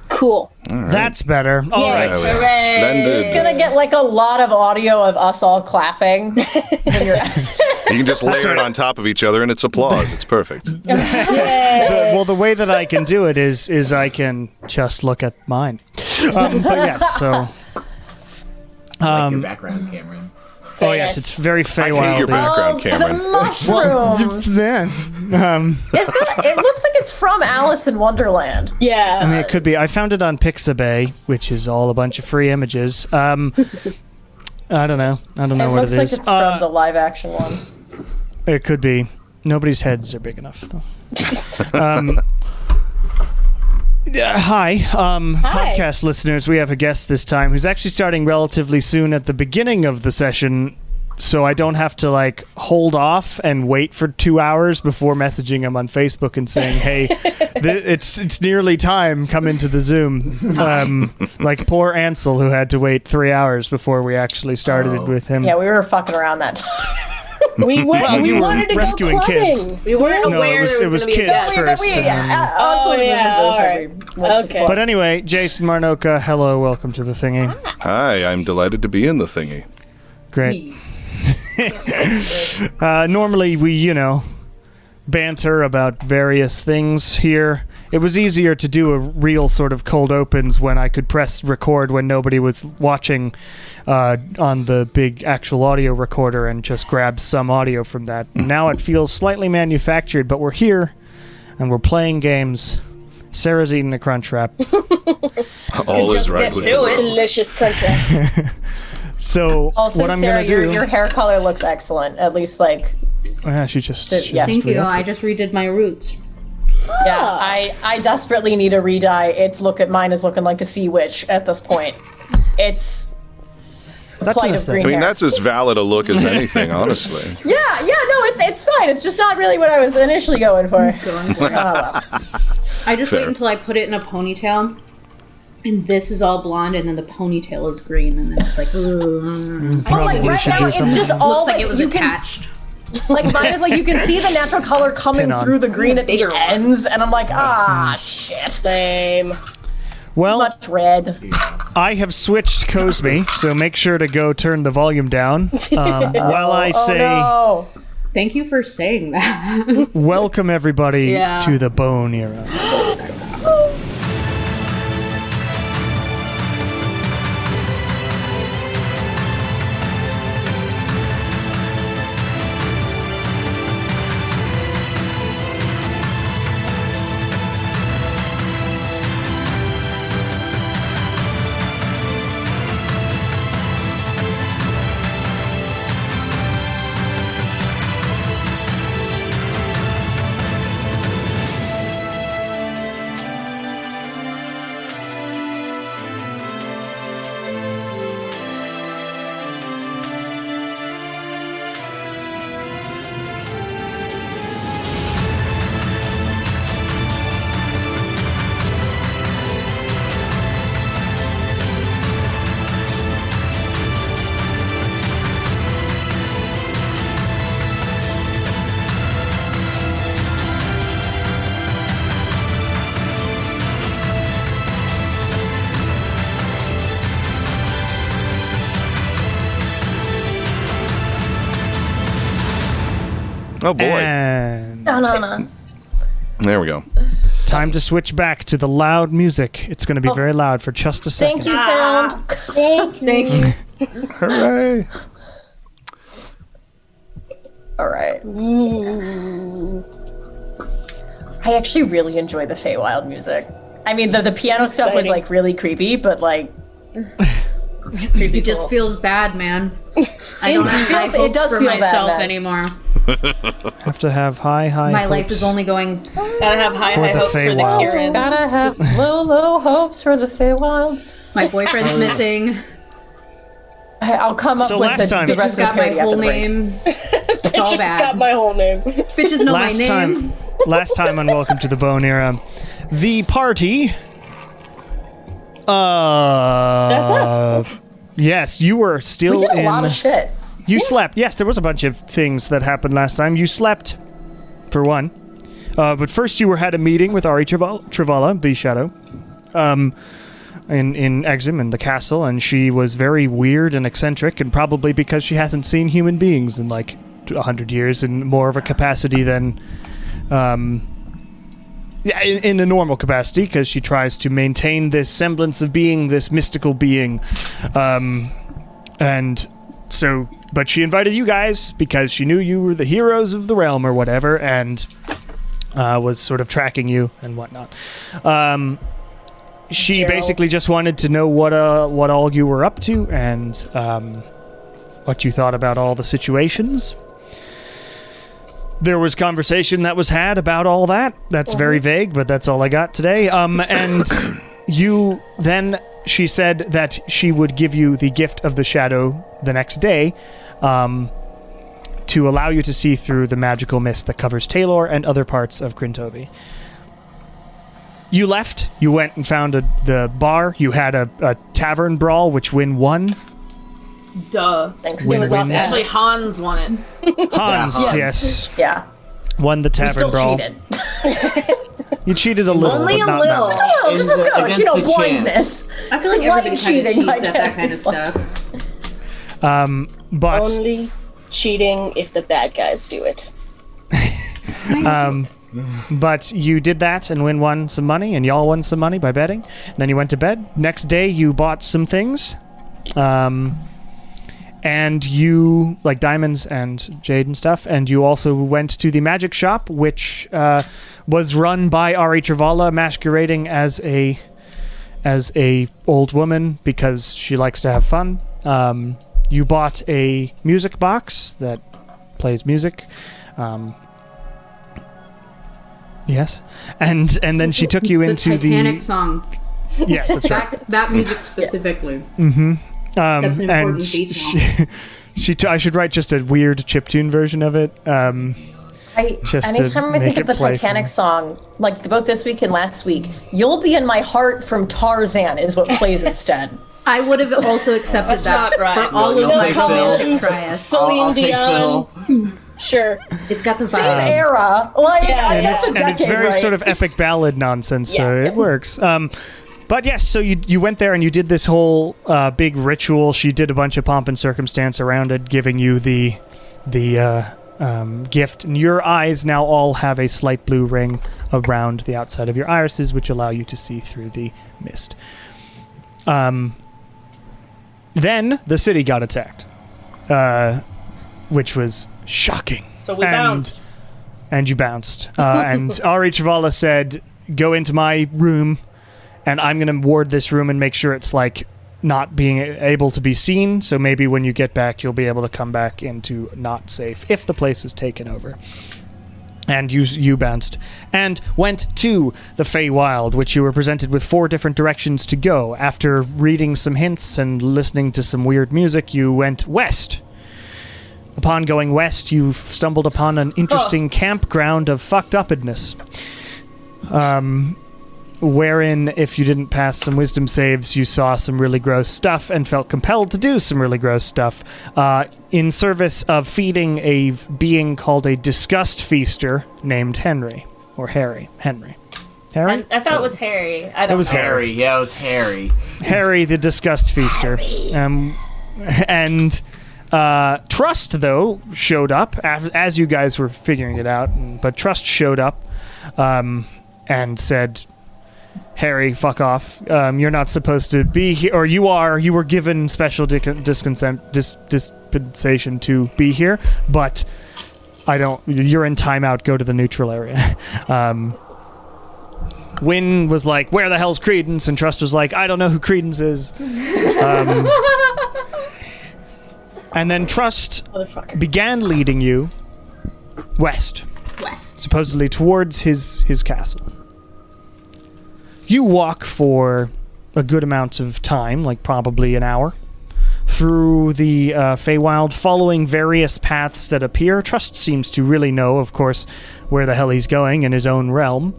Cool. Right. That's better. All right. Splendid. It's gonna get like a lot of audio of us all clapping. When you're You can just layer it on top of each other, and it's applause. It's perfect. The way that I can do it is I can just look at mine. But yes, so. Like your background, Cameron. Oh yes, it's very Feywild. I hate your background, Cameron. The mushrooms. It looks like it's from Alice in Wonderland. Yeah. I mean, it could be. I found it on Pixabay, which is all a bunch of free images. I don't know. I don't know what it is. It looks like it's from the live action one. It could be. Nobody's heads are big enough, though. Hi, podcast listeners. We have a guest this time who's actually starting relatively soon at the beginning of the session, so I don't have to hold off and wait for 2 hours before messaging him on Facebook and saying, "Hey, it's nearly time. Come into the Zoom." Like poor Ansel, who had to wait 3 hours before we actually started with him. Yeah, we were fucking around that time. We wanted to rescuing go clubbing. kids. We weren't aware it was kids first. All right. Okay. But anyway, Jason Marnocha, hello, welcome to the thingy. Hi, I'm delighted to be in the thingy. Great. Normally we, banter about various things here. It was easier to do a real sort of cold opens when I could press record when nobody was watching on the big actual audio recorder and just grab some audio from that. Now it feels slightly manufactured, but we're here and we're playing games. Sarah's eating a Crunchwrap. All is right with to it. Delicious Crunchwrap. So Also, what I'm Sarah, gonna do? your hair color looks excellent. At least Yeah, she just. Yeah. Thank you. I just redid my roots. Yeah, I desperately need a re-dye. Mine is looking like a sea witch at this point. It's a That's plight an of green I mean, hair. that's as valid a look as anything, honestly. Yeah, no, it's fine. It's just not really what I was initially going for. I just Fair. wait until I put it in a ponytail. And this is all blonde, and then the ponytail is green, and then it's like, ooh. Probably right should now do it's something. just all Looks like it was you can- attached. Like mine is you can see the natural color coming Pin on. through the green at the Bigger one. ends, and I'm like, shit. Lame. Well, Much red. I have switched Cosme, so make sure to go turn the volume down. While I say Oh no. Thank you for saying that. welcome everybody Yeah. to the Bone Era. Oh, boy. And No. There we go. time to switch back to the loud music. It's going to be very loud for just a second. Thank you, sound. Thank you. Hooray! All right. I actually really enjoy the Feywild music. I mean, the piano It's stuff was exciting. really creepy, but creepy. It just feels bad, man. I don't have high it hope does for feel bad, myself man. anymore. Have to have high My life hopes. is only going. Gotta have high For the hopes for the Feywild. Kieran. Gotta have low hopes for the Feywild. My boyfriend's missing. I'll come up So with last time- the Bitch rest has of got the my parody whole after the break. name. It's all Just bad. got my whole name. Bitches know my name. Last time on Welcome to the Bone Era, the party. That's us. Yes, you were still We did a in. lot of shit. You slept. Yes, there was a bunch of things that happened last time. You slept, for one. But first you had a meeting with Ari Travala, the Shadow. in Exim, in the castle, and she was very weird and eccentric, and probably because she hasn't seen human beings in like 100 years in more of a capacity than in a normal capacity, because she tries to maintain this semblance of being this mystical being, and so, but she invited you guys because she knew you were the heroes of the realm or whatever, and was sort of tracking you and whatnot. She Gerald. basically just wanted to know what all you were up to, and what you thought about all the situations. There was conversation that was had about all that. That's very vague, but that's all I got today. And you then, she said that she would give you the gift of the shadow the next day, to allow you to see through the magical mist that covers Taylor and other parts of Crintovi. You left. You went and found the bar. You had a tavern brawl, which Win won. Duh. Thanks Win to wins. Actually, Hans won it. Hans, yes. Yeah. Won the We tavern still brawl. cheated. You cheated a little, Only but a not little. much. Oh, just go. against You know, the champ. blindness. I feel like Blind everybody kind of cheating, cheats I at that guess, kind of is like- stuff. But Only cheating if the bad guys do it. But you did that, and Win won some money, and y'all won some money by betting. Then you went to bed. Next day, you bought some things. And you, like diamonds and jade and stuff, and you also went to the magic shop, which was run by Ari Travala, masquerading as a old woman because she likes to have fun. You bought a music box that plays music. Yes, and then she took you The into Titanic song. Yes, that's right. That music specifically. That's an important detail. I should write just a weird chiptune version of it. Just to Anytime I make think of it the play Titanic for- song, like both this week and last week, "You'll Be in My Heart" from Tarzan is what plays instead. I would have also accepted that not right. for all You'll of my take Phil. romantic triads. Celine Dion. Phil. Sure. It's got the Same vibe. era, like Yeah, I yeah. guess a and decade, it's very right? sort of epic ballad nonsense, so Yeah. it works. But yes, so you went there and you did this whole big ritual. She did a bunch of pomp and circumstance around it, giving you the gift. And your eyes now all have a slight blue ring around the outside of your irises, which allow you to see through the mist. Then the city got attacked, which was shocking. So we bounced. And you bounced. And Ari Travala said, "Go into my room, and I'm going to ward this room and make sure it's like not being able to be seen. So maybe when you get back, you'll be able to come back into not safe if the place was taken over." And you bounced and went to the Feywild, which you were presented with 4 different directions to go. After reading some hints and listening to some weird music, you went west. Upon going west, you stumbled upon an interesting campground of fucked upness. Wherein, if you didn't pass some wisdom saves, you saw some really gross stuff and felt compelled to do some really gross stuff in service of feeding a being called a disgust feaster named Henry. Or Harry. Henry. Harry? I thought it was Harry. I don't It was know. Harry. Yeah, it was Harry. Harry the disgust feaster. And Trust, though, showed up as you guys were figuring it out. But Trust showed up and said, "Harry, fuck off. You're not supposed to be here. Or you are. You were given special dispensation to be here. But I don't. You're in timeout. Go to the neutral area." Wynn was like, "Where the hell's Credence?" And Trust was like, "I don't know who Credence is." And then Trust Motherfucker. began leading you west, supposedly towards his castle. You walk for a good amount of time, like probably an hour, through the Feywild, following various paths that appear. Trust seems to really know, of course, where the hell he's going in his own realm.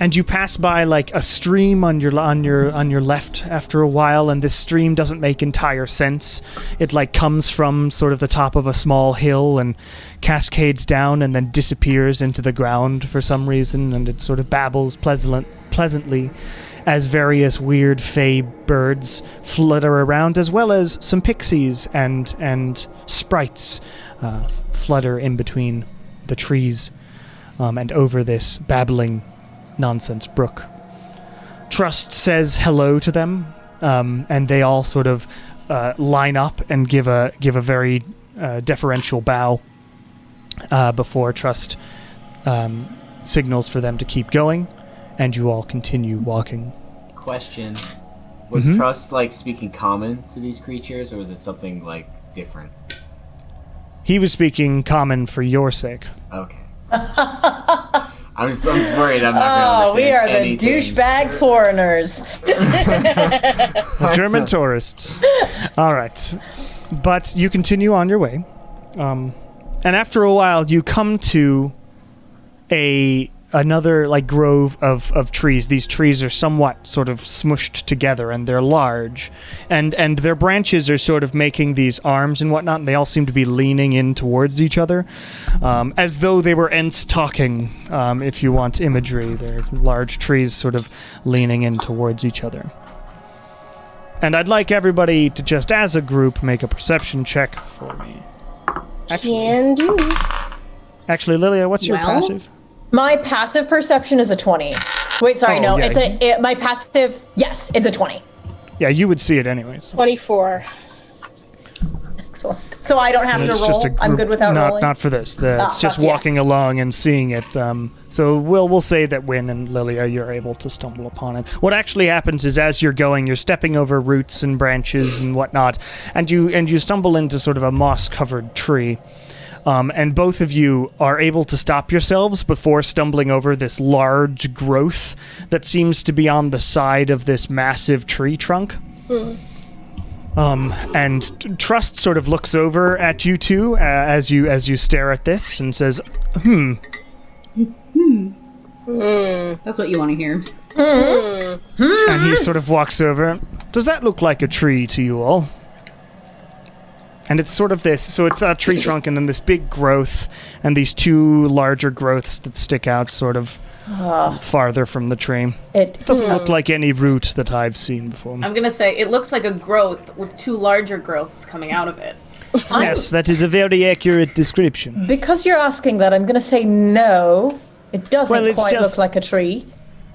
And you pass by like a stream on your left after a while, and this stream doesn't make entire sense. It like comes from sort of the top of a small hill and cascades down and then disappears into the ground for some reason, and it sort of babbles pleasantly as various weird fey birds flutter around, as well as some pixies and sprites flutter in between the trees and over this babbling nonsense brook. Trust says hello to them, and they all sort of line up and give a very deferential bow before Trust signals for them to keep going, and you all continue walking. Question: was Trust like speaking common to these creatures, or was it something like different? He was speaking common for your sake. Okay. I'm just worried I'm not going to understand we are anything. the douchebag foreigners. German tourists. All right. But you continue on your way. And after a while, you come to another like grove of trees. These trees are somewhat sort of smushed together, and they're large. And their branches are sort of making these arms and whatnot, and they all seem to be leaning in towards each other, as though they were ents talking, if you want imagery. They're large trees sort of leaning in towards each other. And I'd like everybody to just, as a group, make a perception check for me. Can do. Actually, Lilia, what's your Well? passive? My passive perception is a 20. Wait, sorry, Oh, no, yeah. my passive, yes, it's a 20. Yeah, you would see it anyways. 24. Excellent. So I don't have to It's roll. just a I'm group- good without rolling. Not for this. It's just fuck yeah. walking along and seeing it. So we'll say that Wynn and Lilia, you're able to stumble upon it. What actually happens is, as you're going, you're stepping over roots and branches and whatnot, and you stumble into sort of a moss-covered tree. And both of you are able to stop yourselves before stumbling over this large growth that seems to be on the side of this massive tree trunk. And Trust sort of looks over at you two as you stare at this and says, That's what you want to hear. and he sort of walks over. Does that look like a tree to you all? And it's sort of this, so it's a tree trunk and then this big growth and these two larger growths that stick out sort of farther from the tree. It Doesn't look like any root that I've seen before. I'm gonna say it looks like a growth with two larger growths coming out of it. Yes, that is a very accurate description. Because you're asking that, I'm going to say no. It doesn't Well, it's quite just- look like a tree.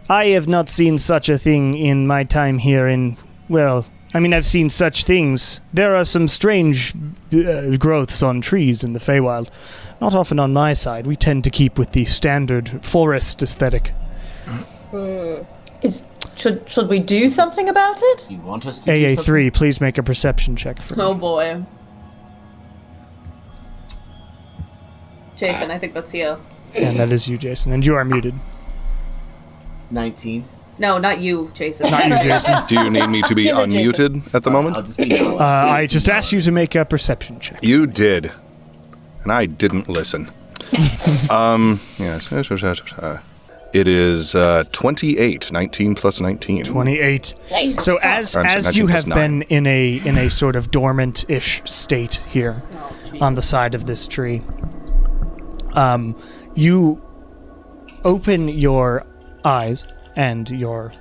I have not seen such a thing in my time here in, well, I mean, I've seen such things. There are some strange growths on trees in the Feywild. Not often on my side. We tend to keep with the standard forest aesthetic. Should we do something about it? Do you want us to do AA3, please make a perception check for me. Oh boy. Jason, I think that's you. And that is you, Jason. And you are muted. 19? No, not you, Jason. Not you, Jason. Do you need me to be Give it, unmuted at the moment? I'll just be knowledge. I just asked you to make a perception check. You did. And I didn't listen. Yes. It is 28. 19 plus 19. 28. Nice. So as you 19 have plus 9. been in a sort of dormant-ish state here on the side of this tree, you open your eyes and your,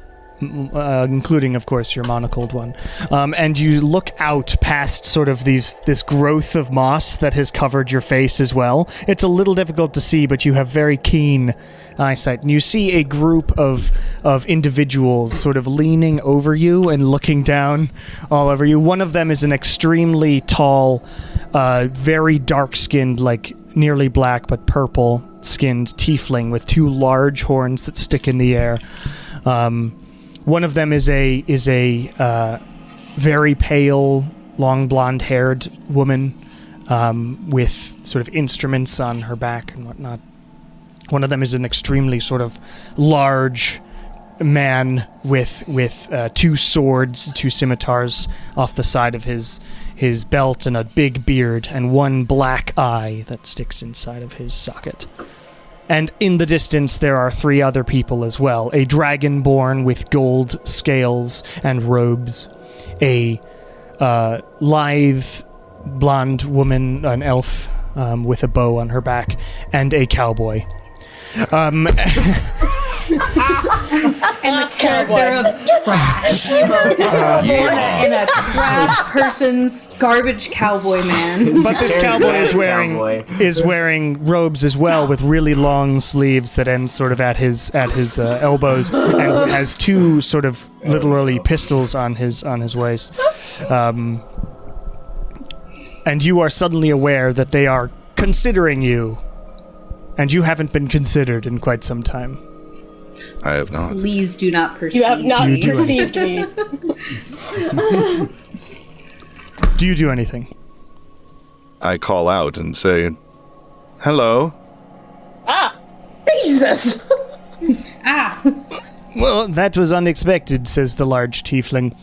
including of course your monocled one, and you look out past sort of this growth of moss that has covered your face as well. It's a little difficult to see, but you have very keen eyesight, and you see a group of individuals sort of leaning over you and looking down all over you. One of them is an extremely tall, very dark-skinned, like nearly black but purple-skinned tiefling with two large horns that stick in the air. One of them is a very pale, long blonde-haired woman with sort of instruments on her back and whatnot. One of them is an extremely sort of large man with two swords, two scimitars off the side of his belt, and a big beard, and one black eye that sticks inside of his socket. And in the distance, there are 3 other people as well. A dragonborn with gold scales and robes. A lithe, blonde woman, an elf with a bow on her back. And a cowboy. And the character of trash. In a trash person's garbage cowboy man. But this cowboy is wearing robes as well, with really long sleeves that end sort of at his elbows, and has 2 sort of literally pistols on his waist. And you are suddenly aware that they are considering you, and you haven't been considered in quite some time. I have not. Please do not perceive. You have not perceived me. Do you do anything? I call out and say, "Hello." Ah! Jesus! Well, that was unexpected, says the large tiefling.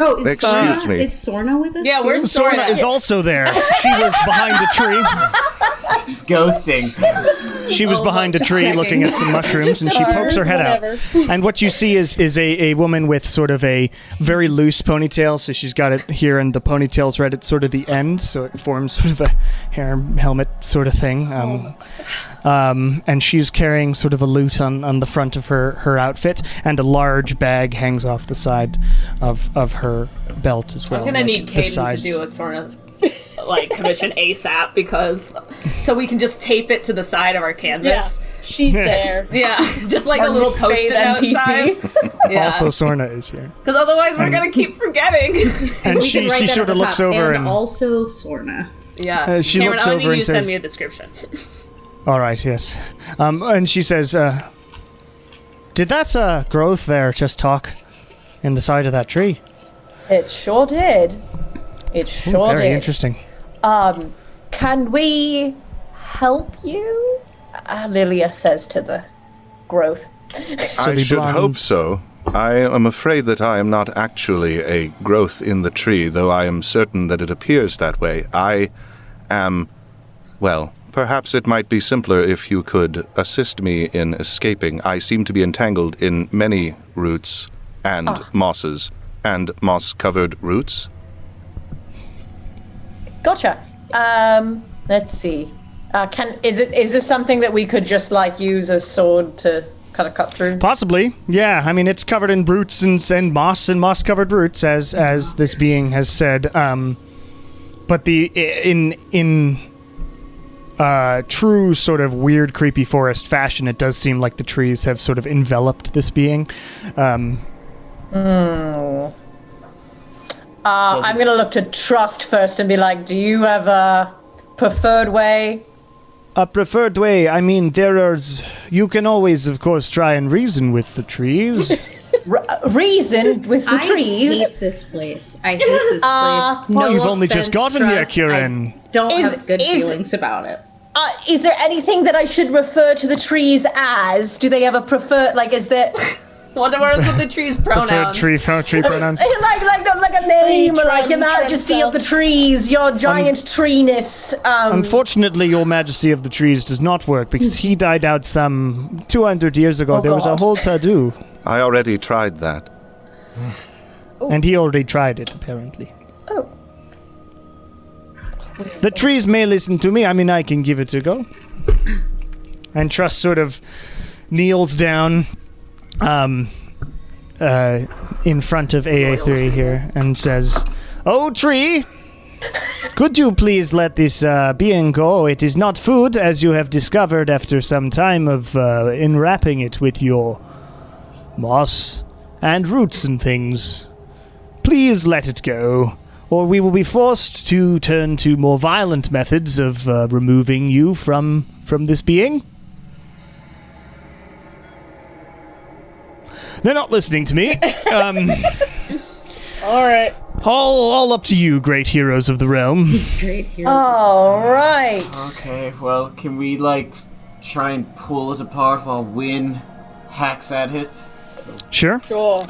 Oh, is Excuse me. Sorna with us? Yeah, too? where's Sorna is also there. She was behind a tree. She's ghosting. She was behind a tree checking. looking at some mushrooms, and she pokes her head out. And what you see is a woman with sort of a very loose ponytail. So she's got it here, and the ponytail's right at sort of the end, so it forms sort of a hair helmet sort of thing. And she's carrying sort of a lute on the front of her outfit, and a large bag hangs off the side of her belt as well. I'm gonna like need the Caden to size. do a sort of commission ASAP, because so we can just tape it to the side of our Yeah, canvas. she's there. Yeah, just like a little post-it note size. Yeah, Also, Sorna is here. because otherwise we're gonna keep forgetting. And We she can write that sort at of the looks top. over and and also Sorna. Yeah, she Cameron, looks I over need you and to send says- me a description. all right, yes. And she says, "Did that growth there just talk in the side of that tree?" It sure did. It sure Very did. interesting. Can we help you? Lilia says to the growth. I the should blonde- hope so. I am afraid that I am not actually a growth in the tree, though I am certain that it appears that way. I am... Well, perhaps it might be simpler if you could assist me in escaping. I seem to be entangled in many roots and mosses and moss-covered roots. Gotcha. Let's see. Is this something that we could just use a sword to kind of cut through? Possibly, yeah. I mean, it's covered in roots and moss-covered roots, as this being has said. But in true sort of weird, creepy forest fashion, it does seem like the trees have sort of enveloped this being. I'm going to look to Trust first and be like, do you have a preferred way? A preferred way, I mean, you can always, of course, try and reason with the trees. Reason with the I trees? hate this place. I hate this place. Well, No you've only just offense, gotten here, Trust. Kieran. I don't Is- have good is- feelings about it. Is there anything that I should refer to the trees as? Do they have a preferred, is there... What are the tree's Preferred pronouns? tree pronouns. like a name, or like Your Tree, trim Majesty of the self. trees, your giant treeness. Unfortunately, Your Majesty of the Trees does not work because he died out some 200 years ago. Oh, there was a God. whole to-do, I already tried that. and he already tried it, apparently. Oh. The trees may listen to me. I mean, I can give it a go. And Trust sort of kneels down in front of AA3 here and says, "Oh, tree, could you please let this being go? It is not food, as you have discovered after some time of enwrapping it with your moss and roots and things. Please let it go, or we will be forced to turn to more violent methods of removing you from this being." They're not listening to me. All right. All up to you, great heroes of the realm. Great heroes. All right. Okay, well, can we, try and pull it apart while Wynn hacks at it? Sure. Sure.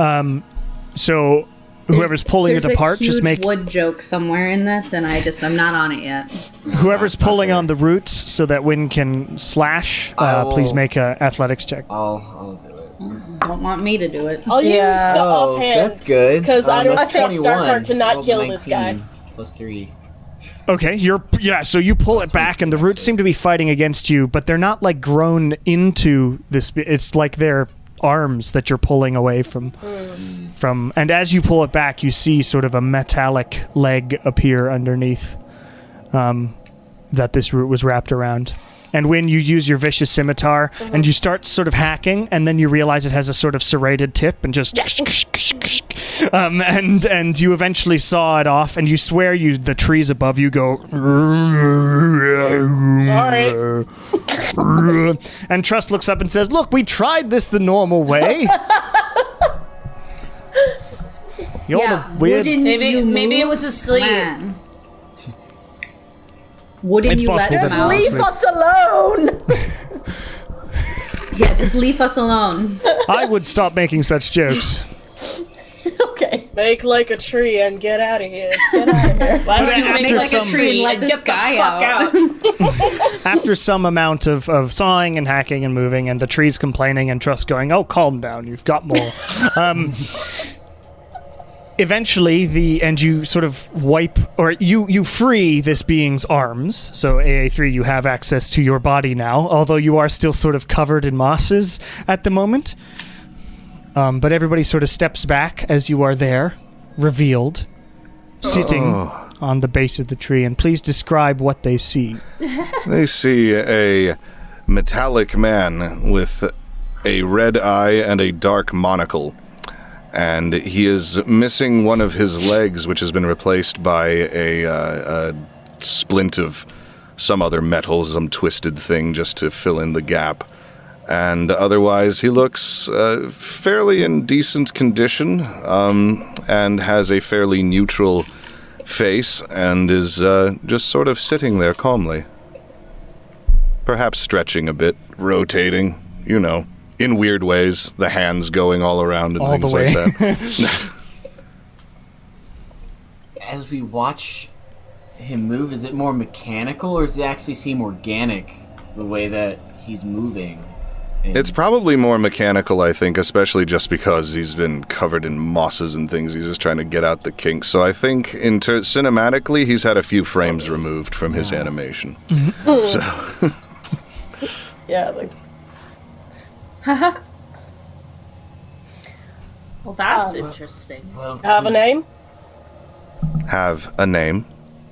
So, whoever's pulling it apart, There's a just huge make wood joke somewhere in this, and I'm not on it yet. whoever's pulling on the roots so that Wynn can slash. Please make a athletics check. I'll do it. Don't want me to do it. I'll use the Oh, offhand. that's good. Because I don't That's trust 21. Starkheart to not Rolled kill this guy. 19 Plus 3. Okay, so you pull it back, and the roots seem to be fighting against you, but they're not like grown into this. It's like they're arms that you're pulling away from. And as you pull it back, you see sort of a metallic leg appear underneath that this root was wrapped around. And when you use your vicious scimitar and you start sort of hacking, and then you realize it has a sort of serrated tip and just and you eventually saw it off, and you swear the trees above you go Sorry. and Trust looks up and says, "Look, we tried this the normal way." You're the weird. Maybe it was asleep. Man. Wouldn't It's you let possible them that out? it was Leave us alone! Yeah, just leave us alone. I would stop making such jokes. Okay. Make like a tree and get out of here. Get out of here. Why don't you after make like some- a tree and let this Get the guy fuck out? After some amount of sawing and hacking and moving, and the trees complaining, and Trust going, "Oh, calm down, you've got more." Eventually, you sort of wipe, or you free this being's arms. So AA3, you have access to your body now, although you are still sort of covered in mosses at the moment. But everybody sort of steps back as you are there, revealed, sitting on the base of the tree. And please describe what they see. They see a metallic man with a red eye and a dark monocle. And he is missing one of his legs, which has been replaced by a splint of some other metal, some twisted thing, just to fill in the gap. And otherwise, he looks fairly in decent condition, and has a fairly neutral face, and is just sort of sitting there calmly. Perhaps stretching a bit, rotating, in weird ways, the hands going all around and All the things way. like that. As we watch him move, is it more mechanical, or does it actually seem organic, the way that he's moving? It's probably more mechanical, I think, especially just because he's been covered in mosses and things. He's just trying to get out the kinks. So I think cinematically, he's had a few frames removed from his animation. So Yeah, like. Well, that's interesting. Have a name? have a name.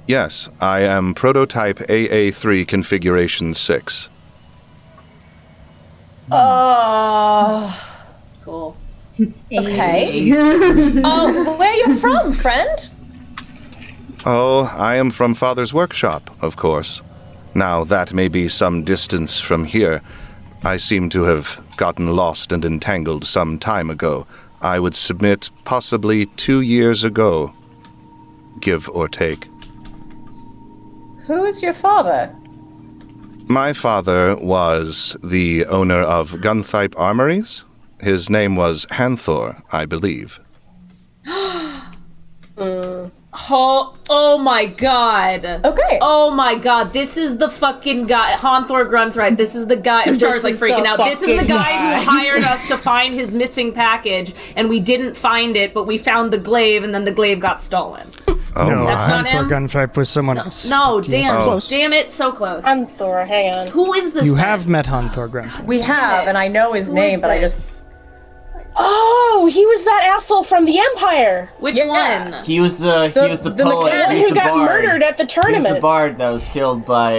Yes, I am prototype AA3 configuration 6. Cool. Okay. Where you from, friend? Oh, I am from Father's workshop, of course. Now, that may be some distance from here. I seem to have gotten lost and entangled some time ago. I would submit possibly 2 years ago, give or take. Who is your father? My father was the owner of Gunthype Armories. His name was Hanthor, I believe. Oh my god. Okay. Oh my god, this is the fucking guy. Hanthor Grunthright, this is the guy. Char's like is freaking the out. This is the fucking guy guy. who hired us to find his missing package, and we didn't find it, but we found the glaive, and then the glaive got stolen. Oh, No, That's not Hanthor him? Guntype was someone else. No, Yes. damn. Close. Damn it, so close. I'm Thor, hang on. Who is this You then? have met Hanthor Guntype. We have, and I know his Who name, is but I this? just. Oh, he was that asshole from the Empire. Which Yeah. one? He was the poet. The He one was who the got bard. murdered at the He was the tournament. bard that was killed by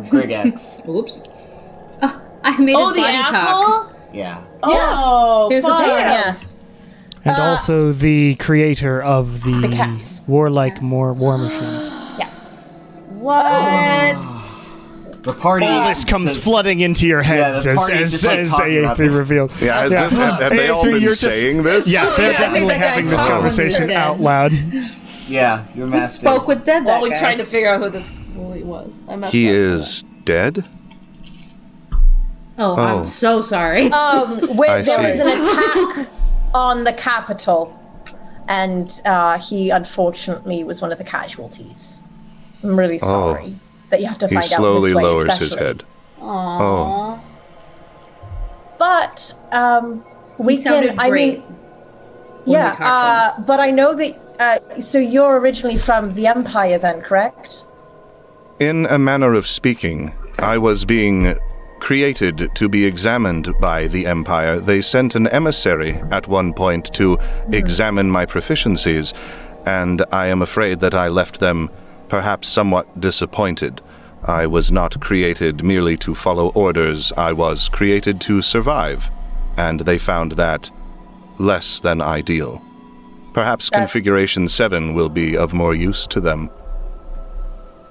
Grigax. Oops. I made Oh, his the body asshole? talk. Yeah. Oh, He was a fuck. pain in the ass. And also the creator of the, cats. warlike war machines. What? The party. This comes says- flooding into your heads the as party's just, like, talking about AA3 this. revealed. Yeah, have they all AA3, been you're just- saying this? Yeah, they're yeah, I think definitely that guy having this talked conversation instead. out loud. Yeah, you're Who master. spoke with Dead While that we guy? tried to figure out who this bully was. I messed He up. is dead? Oh, Oh. I'm so sorry. I There see. was an attack on the capital, and he unfortunately was one of the casualties. I'm really sorry that you have to He find out slowly this way, lowers his especially. head. Aww. But we sounded can. I great mean, when we yeah. talked to him. But I know that. So you're originally from the Empire, then, correct? In a manner of speaking, I was being created to be examined by the Empire. They sent an emissary at one point to examine my proficiencies, and I am afraid that I left them perhaps somewhat disappointed. I was not created merely to follow orders. I was created to survive, and they found that less than ideal. Perhaps Configuration 7 will be of more use to them.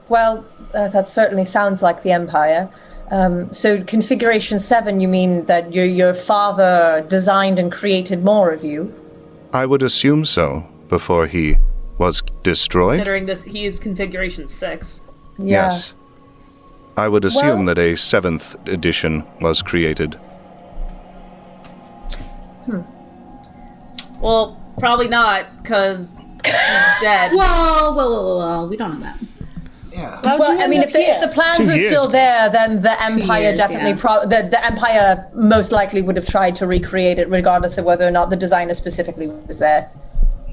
Well, that certainly sounds like the Empire. So Configuration 7, you mean that your father designed and created more of you? I would assume so, before he was destroyed. Considering this, he is Configuration 6. Yeah. Yes. I would assume that a 7th edition was created. Well, probably not, because he's dead. Whoa, we don't know that. Yeah. Well, I mean, if the plans 2 were years still ago. there, then the Empire years, definitely, the Empire most likely would have tried to recreate it, regardless of whether or not the designer specifically was there.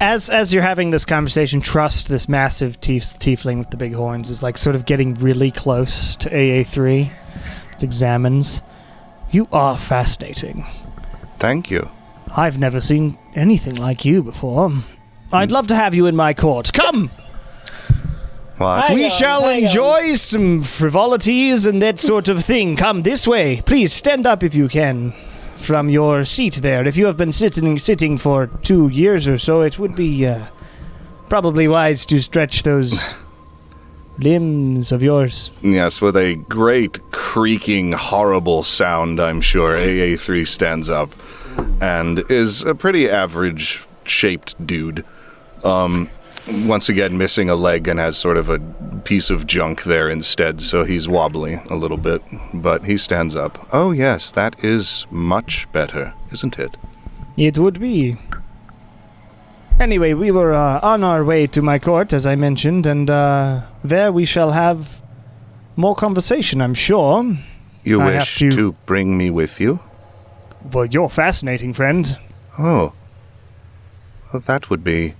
As you're having this conversation, Trust, this massive tiefling with the big horns, is like sort of getting really close to AA3. It examines. You are fascinating. Thank you. I've never seen anything like you before. I'd love to have you in my court. Come! What? We shall enjoy some frivolities and that sort of thing. Come this way. Please stand up if you can from your seat there. If you have been sitting for 2 years or so, it would be probably wise to stretch those limbs of yours. Yes, with a great creaking, horrible sound, I'm sure, AA3 stands up and is a pretty average-shaped dude. Once again, missing a leg and has sort of a piece of junk there instead, so he's wobbly a little bit, but he stands up. Oh yes, that is much better, isn't it? It would be. Anyway, we were on our way to my court, as I mentioned, and there we shall have more conversation, I'm sure. You I wish have to bring me with you? Well, you're fascinating, friend. Oh. Well, that would be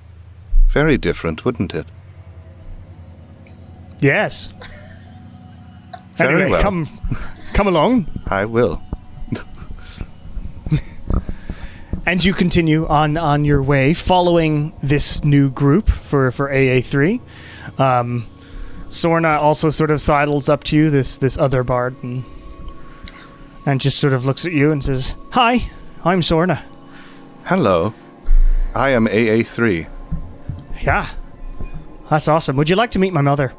very different, wouldn't it? Yes. Very Anyway, well. come along. I will. And you continue on your way, following this new group for AA3. Sorna also sort of sidles up to you, this other bard, and just sort of looks at you and says, "Hi, I'm Sorna." Hello. I am AA3. Yeah, that's awesome. Would you like to meet my mother?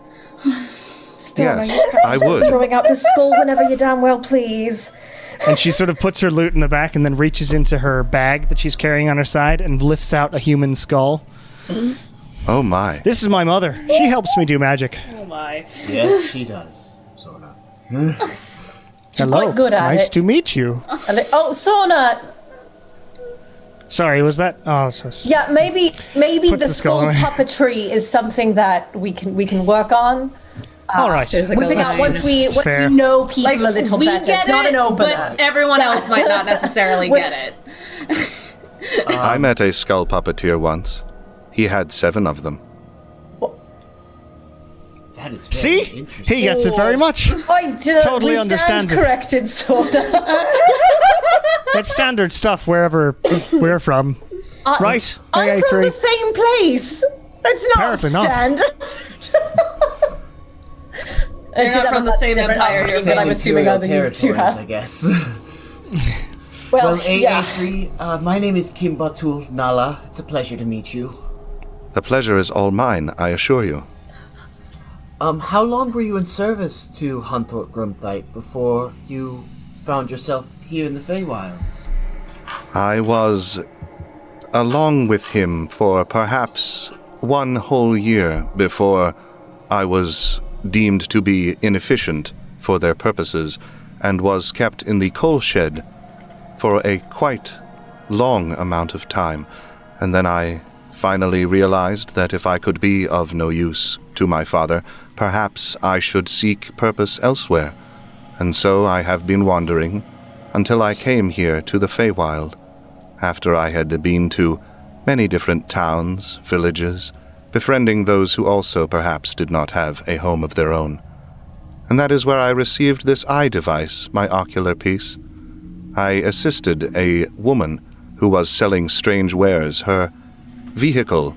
Yes, I would. Throwing out the skull whenever you damn well please. And she sort of puts her loot in the back and then reaches into her bag that she's carrying on her side and lifts out a human skull. Oh my. This is my mother. She helps me do magic. Oh my. Yes, she does. Sorta. Hello. quite good at nice it. to meet you. Oh, Sorna! Sorry, was that? Oh, so Yeah, maybe Puts the the skull skull away. puppetry is something that we can work on. all right. There's like a Whipping out line. once we fair. know people Like, a little we better. get It's not it, an opener. but everyone else might not necessarily get it. I met a skull puppeteer once. He had 7 of them. That is very See, interesting. he gets it very much. I Totally we understands it. stand corrected, Sorna. That's standard stuff wherever we're from, right? I'm from the AA3. same place. It's not Apparently not. standard. You're not from the same empire, you're but I'm assuming other you two territories, I have. guess. Well, Well, yeah. AA3, my name is Kimbatul Nala. It's a pleasure to meet you. The pleasure is all mine, I assure you. How long were you in service to Hunthorpe Grumthite before you found yourself here in the Feywilds? I was along with him for perhaps 1 whole year before I was deemed to be inefficient for their purposes and was kept in the coal shed for a quite long amount of time. And then I finally realized that if I could be of no use to my father, perhaps I should seek purpose elsewhere. And so I have been wandering until I came here to the Feywild, after I had been to many different towns, villages, befriending those who also perhaps did not have a home of their own. And that is where I received this eye device, my ocular piece. I assisted a woman who was selling strange wares. Her vehicle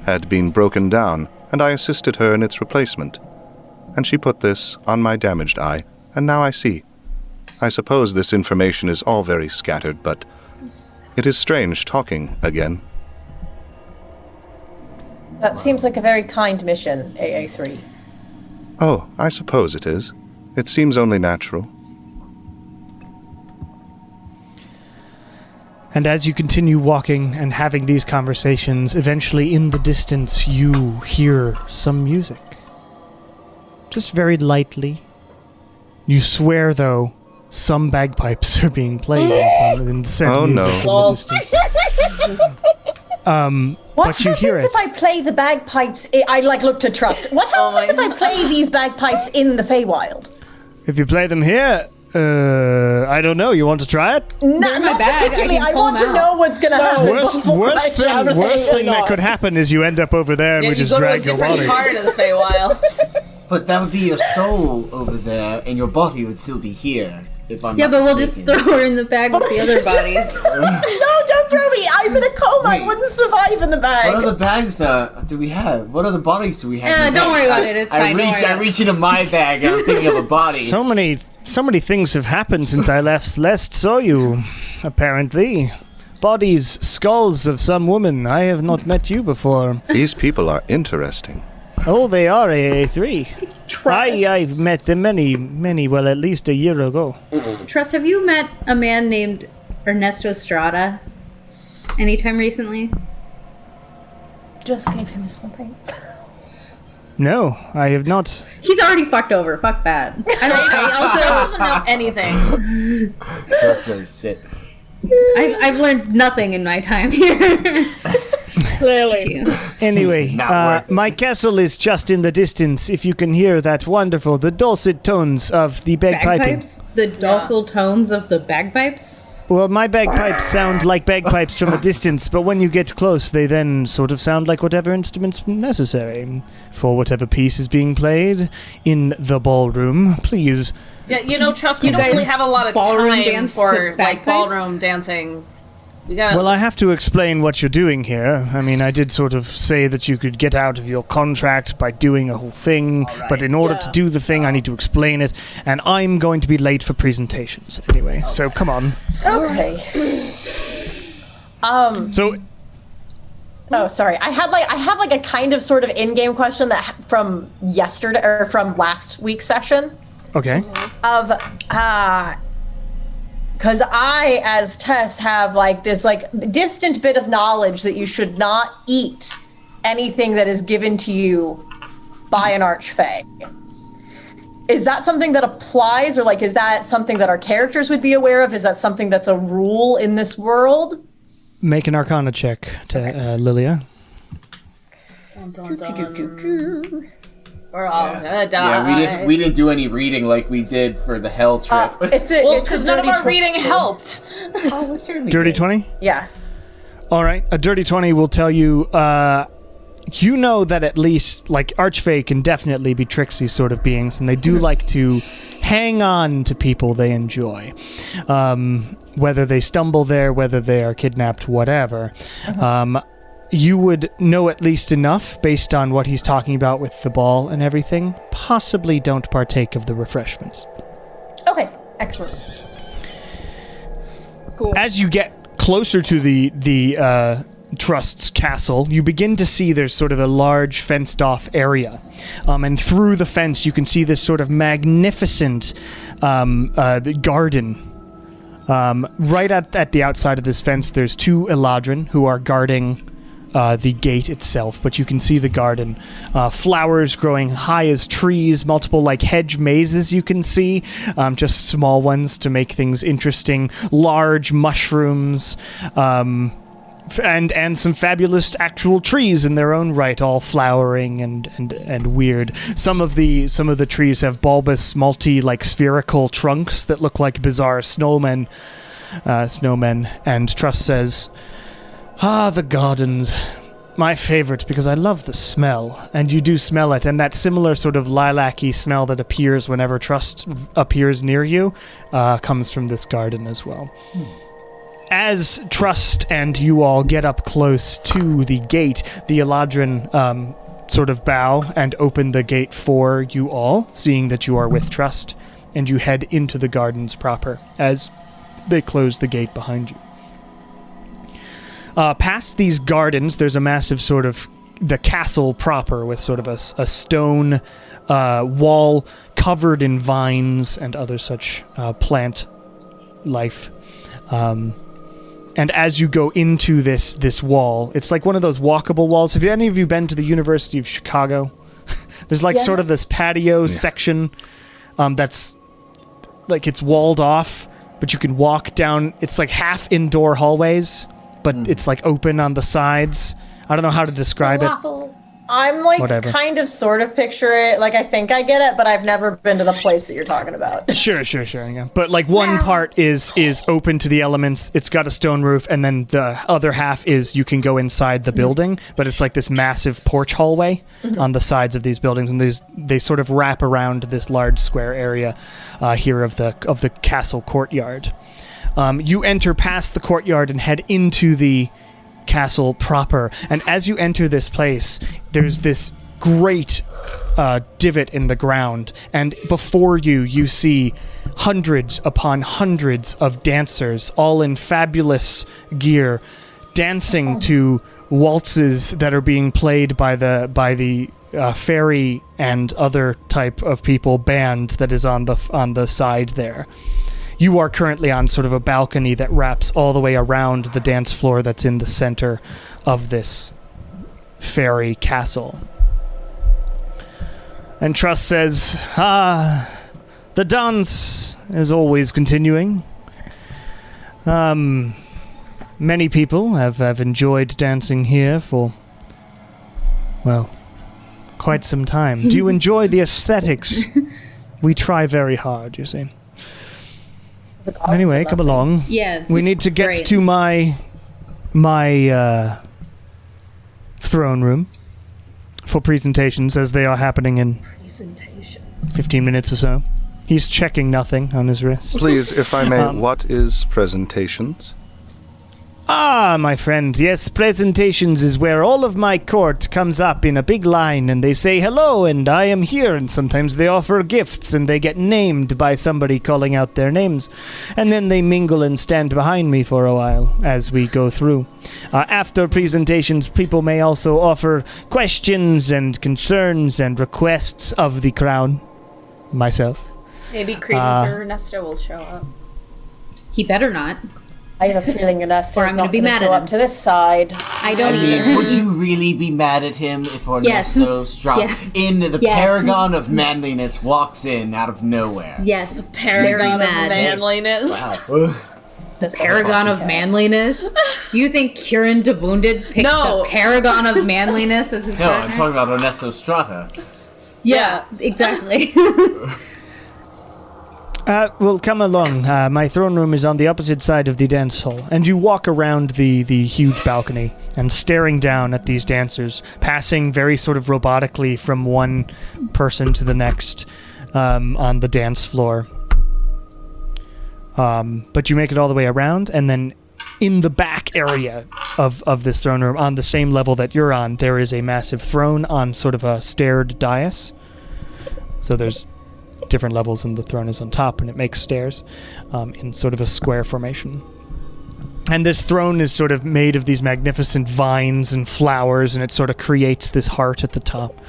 had been broken down, and I assisted her in its replacement. And she put this on my damaged eye, and now I see. I suppose this information is all very scattered, but it is strange talking again. That seems like a very kind mission, AA3. Oh, I suppose it is. It seems only natural. And as you continue walking and having these conversations, eventually in the distance you hear some music. Just very lightly. You swear, though, some bagpipes are being played in the said music in the distance. What but you hear happens it. if I play the bagpipes? I look to Trust. What happens if I play these bagpipes in the Feywild? If you play them here, I don't know. You want to try it? Not particularly. I want to know what's going to happen. Worst thing that could happen is you end up over there and we just drag your body. You go to a different part of the Feywild. But that would be your soul over there, and your body would still be here. If I'm not we'll mistaken. just throw her in the bag with the other bodies. No, don't throw me. I'm in a coma. I Wait. wouldn't survive in the bag. What other bags do we have? What other bodies do we have? in the Don't bag? worry about it. It's fine. I reach into my bag and I'm thinking of a body. So many things have happened since I last saw you, apparently. Bodies, skulls of some woman. I have not met you before. These people are interesting. Oh, they are AA3. I've met them at least a year ago. Trust, have you met a man named Ernesto Estrada anytime recently? Just gave him his full name. No, I have not. He's already fucked over. Fuck that. I also doesn't know anything. Trust those shit. I've learned nothing in my time here. Clearly. Anyway, Not worth it. my castle is just in the distance. If you can hear that wonderful, the dulcet tones of the bagpiping. Bagpipes? The docile tones of the bagpipes? Well, my bagpipes sound like bagpipes from a distance, but when you get close, they then sort of sound like whatever instrument's necessary for whatever piece is being played in the ballroom. Please. Yeah, Trust, we You don't guys really have a lot of ballroom time dance to for bagpipes? ballroom dancing. We gotta. Well, I have to explain what you're doing here. I mean, I did sort of say that you could get out of your contract by doing a whole thing, but in order to do the thing, I need to explain it, and I'm going to be late for presentations anyway. So come on. Okay. So Oh, sorry. I have like a kind of sort of in-game question that from yesterday or from last week's session okay. of because I, as Tess, have like this like distant bit of knowledge that you should not eat anything that is given to you by an archfey. Is that something that applies, or like is that something that our characters would be aware of? Is that something that's a rule in this world? Make an Arcana check to Lilia. We're all gonna die. Yeah, we didn't do any reading like we did for the hell trip. It's Because none of dirty our reading helped. Oh, we certainly Dirty did. 20? Yeah. All right. A dirty 20 will tell you, you know that at least, like, Archfey can definitely be tricksy sort of beings, and they do like to hang on to people they enjoy. Whether they stumble there, whether they are kidnapped, whatever. You would know at least enough, based on what he's talking about with the ball and everything. Possibly don't partake of the refreshments. Okay. Excellent. Cool. As you get closer to the Trust's castle, you begin to see there's sort of a large fenced-off area. And through the fence, you can see this sort of magnificent garden. Right at the outside of this fence, there's two Eladrin who are guarding the gate itself, but you can see the garden. Flowers growing high as trees, multiple like hedge mazes you can see, just small ones to make things interesting. Large mushrooms, and some fabulous actual trees in their own right, all flowering and weird. Some of the trees have bulbous, like spherical trunks that look like bizarre snowmen. And Trust says, the gardens. My favorite, because I love the smell, and you do smell it, and that similar sort of lilac-y smell that appears whenever Trust appears near you comes from this garden as well. As Trust and you all get up close to the gate, the Eladrin sort of bow and open the gate for you all, seeing that you are with Trust, and you head into the gardens proper as they close the gate behind you. Past these gardens, there's a massive sort of the castle proper with sort of a stone wall covered in vines and other such plant life. And as you go into this wall, it's like one of those walkable walls. Have any of you been to the University of Chicago? There's like sort of this patio section that's like it's walled off, but you can walk down. It's like half indoor hallways, but it's like open on the sides. I don't know how to describe it. I'm like Whatever. kind of sort of picture it. Like I think I get it, but I've never been to the place that you're talking about. Sure. Yeah. But like one part is open to the elements. It's got a stone roof, and then the other half is you can go inside the building. But it's like this massive porch hallway on the sides of these buildings, and they sort of wrap around this large square area here of the castle courtyard. You enter past the courtyard and head into the castle proper, and as you enter this place, there's this great divot in the ground, and before you see hundreds upon hundreds of dancers, all in fabulous gear, dancing to waltzes that are being played by the fairy and other type of people band that is on the side there. You are currently on sort of a balcony that wraps all the way around the dance floor that's in the center of this fairy castle. And Trust says, the dance is always continuing. Many people have enjoyed dancing here for, well, quite some time. Do you enjoy the aesthetics? We try very hard, you see. Anyway, come along. Yes. We need to get to my throne room for presentations, as they are happening in 15 minutes or so. He's checking nothing on his wrist. Please, if I may, what is presentations? My friend, yes, presentations is where all of my court comes up in a big line and they say hello and I am here, and sometimes they offer gifts and they get named by somebody calling out their names, and then they mingle and stand behind me for a while as we go through. After presentations, people may also offer questions and concerns and requests of the crown. Myself. Maybe Credence or Ernesto will show up. He better not. I have a feeling Ernesto Or is I'm not gonna be going to mad show at up him. to this side. I don't either. Would you really be mad at him if Ernesto Strauss, Yes. in the Yes. paragon of manliness, walks in out of nowhere? Yes. Paragon very of mad. manliness. Wow. Paragon of manliness? You think Kieran DeVoonded picked No. the paragon of manliness as his No, I'm partner? talking about Ernesto Strata. Yeah, exactly. Well, come along. My throne room is on the opposite side of the dance hall. And you walk around the huge balcony and staring down at these dancers, passing very sort of robotically from one person to the next on the dance floor. But you make it all the way around, and then in the back area of this throne room, on the same level that you're on, there is a massive throne on sort of a staired dais. So there's different levels, and the throne is on top, and it makes stairs in sort of a square formation. And this throne is sort of made of these magnificent vines and flowers, and it sort of creates this heart at the top.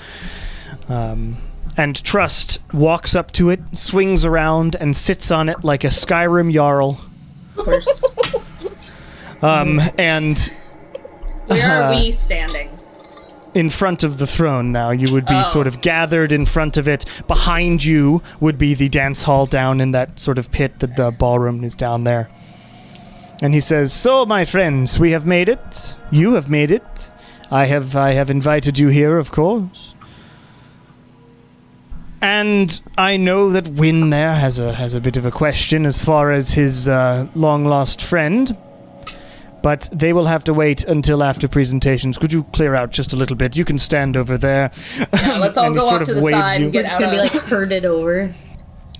And Trust walks up to it, swings around, and sits on it like a Skyrim Jarl. Of course. And Where are we standing? in front of the throne now. You would be sort of gathered in front of it. Behind you would be the dance hall down in that sort of pit. The ballroom is down there. And he says, "So, my friends, we have made it. You have made it. I have invited you here, of course. And I know that Wynn there has a bit of a question as far as his long-lost friend. But they will have to wait until after presentations. Could you clear out just a little bit? You can stand over there." Yeah, let's all And he go sort off to of the waves side you. and We're get just out gonna be of like herded over.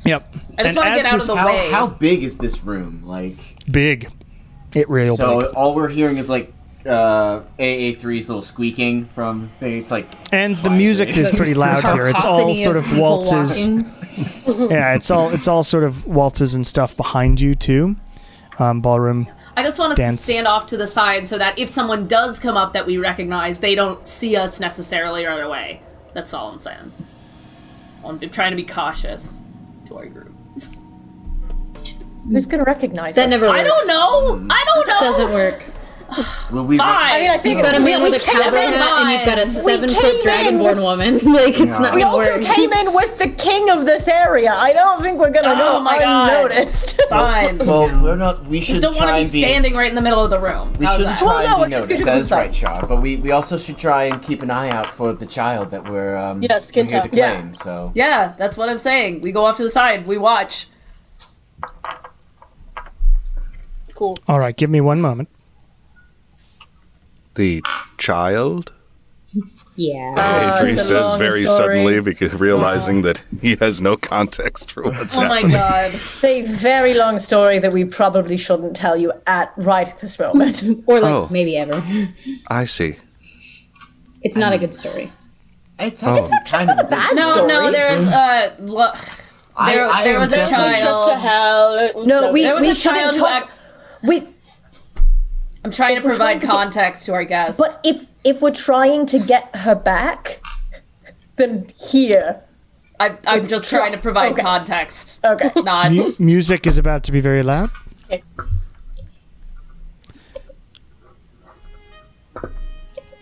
Yep. I just And want to as get out of this- the way. How big is this room? Like, Big. It real so big. all we're hearing is like AA3's little squeaking from thing. It's like, And the music is pretty loud here. It's all Cacophony sort of people waltzes. walking. Yeah, it's all sort of waltzes and stuff behind you too. Ballroom. I just want us Dance. to stand off to the side so that if someone does come up that we recognize, they don't see us necessarily right away. That's all I'm saying. I'm trying to be cautious to our group. Who's gonna recognize That us? never works. I don't know. I don't know. Doesn't work. will we? Fine. I mean, I think You've got a man we with a came cowboy in- hat and you've got a We 7-foot came in dragonborn woman. Like, it's not We gonna also work. came in with the king of this area. I don't think we're gonna Oh go my God. unnoticed. Fine. Well, we're not. We should Don't want to try be and be. standing right in the middle of the room. We How's shouldn't that? try Well, no, and be it's 'cause noticed. you're That is inside. right, Char. But we also should try and keep an eye out for the child that we're Yeah, skin we're here tone. to Yeah. claim. So Yeah, that's what I'm saying. We go off to the side. We watch. Cool. All right, give me one moment. The child? Yeah. Avery it's a says long very story. suddenly, because realizing that he has no context for what's Oh my happening. god. It's a very long story that we probably shouldn't tell you at right this moment. Or like Oh. maybe ever. I see. It's not a good story. it's actually kind of a good No, story. no, there's I there am was a definitely- child. Trip to hell. It was No, so we- There was a shouldn't child who talk- acts. We, I'm trying to we're provide trying to get- context to our guests. but if we're trying to get her back, then here. I'm just trying to provide okay. context. Okay. Not. Music is about to be very loud. Okay.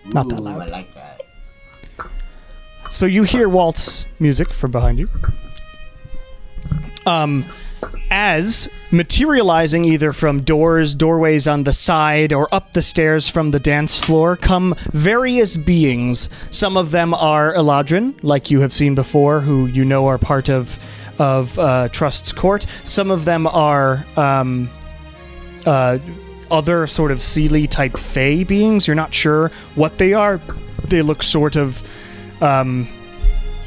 Not that Ooh, loud. I like that. So you hear waltz music from behind you. As materializing either from doorways on the side, or up the stairs from the dance floor come various beings. Some of them are Eladrin, like you have seen before, who you know are part of Trust's court. Some of them are other sort of Seelie type Fey beings. You're not sure what they are. They look sort of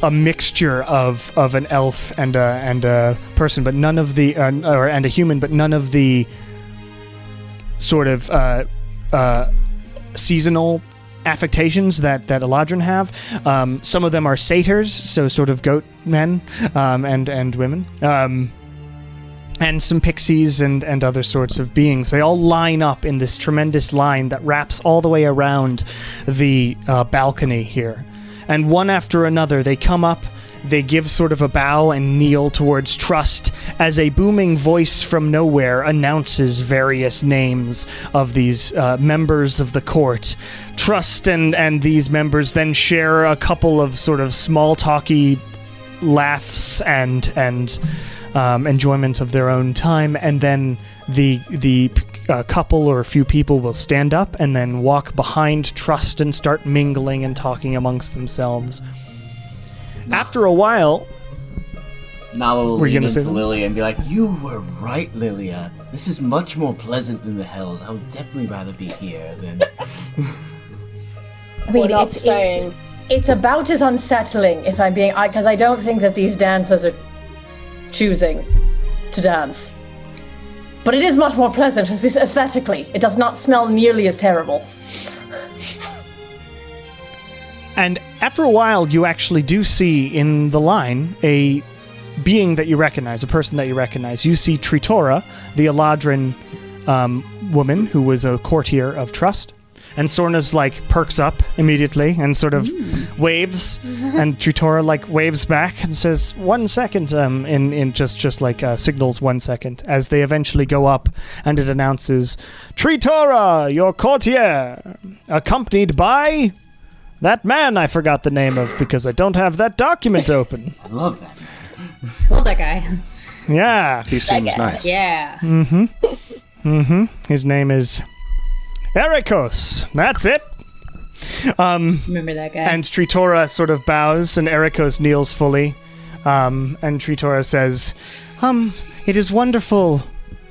a mixture of an elf and a person, but none of the and a human, but none of the sort of seasonal affectations that Eladrin have. Some of them are satyrs, so sort of goat men and women. And some pixies and other sorts of beings. They all line up in this tremendous line that wraps all the way around the balcony here. And one after another, they come up, they give sort of a bow and kneel towards Trust as a booming voice from nowhere announces various names of these members of the court. Trust and these members then share a couple of sort of small talky laughs and enjoyment of their own time, and then the couple or a few people will stand up and then walk behind Trust and start mingling and talking amongst themselves. After a while, Nala will Were you lean gonna say into something? Lilia and be like, "You were right, Lilia. This is much more pleasant than the Hells. I would definitely rather be here than." I mean, We're not staying. it's about as unsettling, if I'm being, because I don't think that these dancers are choosing to dance. But it is much more pleasant aesthetically. It does not smell nearly as terrible. and after a while, you actually do see in the line a being that you recognize, a person that you recognize. You see Tritora, the Eladrin woman who was a courtier of Trust. And Sorna's like perks up immediately and sort of waves, and Tritora like waves back and says 1 second, in just like signals 1 second, as they eventually go up, and it announces Tritora, your courtier, accompanied by that man I forgot the name of because I don't have that document open. I love that. Love that guy. Yeah. He seems nice. Yeah. His name is Erikos. That's it. Remember that guy? And Tritora sort of bows, and Erikos kneels fully. And Tritora says, it is wonderful,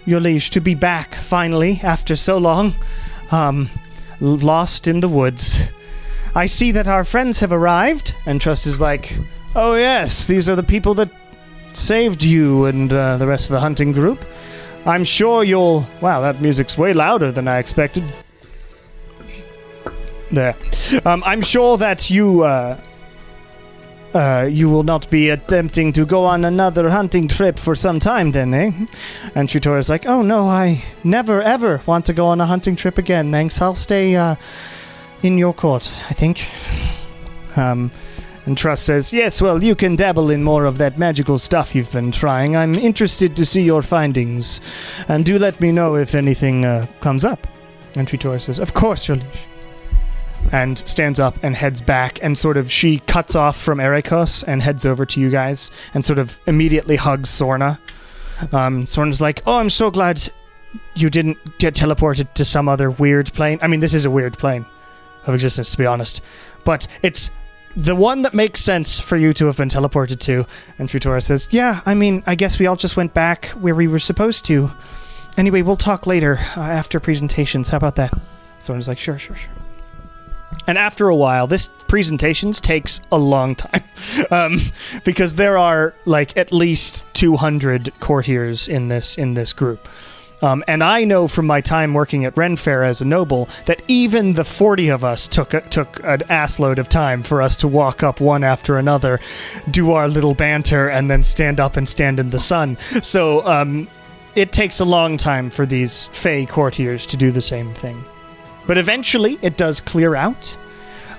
Your Liege, to be back, finally, after so long. Lost in the woods. I see that our friends have arrived. And Trust is like, oh yes, these are the people that saved you and the rest of the hunting group. I'm sure you'll... Wow, that music's way louder than I expected. There. I'm sure that you will not be attempting to go on another hunting trip for some time then, eh? And Tritora's like, oh no, I never ever want to go on a hunting trip again, thanks. I'll stay in your court, I think. And Trust says, yes, well, you can dabble in more of that magical stuff you've been trying. I'm interested to see your findings, and do let me know if anything comes up. And Tritora says, of course, Your Liege. And stands up and heads back, and sort of she cuts off from Erikos and heads over to you guys and sort of immediately hugs Sorna. Sorna's like, oh, I'm so glad you didn't get teleported to some other weird plane. I mean, this is a weird plane of existence, to be honest. But it's the one that makes sense for you to have been teleported to. And Tritora says, yeah, I mean, I guess we all just went back where we were supposed to. Anyway, we'll talk later after presentations. How about that? Sorna's like, sure. And after a while, this presentations takes a long time because there are like at least 200 courtiers in this group. And I know from my time working at Ren Fair as a noble that even the 40 of us took an assload of time for us to walk up one after another, do our little banter, and then stand up and stand in the sun. So it takes a long time for these Fey courtiers to do the same thing. But eventually, it does clear out,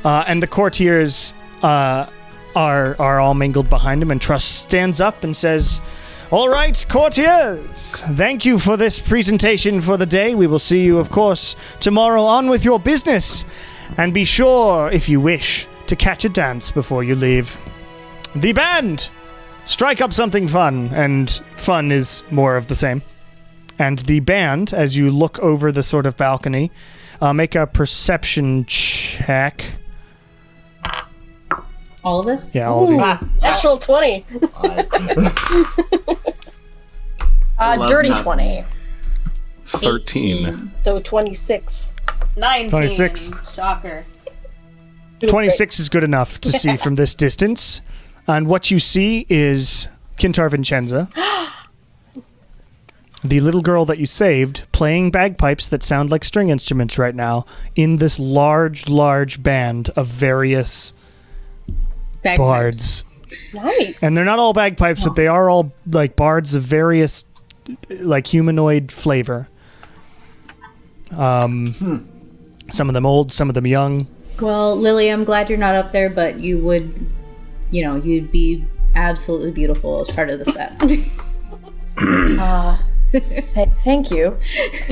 and the courtiers are all mingled behind him, and Trust stands up and says, all right, courtiers, thank you for this presentation for the day. We will see you, of course, tomorrow. On with your business, and be sure, if you wish, to catch a dance before you leave. The band, strike up something fun, and fun is more of the same. And the band, as you look over the sort of balcony... make a perception check. All of us? Yeah, all of you. Natural 20. Dirty 20. 13. So 26. 19. 26. Shocker. 26 is good enough to see from this distance. And what you see is Kintar Vincenza, the little girl that you saved, playing bagpipes that sound like string instruments right now in this large band of various bards. Nice. And they're not all bagpipes, but they are all like bards of various like humanoid flavor. Some of them old, some of them young. Well, Lily, I'm glad you're not up there, but you would, you'd be absolutely beautiful as part of the set. Thank you.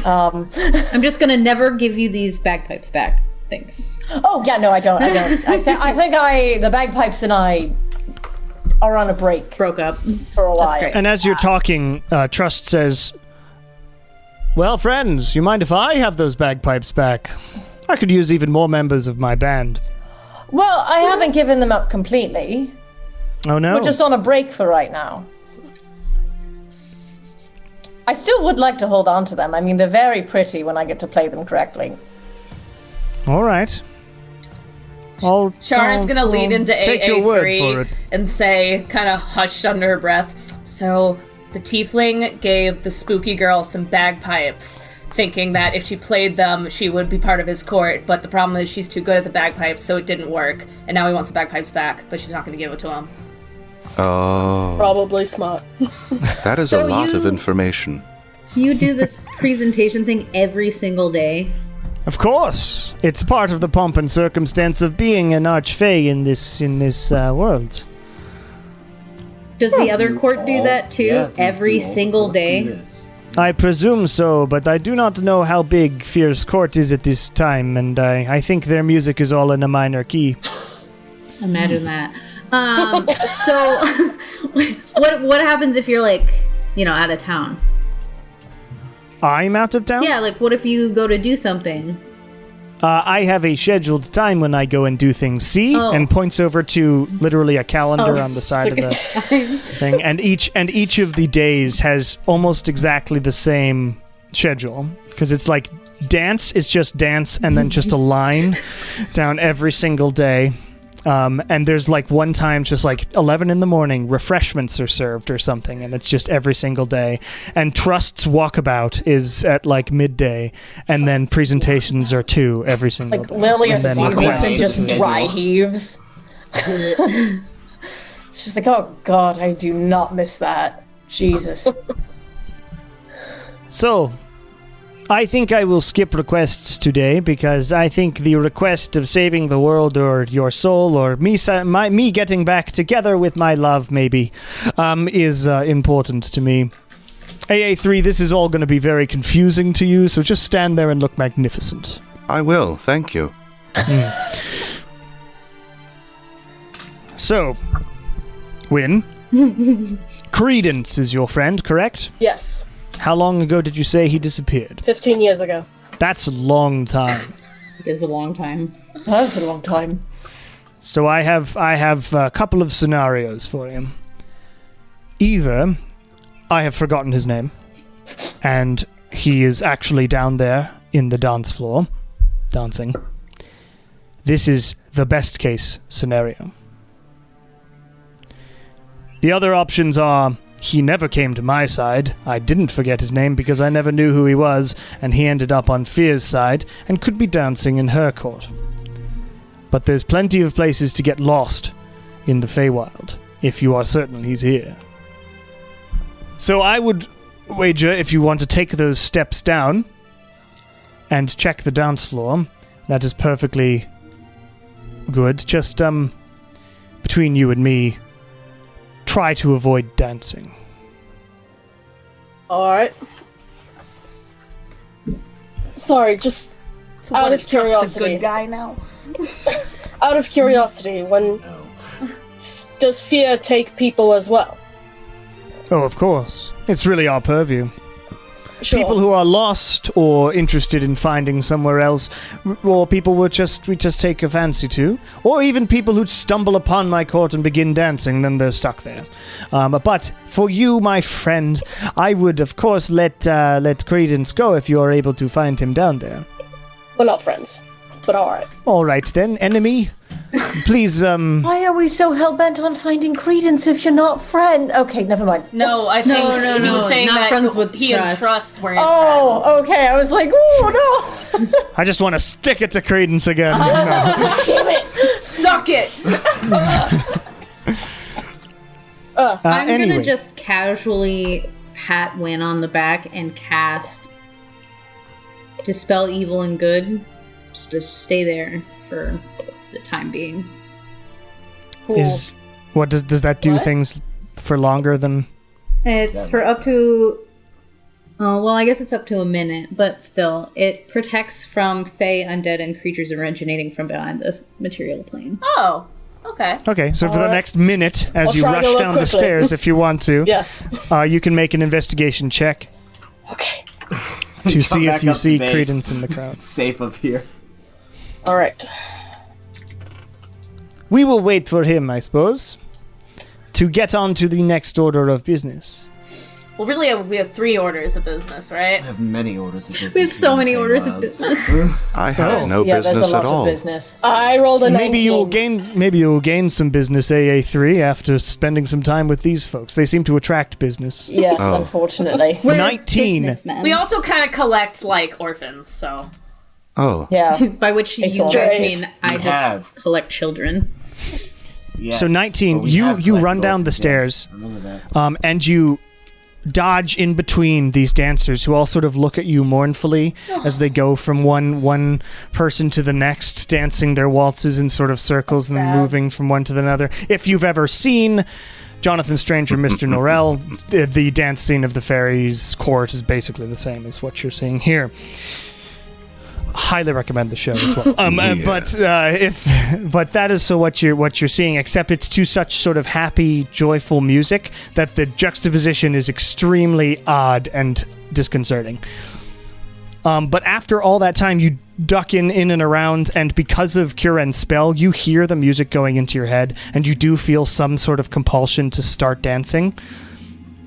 I'm just gonna never give you these bagpipes back. Thanks. Oh yeah, no, I don't. I think the bagpipes and I are on a break Broke up. for a while. That's great. And as you're talking, Trust says, well, friends, you mind if I have those bagpipes back? I could use even more members of my band. Well, I haven't given them up completely. Oh, no? We're just on a break for right now. I still would like to hold on to them. I mean, they're very pretty when I get to play them correctly. All right. Shara's gonna lead into take your word for AA3 it. and say, kind of hushed under her breath, so the tiefling gave the spooky girl some bagpipes, thinking that if she played them, she would be part of his court, but the problem is she's too good at the bagpipes, so it didn't work, and now he wants the bagpipes back, but she's not gonna give it to him. Oh, Probably smart. that is So a lot of you- information. You do this presentation thing every single day. Of course. It's part of the pomp and circumstance of being an archfey in this world. Does the other court do that too? Yeah, every do all single courts do day? this. I presume so, but I do not know how big Fierce Court is at this time, and I think their music is all in a minor key. Imagine that. So, what happens if you're like, out of town? I'm out of town? Yeah, like what if you go to do something? I have a scheduled time when I go and do things. See? Oh. And points over to literally a calendar on the side of the thing. And each of the days has almost exactly the same schedule. Because it's like dance is just dance and then just a line down every single day. And there's like one time just like 11 in the morning, refreshments are served or something, and it's just every single day. And Trust's walkabout is at like midday, and then presentations are 2 every single Like day. Lilia And then sees this quests and is just midday. dry heaves. It's just like, oh god, I do not miss that. Jesus. So, I think I will skip requests today because I think the request of saving the world or your soul or me getting back together with my love maybe is important to me. AA3, this is all going to be very confusing to you, so just stand there and look magnificent. I will, thank you. So, Win, Credence is your friend, correct? Yes. How long ago did you say he disappeared? 15 years ago. That's a long time. It's a long time. That's a long time. So I have a couple of scenarios for him. Either I have forgotten his name, and he is actually down there in the dance floor, dancing. This is the best case scenario. The other options are he never came to my side. I didn't forget his name because I never knew who he was, and he ended up on Fear's side and could be dancing in her court. But there's plenty of places to get lost in the Feywild, if you are certain he's here. So I would wager if you want to take those steps down and check the dance floor, that is perfectly good. Just, between you and me, try to avoid dancing. Alright. Sorry, just So out what, of is Trust the curiosity. good guy now? Out of curiosity, when does fear take people as well? Oh, of course. It's really our purview. Sure. People who are lost or interested in finding somewhere else, or people we just take a fancy to, or even people who stumble upon my court and begin dancing, then they're stuck there. But for you, my friend, I would of course let Credence go if you are able to find him down there. We're not friends, but alright. All right then, enemy. Please, Why are we so hell-bent on finding Credence if you're not friend? Okay, never mind. No, I think No, he was saying not that friends with he and Trust. Trust weren't Oh, okay. I was like, oh no. I just want to stick it to Credence again. No. friends. Suck it! I'm anyway. gonna just casually pat Win on the back and cast Dispel Evil and Good. Just to stay there for the time being. Is what does that do things for longer than? It's for up to. Well, I guess it's up to a minute, but still, it protects from Fey, undead, and creatures originating from behind the material plane. Oh, okay. Okay, so for the next minute, as I'll you try to rush look down the quickly. stairs, if you want to, Yes. you can make an investigation check Okay. to see back if you up to see base. Credence in the crowd. It's safe up here. Alright. We will wait for him, I suppose, to get on to the next order of business. Well, really, we have 3 orders of business, right? I have many orders of business. We have so in many orders of Feywilds. business. I have Oh. no Yeah, there's business a lot at all. of business. I rolled a 19. Maybe you'll gain some business AA3 after spending some time with these folks. They seem to attract business. Yes, Oh. unfortunately. We're 19. businessmen. We also kind of collect, like, orphans, so... Oh, Yeah. By which It's you all guys right. mean I We just have. collect children. Yes, So 19, but we you have run collected down the orphans, stairs. yes. Remember that. And you dodge in between these dancers who all sort of look at you mournfully as they go from one person to the next, dancing their waltzes in sort of circles and then sad. moving from one to the other. If you've ever seen Jonathan Strange or Mr. Norrell, the dance scene of the fairies court is basically the same as what you're seeing here. Highly recommend the show as well. But that is so what you're seeing. Except it's to such sort of happy, joyful music that the juxtaposition is extremely odd and disconcerting. But after all that time, you duck in and around, and because of Kieran's spell, you hear the music going into your head, and you do feel some sort of compulsion to start dancing.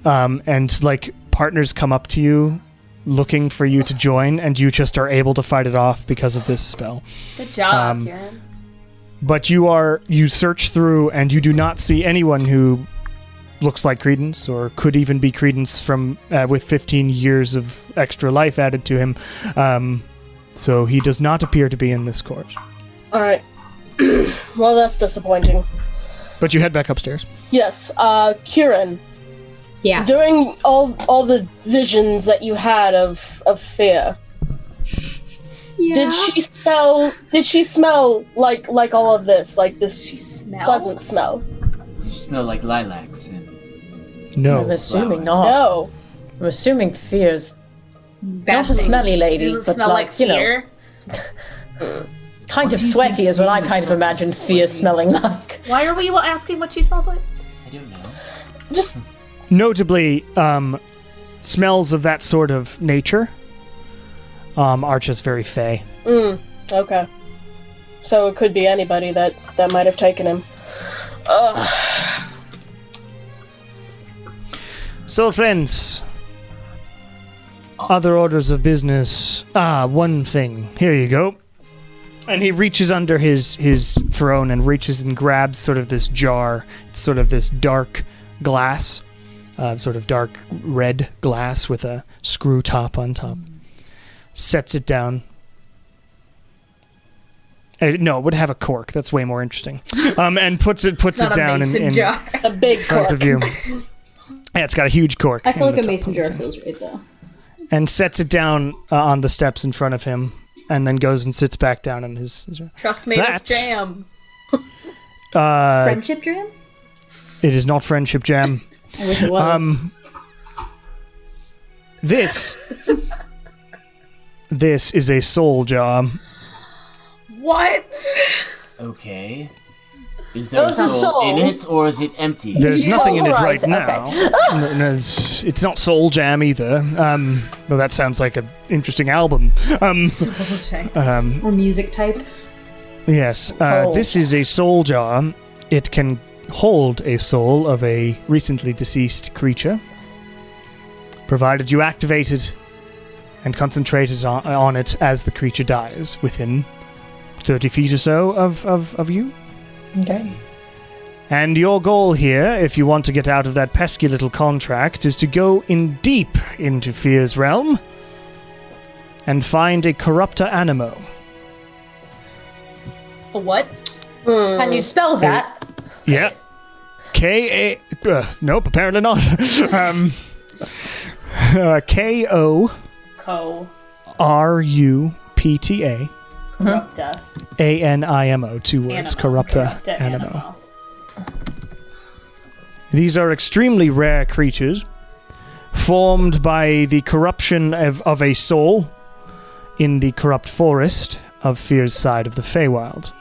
And, like, partners come up to you looking for you to join, and you just are able to fight it off because of this spell. Good job, Kieran. But you search through, and you do not see anyone who looks like Credence, or could even be Credence from with 15 years of extra life added to him. So he does not appear to be in this court. All right. Well, that's disappointing. But you head back upstairs. Yes, Kieran. Yeah. During all the visions that you had of fear, Yeah. did she smell like all of this, like this She smelled? pleasant smell? You smell like lilacs and No. I'm assuming flowers. not. No. I'm assuming fear's Bad not a things. smelly lady, Does it but smell like you know, fear? kind What of do you sweaty think is what I fear kind of smells imagine like? fear Sweaty? smelling like. Why are we asking what she smells like? I don't know. Just Notably, smells of that sort of nature are just very fey. okay. So it could be anybody that might have taken him. So, friends, other orders of business. One thing. Here you go. And he reaches under his throne and reaches and grabs sort of this jar. It's sort of this dark glass, sort of dark red glass with a screw top on top. Sets it down. No, it would have a cork. That's way more interesting. And puts it Not down a mason in jar. A big front cork. of you. Yeah, it's got a huge cork. I feel in like the a top. mason jar feels right, though. And sets it down on the steps in front of him, and then goes and sits back down in his jar. Trust me, this That- jam. Friendship jam? It is not friendship jam. I wish it was. This is a soul jar. What? Okay. Is there a Those are soul in it, souls. or is it empty? There's nothing in it right Horizon, now. okay. No, it's not soul jam either. Well, that sounds like an interesting album. Or music type? Yes, this is a soul jar. It can hold a soul of a recently deceased creature, provided you activate it and concentrate it on it as the creature dies within 30 feet or so of you. Okay. And your goal here, if you want to get out of that pesky little contract, is to go in deep into Fear's realm and find a corruptor animo. A what? Can you spell that? Yeah. K-A... nope, apparently not. K-O... Co. R-U-P-T-A... Corrupta. A-N-I-M-O, 2 words. Corrupta animo. These are extremely rare creatures, formed by the corruption of a soul in the corrupt forest of Fear's side of the Feywild.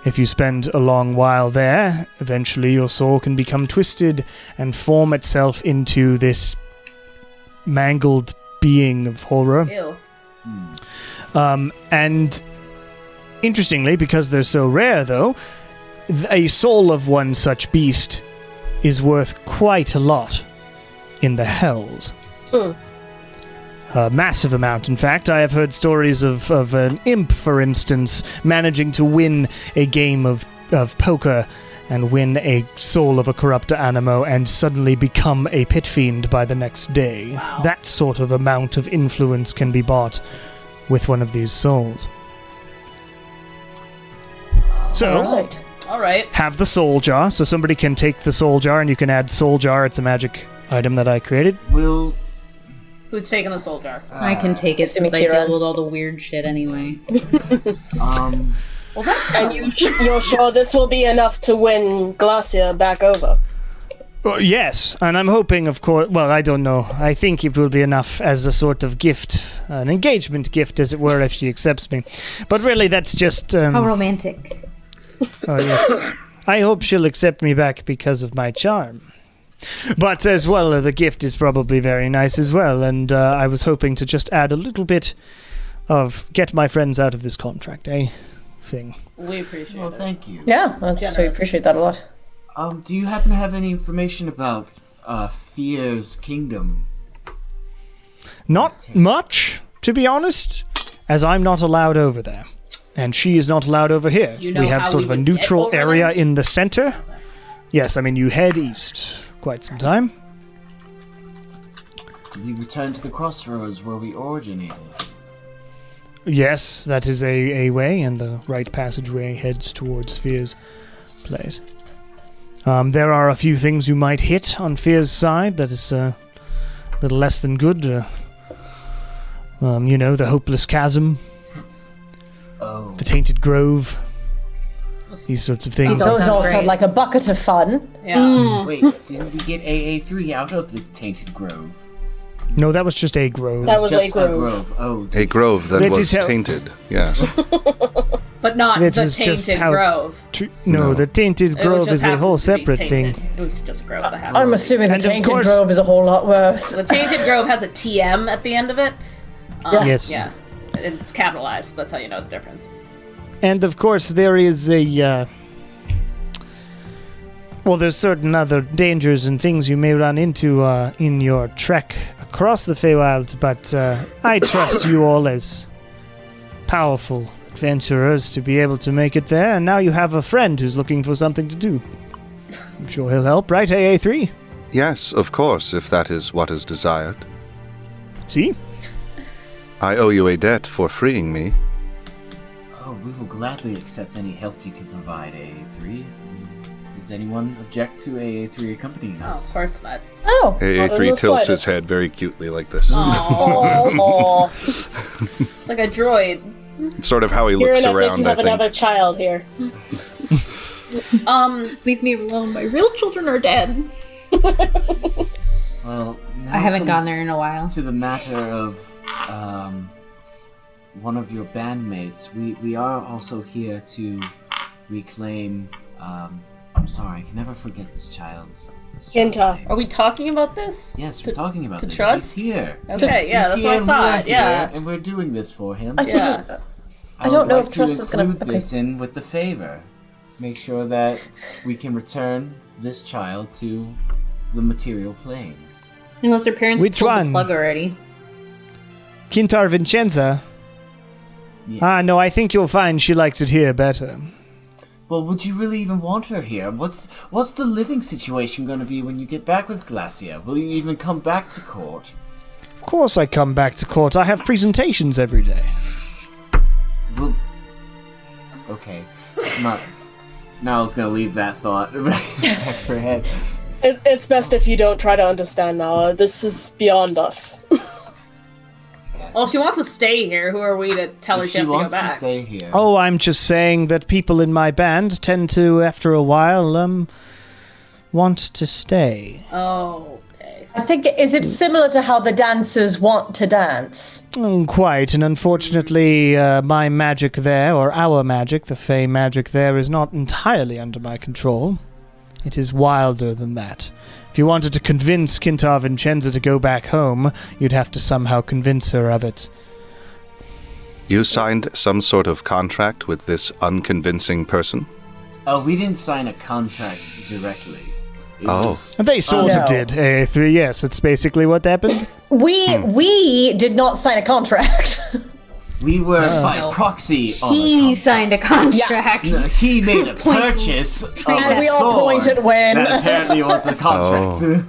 If you spend a long while there, eventually your soul can become twisted and form itself into this mangled being of horror. Ew. And interestingly, because they're so rare, though, a soul of one such beast is worth quite a lot in the hells. A massive amount, in fact. I have heard stories of an imp, for instance, managing to win a game of poker and win a soul of a corruptor animo and suddenly become a pit fiend by the next day. Wow. That sort of amount of influence can be bought with one of these souls. So, Right. All right. have the soul jar, so somebody can take the soul jar and you can add soul jar. It's a magic item that I created. Will Who's taking the soul jar? I can take it since I Kieran. deal with all the weird shit anyway. Well, that's kind And of... you're sure this will be enough to win Glacia back over? Yes, and I'm hoping, of course, well, I don't know. I think it will be enough as a sort of gift, an engagement gift, as it were, if she accepts me. But really, that's just... How romantic. Oh, yes. I hope she'll accept me back because of my charm. But as well, the gift is probably very nice as well, and I was hoping to just add a little bit of get my friends out of this contract, thing. We appreciate Well, it. thank you. Yeah, we appreciate that a lot. Do you happen to have any information about Fear's kingdom? Not much, to be honest, as I'm not allowed over there. And she is not allowed over here. Do you know we have how sort we of a would get neutral over area there? in the center. Yes, I mean, you head east quite some time. We return to the crossroads where we originated. Yes, that is a way, and the right passageway heads towards Fear's place. There are a few things you might hit on Fear's side that is a little less than good. The Hopeless Chasm, the Tainted Grove, these sorts of things. It's always Sounds also great. like a bucket of fun. Yeah. Wait, didn't we get AA3 out of the Tainted Grove? No, that was just a grove. That was Just a grove. Oh, A grove that That was is how- tainted, yes. But not That the was just Tainted how- Grove. No. The Tainted It would Grove just is a happen whole to be separate tainted. thing. It was just a grove that happened. I'm assuming the And of Tainted course- Grove is a whole lot worse. The Tainted Grove has a TM at the end of it. Yes. Yeah. It's capitalized. That's how you know the difference. And of course, there is there's certain other dangers and things you may run into in your trek across the Feywild, but I trust you all as powerful adventurers to be able to make it there, and now you have a friend who's looking for something to do. I'm sure he'll help, right, AA3? Yes, of course, if that is what is desired. See? I owe you a debt for freeing me. Oh, we will gladly accept any help you can provide, AA3. Does anyone object to AA3 accompanying Oh, us? of course not. Oh. AA3 the tilts his slightest. head very cutely like this. Oh. It's like a droid. It's sort of how he Here, looks and I think around, you I have think. another child here. Leave me alone. My real children are dead. Well, now I haven't gone comes there in a while. to the matter of one of your bandmates. We are also here to reclaim. I'm sorry, I can never forget this child's Ginta. name. Are we talking about this? Yes, we're talking about to this. trust? He's here. Okay, yeah, that's He's what here I and we're thought. here, Yeah. and we're doing this for him. I Yeah. didn't. I don't would know like if trust to is gonna- include okay. this in with the favor. Make sure that we can return this child to the material plane. Unless their parents Which pulled one? the plug already. Quintar Vincenza? Yeah. No, I think you'll find she likes it here better. Well, would you really even want her here? What's the living situation going to be when you get back with Glacia? Will you even come back to court? Of course I come back to court. I have presentations every day. Well, okay. Now I was going to leave that thought back in her head. It's best if you don't try to understand now. This is beyond us. Well, if she wants to stay here, who are we to tell her If she has to go wants to back? stay here. Oh, I'm just saying that people in my band tend to, after a while, want to stay. Oh, okay. I think, is it similar to how the dancers want to dance? Quite, and unfortunately, my magic there, or our magic, the Fey magic there, is not entirely under my control. It is wilder than that. If you wanted to convince Quintar Vincenza to go back home, you'd have to somehow convince her of it. You signed some sort of contract with this unconvincing person? Oh, we didn't sign a contract directly. It Oh. was- They sort no. of did, AA3, yes, that's basically what happened. We did not sign a contract. We were by No. proxy on He a signed a contract. No, he made a purchase of a And we all sword pointed when. that apparently was a contract.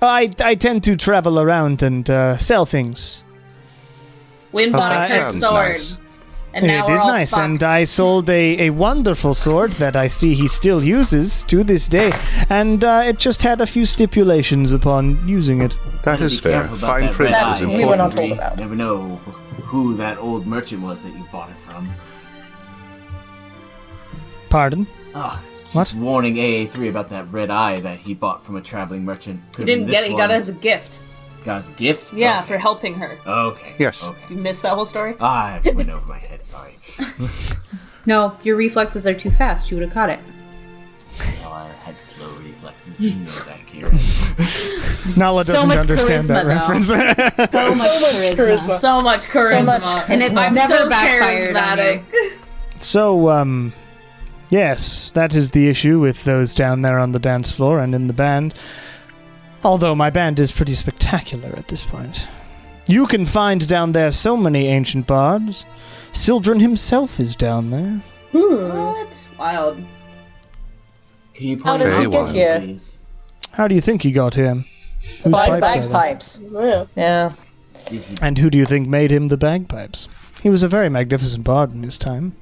I tend to travel around and sell things. Win bought a that cursed sounds sword. nice. And now It we're is all nice, fucked. and I sold a wonderful sword that I see he still uses to this day, and it just had a few stipulations upon using it. That Gotta is be fair. careful about Fine that print red is eye. We were not important. told about. Never know who that old merchant was that you bought it from. Pardon? Oh, What? just warning AA3 about that red eye that he bought from a traveling merchant. You Could've didn't been get this it, you got it one. as a gift. Got it as a gift? Yeah, Okay. for helping her. Okay. Yes. Okay. You missed that whole story? I went over my head, sorry. No, your reflexes are too fast. You would have caught it. Well, I had have slow reflexes. You know that, Kieran. Nala So doesn't much understand that charisma, reference. So much charisma. So much charisma. And it's I'm never so backfired on charismatic. So, yes, that is the issue with those down there on the dance floor and in the band. Although my band is pretty spectacular at this point. You can find down there so many ancient bards. Sildren himself is down there. What? Wild. Can you How point did out he get one, here? please? How do you think he got here? Whose By pipes are they? bagpipes. Yeah. Yeah. Did he And who do you think made him the bagpipes? He was a very magnificent bard in his time.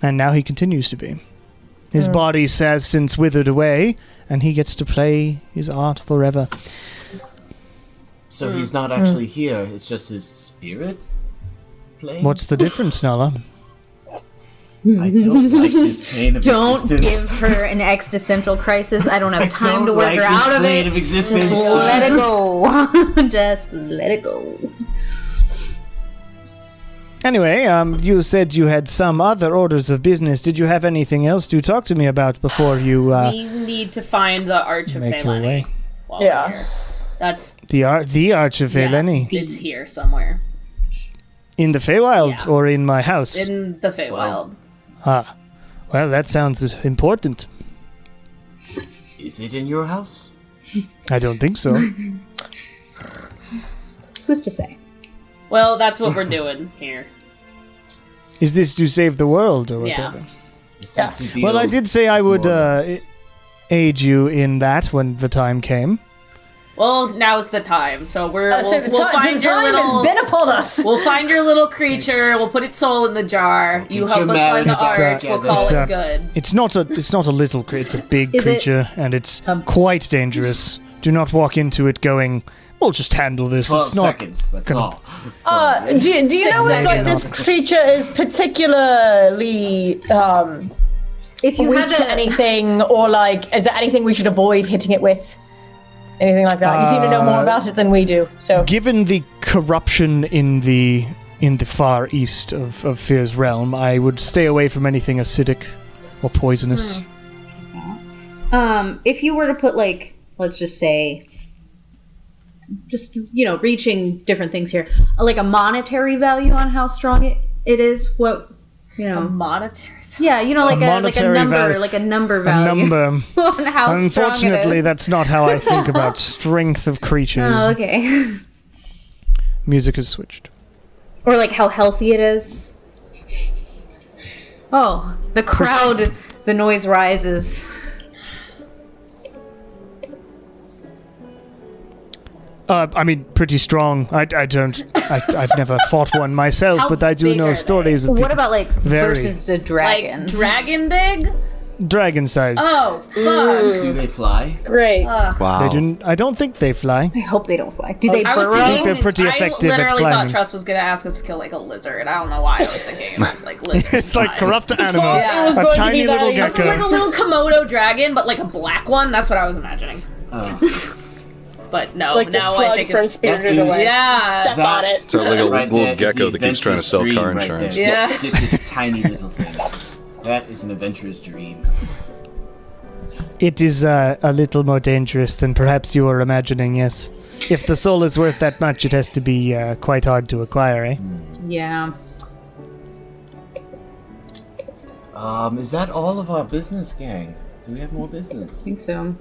And now he continues to be. His body has since withered away, and he gets to play his art forever. So he's not actually here, it's just his spirit playing? What's the difference, Nala? I don't like this plane of Don't existence. give her an existential crisis. I don't have time to don't work like her this out of plane it. of existence. Just let it go. Just let it go. Anyway, you said you had some other orders of business. Did you have anything else to talk to me about before you We need to find the Arch of make your Phaelani. way? while Yeah. we're here. That's The Arch of Phaelani? it's here somewhere In the Feywild Yeah. or in my house? in the Feywild. Ah, well, that sounds important. Is it in your house? I don't think so. Who's to say? Well, that's what we're doing here. Is this to save the world or Yeah. whatever? This Yeah. is to deal Well, I did say I with would mortals. aid you in that when the time came. Well, now's the time. So we'll So the find time your has little. been upon us. We'll find your little creature. We'll put its soul in the jar. You Get help your us find the marriage arch. We'll together. call It's, it good. It's not a little creature. It's a big Is it- creature, and it's quite dangerous. Do not walk into it going, "We'll just handle this." 12 It's not. seconds, that's all. Do you know if like seconds. this creature is particularly If you weak had to a, anything, or like, is there anything we should avoid hitting it with? Anything like that? You seem to know more about it than we do. So Given the corruption in the far east of Fear's realm, I would stay away from anything acidic or poisonous. if you were to put like, let's just say, just reaching different things here, like a monetary value on how strong it is. What Monetary. Yeah, like a monetary number, value. like a number A value. number. on how Unfortunately, strong it is. that's not how I think about strength of creatures. Oh, okay. Music has switched. Or like how healthy it is. Oh, the crowd, the noise rises. I mean, pretty strong. I've never fought one myself, How but I do big know are stories of What people about like Very. versus a dragon? Like dragon big? dragon size. Oh, fuck. Do they fly? Great. Wow. They didn't. I don't think they fly. I hope they don't fly. Do they I was burrow? thinking, they're pretty effective I at literally thought climbing. Trust was gonna ask us to kill like a lizard. I don't know why I was thinking it was like lizard. It's like size. corrupt animal. Yeah. It was A going tiny to be little that It's like a gecko. little Komodo dragon, but like a black one. That's what I was imagining. Oh. But no, It's like the now I slug think from it's Spirited That is- Away. Yeah. Step on it. So like a Right little there is gecko the that keeps trying to sell adventurous car dream right insurance. there. Yeah. Get this tiny little thing. That is an adventurous dream. It is a little more dangerous than perhaps you were imagining. Yes, if the soul is worth that much, it has to be quite hard to acquire. Eh? Yeah. Is that all of our business, gang? Do we have more business? I think so.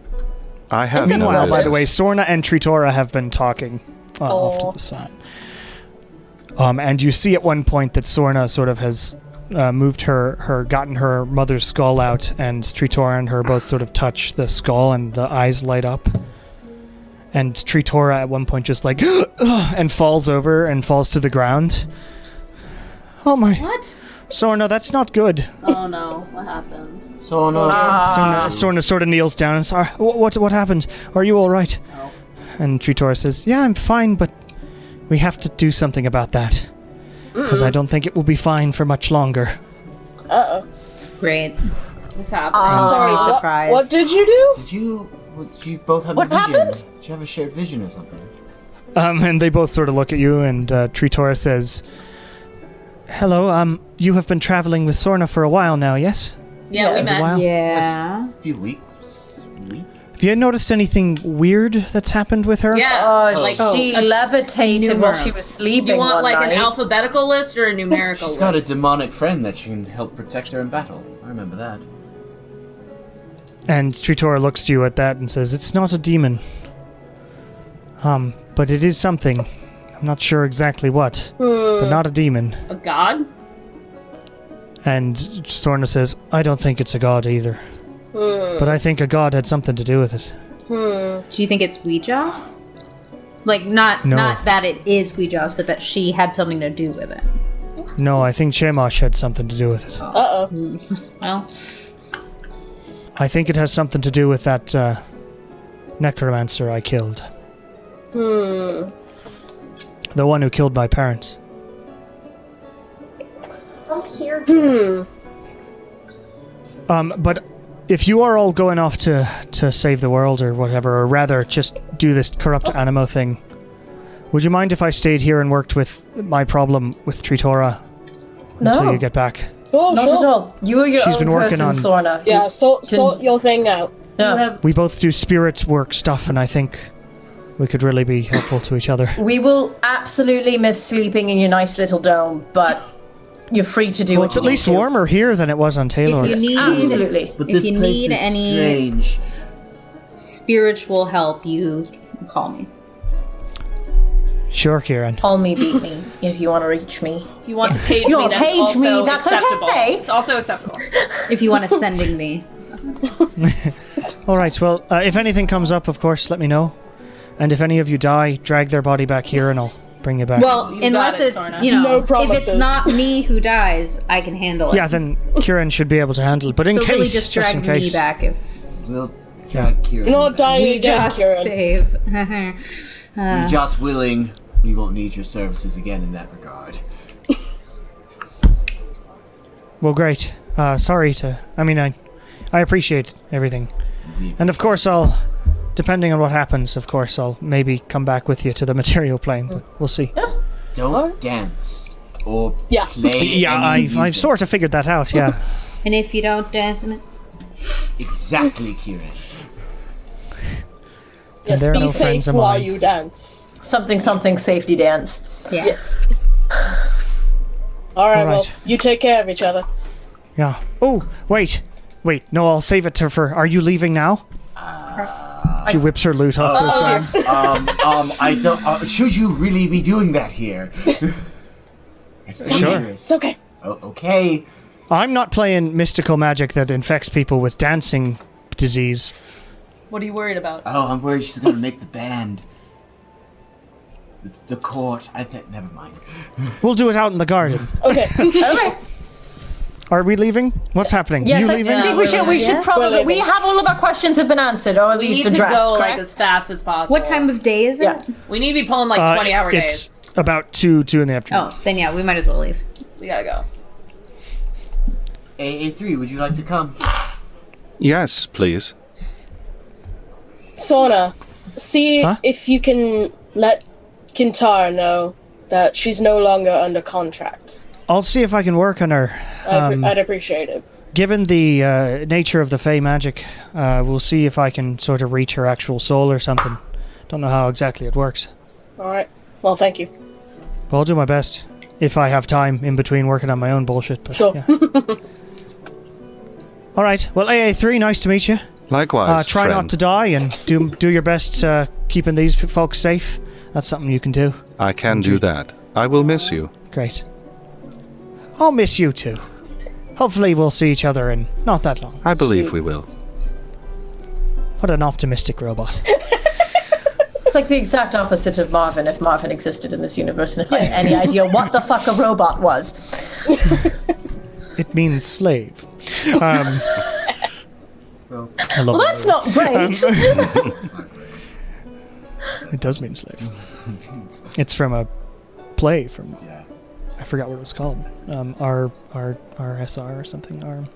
I have Meanwhile, no by the way, business. Sorna and Tritora have been talking off to the side. And you see at one point that Sorna sort of has moved gotten her mother's skull out, and Tritora and her both sort of touch the skull, and the eyes light up. And Tritora at one point just like, and falls over and falls to the ground. Oh my. What? Sorna, that's not good. Oh no, what happened? So no. Sorna sort of kneels down and says, what happened? Are you all right? Oh. And Tritora says, yeah, I'm fine, but we have to do something about that. Because I don't think it will be fine for much longer. Uh-oh. Great. What's happening? Sorry, What- surprise. What did you do? Did you both have What a vision? happened? Did you have a shared vision or something? And they both sort of look at you, and Tritora says, hello, you have been traveling with Sorna for a while now, yes? Yeah, we Yes. met. Wow. Yeah. few weeks. Have you noticed anything weird that's happened with her? Yeah. She levitated while she was sleeping. You want one like night. an alphabetical list or a numerical She's list? got a demonic friend that can help protect her in battle. I remember that. And Tritora looks to you at that and says, "It's not a demon. But it is something. I'm not sure exactly what, but not a demon." A god? And Sorna says, "I don't think it's a god either. But I think a god had something to do with it." Do you think it's Ouija's? Like, not No. that it is Ouija's, but that she had something to do with it. No, I think Shemosh had something to do with it. Uh-oh. Well, I think it has something to do with that necromancer I killed. The one who killed my parents. I'm here. But if you are all going off to save the world or whatever, or rather just do this corrupt animo thing, would you mind if I stayed here and worked with my problem with Tritora until you get back? Oh, Not sure. at all. You are your She's own been working person, on- Sorna. Yeah, sort your thing out. Yeah. We both do spirit work stuff, and I think we could really be helpful to each other. We will absolutely miss sleeping in your nice little dome, but you're free to do Well, what it's you at least need to. warmer here than it was on Taylor. if you need Absolutely. But If this you place need is any- strange. spiritual help, you call me. Sure, Kieran. Call me, beat me, if you want to reach me. If you want to page You me, want to that's page also me, that's acceptable. okay. It's also acceptable. If you want to sending me. All right, well, if anything comes up, of course, let me know. And if any of you die, drag their body back here and I'll bring you back. Well, You unless got it, it's, Sorna. you know, No if promises. it's not me who dies, I can handle it. yeah, then Kieran should be able to handle it. But in so case, really just drag in me case. back if We'll drag Kieran. You're not dying we again, just Kieran. save. We're just willing. We won't need your services again in that regard. Well, great. Sorry to... I mean, I appreciate everything. And of course depending on what happens, of course, I'll maybe come back with you to the material plane, but we'll see. Don't dance or Yeah. play. Yeah, any I've music. sort of figured that out, yeah. And if you don't dance in it, Exactly, Kieran. Yes, there are be no safe friends of while mine. you dance. Something safety dance. yeah. Yes. All right, well, Alright. you take care of each other. Yeah. Oh, wait. No, I'll save it for... Are you leaving now? She whips her loot off to the side. I don't. Should you really be doing that here? It's dangerous. It's okay. Oh, okay. I'm not playing mystical magic that infects people with dancing disease. What are you worried about? Oh, I'm worried she's gonna make the band. The court. Never mind. We'll do it out in the garden. Okay. Okay. Are we leaving? What's happening? Yes, you I leaving? think we should Yes. probably... We're We leaving. have all of our questions have been answered, or at We least need to addressed, go correct? like as fast as possible. What time of day is it? Yeah. We need to be pulling like 20-hour It's days. about 2 in the afternoon. Oh, then yeah, we might as well leave. We gotta go. AA3, would you like to come? Yes, please. Sona, see Huh? if you can let Kintara know that she's no longer under contract. I'll see if I can work on her. I'd appreciate it. Given the nature of the Fey magic, we'll see if I can sort of reach her actual soul or something. Don't know how exactly it works. All right. Well, thank you. But I'll do my best. If I have time in between working on my own bullshit. But, Sure. yeah. All right. Well, AA3, nice to meet you. Likewise, Try friend. not to die and do your best keeping these folks safe. That's something you can do. I can do that. I will miss you. Great. I'll miss you too. Hopefully we'll see each other in not that long. I believe we will. What an optimistic robot. It's like the exact opposite of Marvin, if Marvin existed in this universe and if I had any idea what the fuck a robot was. It means slave. I love Well, that that's not great. It does mean slave. It's from a play from... I forgot what it was called. RSR or something.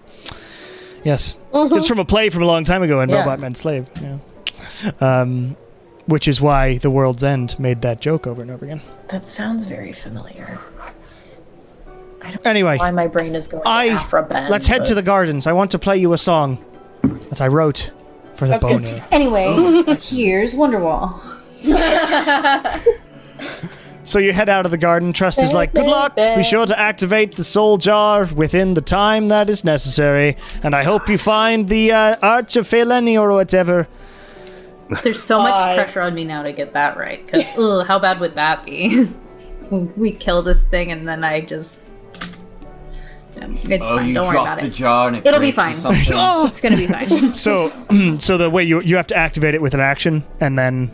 Yes. It's from a play from a long time ago and Yeah. robot meant slave. Yeah. Which is why The World's End made that joke over and over again. That sounds very familiar. Anyway, Why my brain is going to Afro band. let's head to the gardens. I want to play you a song. that I wrote for the That's good. boner. Anyway, here's Wonderwall. So you head out of the garden. Trust is like, good luck. Be sure to activate the soul jar within the time that is necessary. And I hope you find the Arch of Feyleni or whatever. There's so much pressure on me now to get that right. Because, how bad would that be? We kill this thing and then I just... It's fine, you don't worry drop about the it. jar and it It'll be breaks or fine. something. It's gonna be fine. So the way you have to activate it with an action and then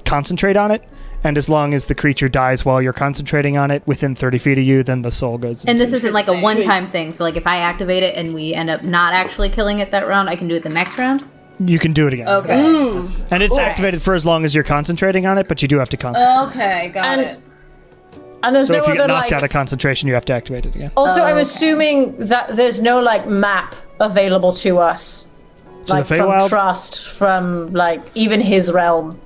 concentrate on it. And as long as the creature dies while you're concentrating on it within 30 feet of you, then the soul goes. And this isn't like a Interesting. one-time thing. So like if I activate it and we end up not actually killing it that round, I can do it the next round. You can do it again. Okay. And it's activated for as long as you're concentrating on it, but you do have to concentrate. Okay, got it. And there's So no if you other get knocked like. out of concentration, you have to activate it again. Also, I'm assuming that there's no like map available to us, So like the from Feywild? Trust, from like even his realm.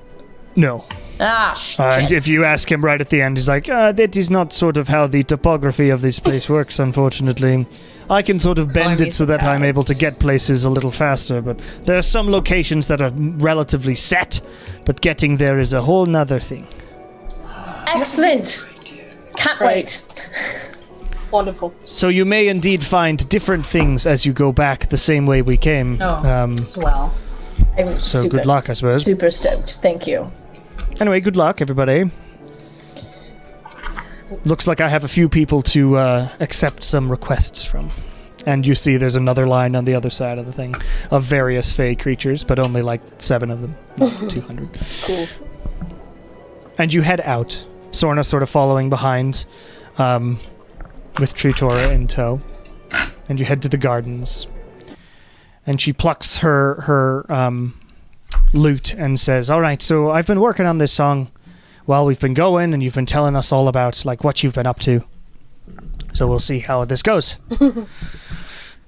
No. Ah, shit. And if you ask him right at the end, he's like, that is not sort of how the topography of this place works, unfortunately. I can sort of bend it so that I'm able to get places a little faster, but there are some locations that are relatively set, but getting there is a whole nother thing. Excellent. Can't wait. Wonderful. So you may indeed find different things as you go back the same way we came. Swell. I'm So super, good luck, I suppose. super stoked. Thank you. Anyway, good luck, everybody. Looks like I have a few people to accept some requests from. And you see there's another line on the other side of the thing of various fey creatures, but only like 7 of them, not 200. Cool. And you head out, Sorna sort of following behind, with Tritora in tow. And you head to the gardens. And she plucks her lute and says, all right, so I've been working on this song while we've been going, and you've been telling us all about like what you've been up to. So we'll see how this goes.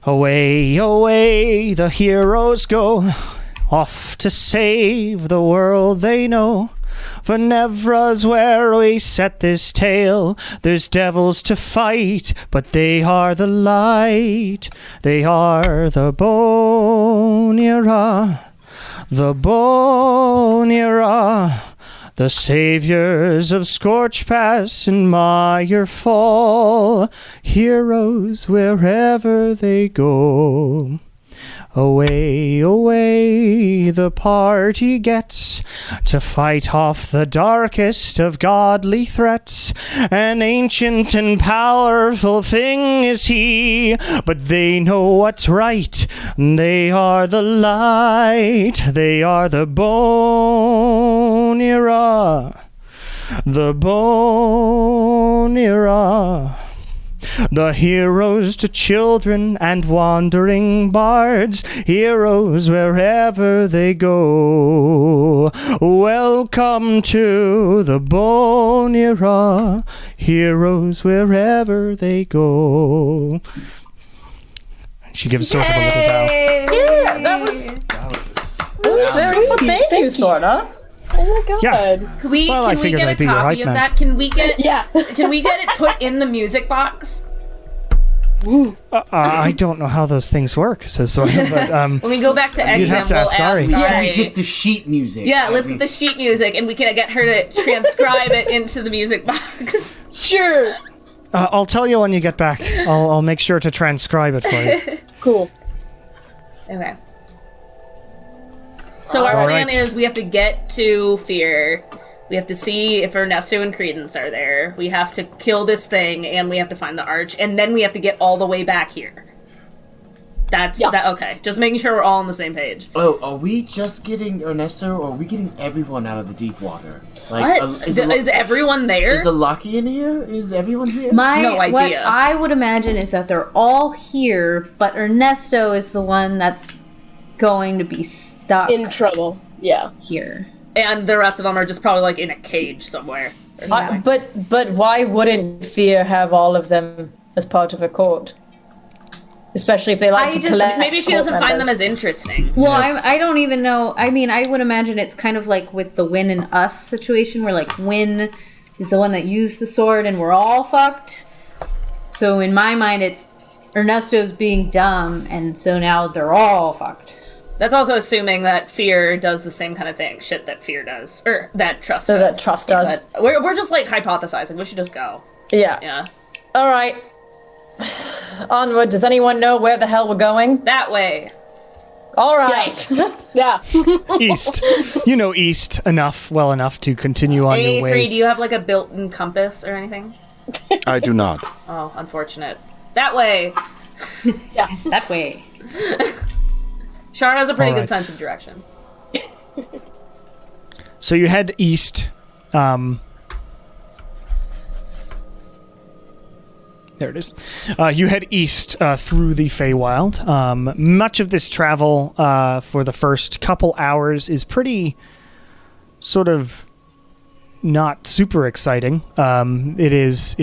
Away, away, the heroes go, off to save the world they know. For Nevra's where we set this tale. There's devils to fight, but they are the light. They are the Bonira, the Bonira, the saviors of Scorch Pass and Mire Fall, heroes wherever they go. Away, away, the party gets to fight off the darkest of godly threats. An ancient and powerful thing is he, but they know what's right. They are the light, they are the Bonira, the Bonira. The heroes to children and wandering bards, heroes wherever they go. Welcome to the Bonira, heroes wherever they go. She gives sort of a little bow. Yeah, that was very good. Thank you, Sorna. Oh my god. Yeah. Can we Well, I can we figured get a I'd be your copy hype of man. that? Can we get Yeah. Can we get it put in the music box? I don't know how those things work, says Sorna, but When we go back to You'd have exam, to we'll ask ask Ari. Yeah, Ari. we get the sheet music. Yeah, let's get the sheet music, and we can get her to transcribe it into the music box. Sure. I'll tell you when you get back. I'll make sure to transcribe it for you. Cool. Okay. So our All plan right. is we have to get to Fear. We have to see if Ernesto and Credence are there. We have to kill this thing, and we have to find the arch, and then we have to get all the way back here. That's that. Okay, just making sure we're all on the same page. Oh, are we just getting Ernesto, or are we getting everyone out of the deep water? What? Is Is everyone there? Is Lucky in here? Is everyone here? No What idea. I would imagine is that they're all here, but Ernesto is the one that's going to be stuck In trouble. Yeah. here. And the rest of them are just probably like in a cage somewhere. or something. But why wouldn't Fear have all of them as part of a court? Especially if they like I to just- collect. Maybe she court doesn't find them members. as interesting. Well, I don't even know. I mean, I would imagine it's kind of like with the Win and Us situation, where like Win is the one that used the sword and we're all fucked. So in my mind, it's Ernesto's being dumb, and so now they're all fucked. That's also assuming that fear does the same kind of thing, shit that fear does, or that trust So does. that trust does. But we're just like hypothesizing. We should just go. Yeah. Yeah, All right. Onward. Does anyone know where the hell we're going? that way. All right. Yeah. East. You know east well enough to continue on your A3, way. do you have like a built-in compass or anything? I do not. Oh, unfortunate. That way. That way. Shara has a pretty All good right. sense of direction. So you head east. There it is. You head east through the Feywild. Much of this travel for the first couple hours is pretty sort of not super exciting. It is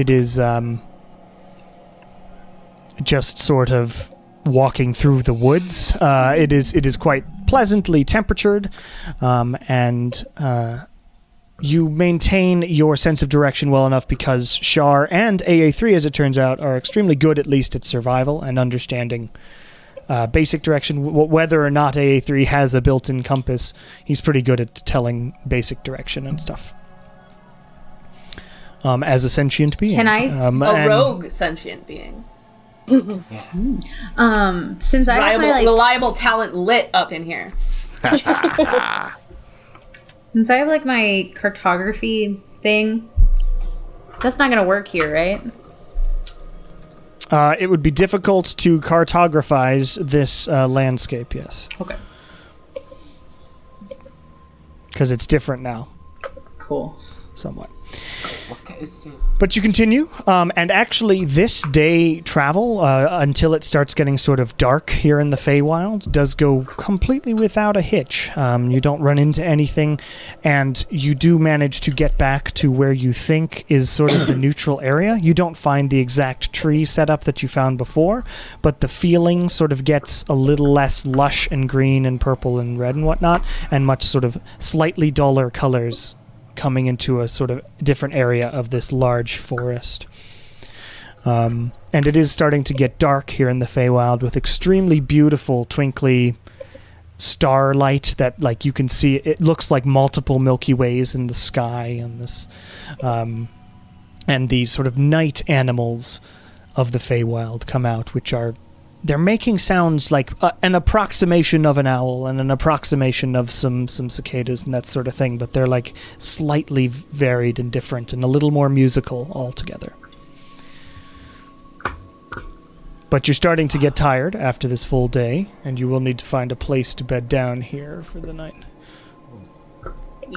just sort of walking through the woods. It is quite pleasantly temperatured, and you maintain your sense of direction well enough because Shar and AA3, as it turns out, are extremely good, at least at survival and understanding basic direction. Whether or not AA3 has a built-in compass, he's pretty good at telling basic direction and stuff. As a sentient being. Can I- A rogue sentient being. Since I have my Reliable talent lit up in here. since I have like my cartography thing, that's not gonna work here, right? It would be difficult to cartographize this landscape, yes. Okay. Because it's different now, Cool. somewhat. What is it? But you continue, and actually this day travel, until it starts getting sort of dark here in the Feywild, does go completely without a hitch. You don't run into anything, and you do manage to get back to where you think is sort of the neutral area. You don't find the exact tree setup that you found before, but the feeling sort of gets a little less lush and green and purple and red and whatnot, and much sort of slightly duller colors coming into a sort of different area of this large forest. And it is starting to get dark here in the Feywild with extremely beautiful twinkly starlight that like you can see. It looks like multiple Milky Ways in the sky, and this and these sort of night animals of the Feywild come out, which are they're making sounds like an approximation of an owl and an approximation of some cicadas and that sort of thing, but they're like slightly varied and different and a little more musical altogether. But you're starting to get tired after this full day, and you will need to find a place to bed down here for the night.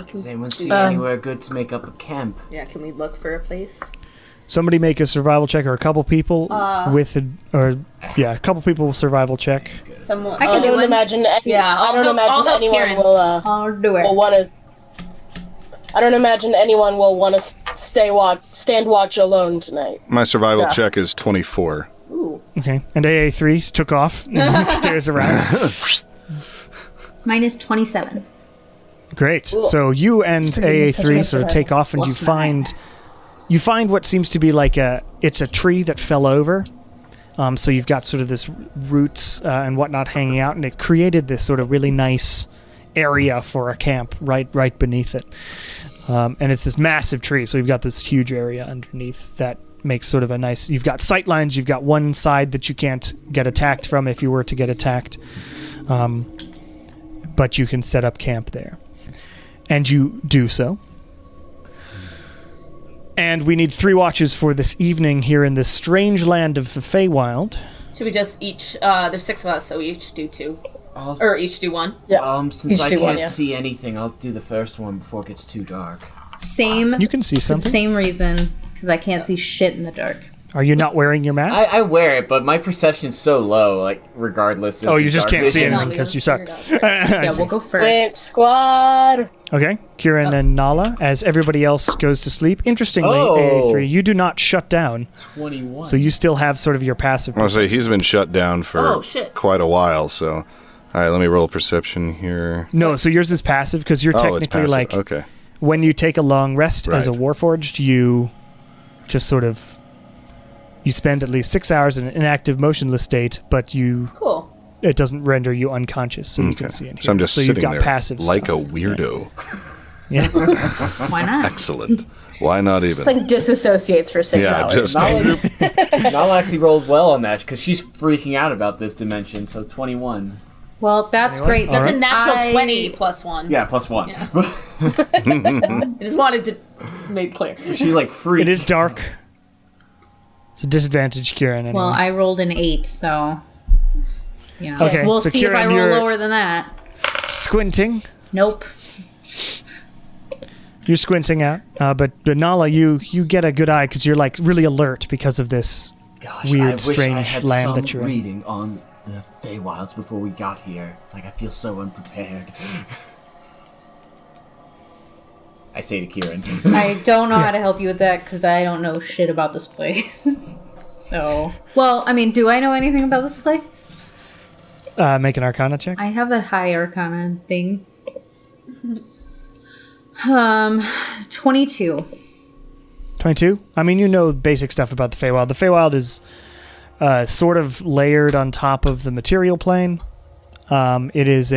Does anyone see anywhere good to make up a camp? Yeah, can we look for a place? Somebody make a survival check, or a couple people a couple people will survival check. Someone. I can I do don't it. imagine. Yeah, I don't I'll imagine help anyone Kieran. I'll do it. will want to. I don't imagine anyone will want to stand watch alone tonight. My survival check is 24. Ooh. Okay, and AA3 took off and stares around. Mine is 27. Great. So you and Such a AA3 nice sort of survival. take off, and you find what seems to be like it's a tree that fell over. So you've got sort of this roots and whatnot hanging out, and it created this sort of really nice area for a camp right beneath it. And it's this massive tree, so you've got this huge area underneath that makes sort of a nice... You've got sight lines, you've got one side that you can't get attacked from if you were to get attacked. But you can set up camp there. And you do so. And we need 3 watches for this evening here in this strange land of the Feywild. Should we just each? There's 6 of us, so we each do 2, I'll, or each do 1. since Each I do can't one, yeah. see anything, I'll do the first one before it gets too dark. Same. You can see something. Same reason, because I can't see shit in the dark. Are you not wearing your mask? I wear it, but my perception's so low, like, regardless of Oh, the you just dark can't see vision. anything because you suck. Yeah, we'll go first. Wait, squad. Okay, Kieran and Nala, as everybody else goes to sleep. Interestingly, Oh. AA3, you do not shut down, 21. so you still have sort of your passive. I was say he's been shut down for Oh, shit. quite a while, so... All right, let me roll perception here. No, so yours is passive because you're Oh, it's technically passive. like Okay. when you take a long rest as a Right. Warforged, you just sort of you spend at least 6 hours in an inactive, motionless state, but you Cool. it doesn't render you unconscious, so you can see in here. So I'm just you've sitting got there passive like stuff. a weirdo. Yeah. Why not? Excellent. Why not even? Just like disassociates for 6 hours. just Nala actually rolled well on that because she's freaking out about this dimension. So 21. Well, that's great. That's Alright. a natural I- 20 plus 1. Yeah, +1. I just wanted to make clear. She's like free. It is dark. It's a disadvantage, Kieran. Anyway. Well, I rolled an 8, so yeah. Okay, We'll so see if I Kieran, roll you're- lower than that. squinting. Nope. You're squinting out, but Nala, you get a good eye because you're like really alert because of this Gosh, weird, I wish strange I had land some that you're in. reading on the Feywilds before we got here. Like, I feel so unprepared. I say to Kieran. I don't know how to help you with that because I don't know shit about this place. So, well, I mean, do I know anything about this place? Make an Arcana check. I have a high Arcana thing. 22. 22. I mean, you know basic stuff about the Feywild. The Feywild is sort of layered on top of the material plane. It is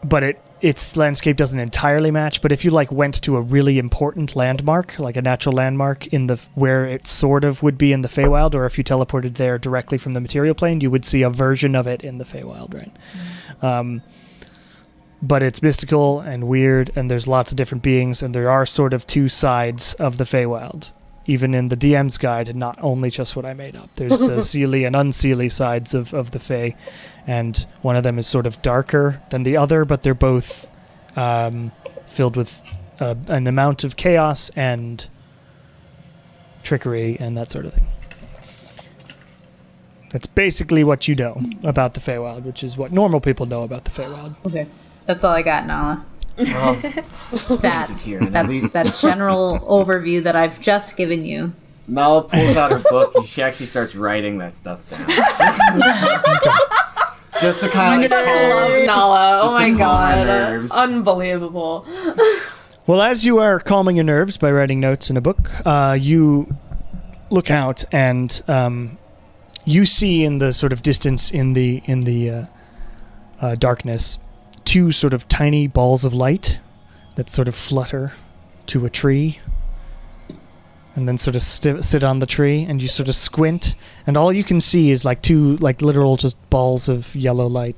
but its landscape doesn't entirely match. But if you like went to a really important landmark, like a natural landmark in where it sort of would be in the Feywild, or if you teleported there directly from the material plane, you would see a version of it in the Feywild, right? But it's mystical and weird, and there's lots of different beings, and there are sort of two sides of the Feywild, even in the DM's guide, and not only just what I made up. There's the Seelie and Unseelie sides of the Fey, and one of them is sort of darker than the other, but they're both filled with an amount of chaos and trickery and that sort of thing. That's basically what you know about the Feywild, which is what normal people know about the Feywild. Okay. That's all I got, Nala. Well, Kieran, at That's least that general overview that I've just given you. Nala pulls out her book and she actually starts writing that stuff down. Just to kind of I love Nala. Oh Just my to calm god. my nerves. Unbelievable. Well, as you are calming your nerves by writing notes in a book, you look out and you see in the sort of distance in the darkness two sort of tiny balls of light that sort of flutter to a tree and then sort of sit on the tree, and you sort of squint, and all you can see is like two like literal just balls of yellow light.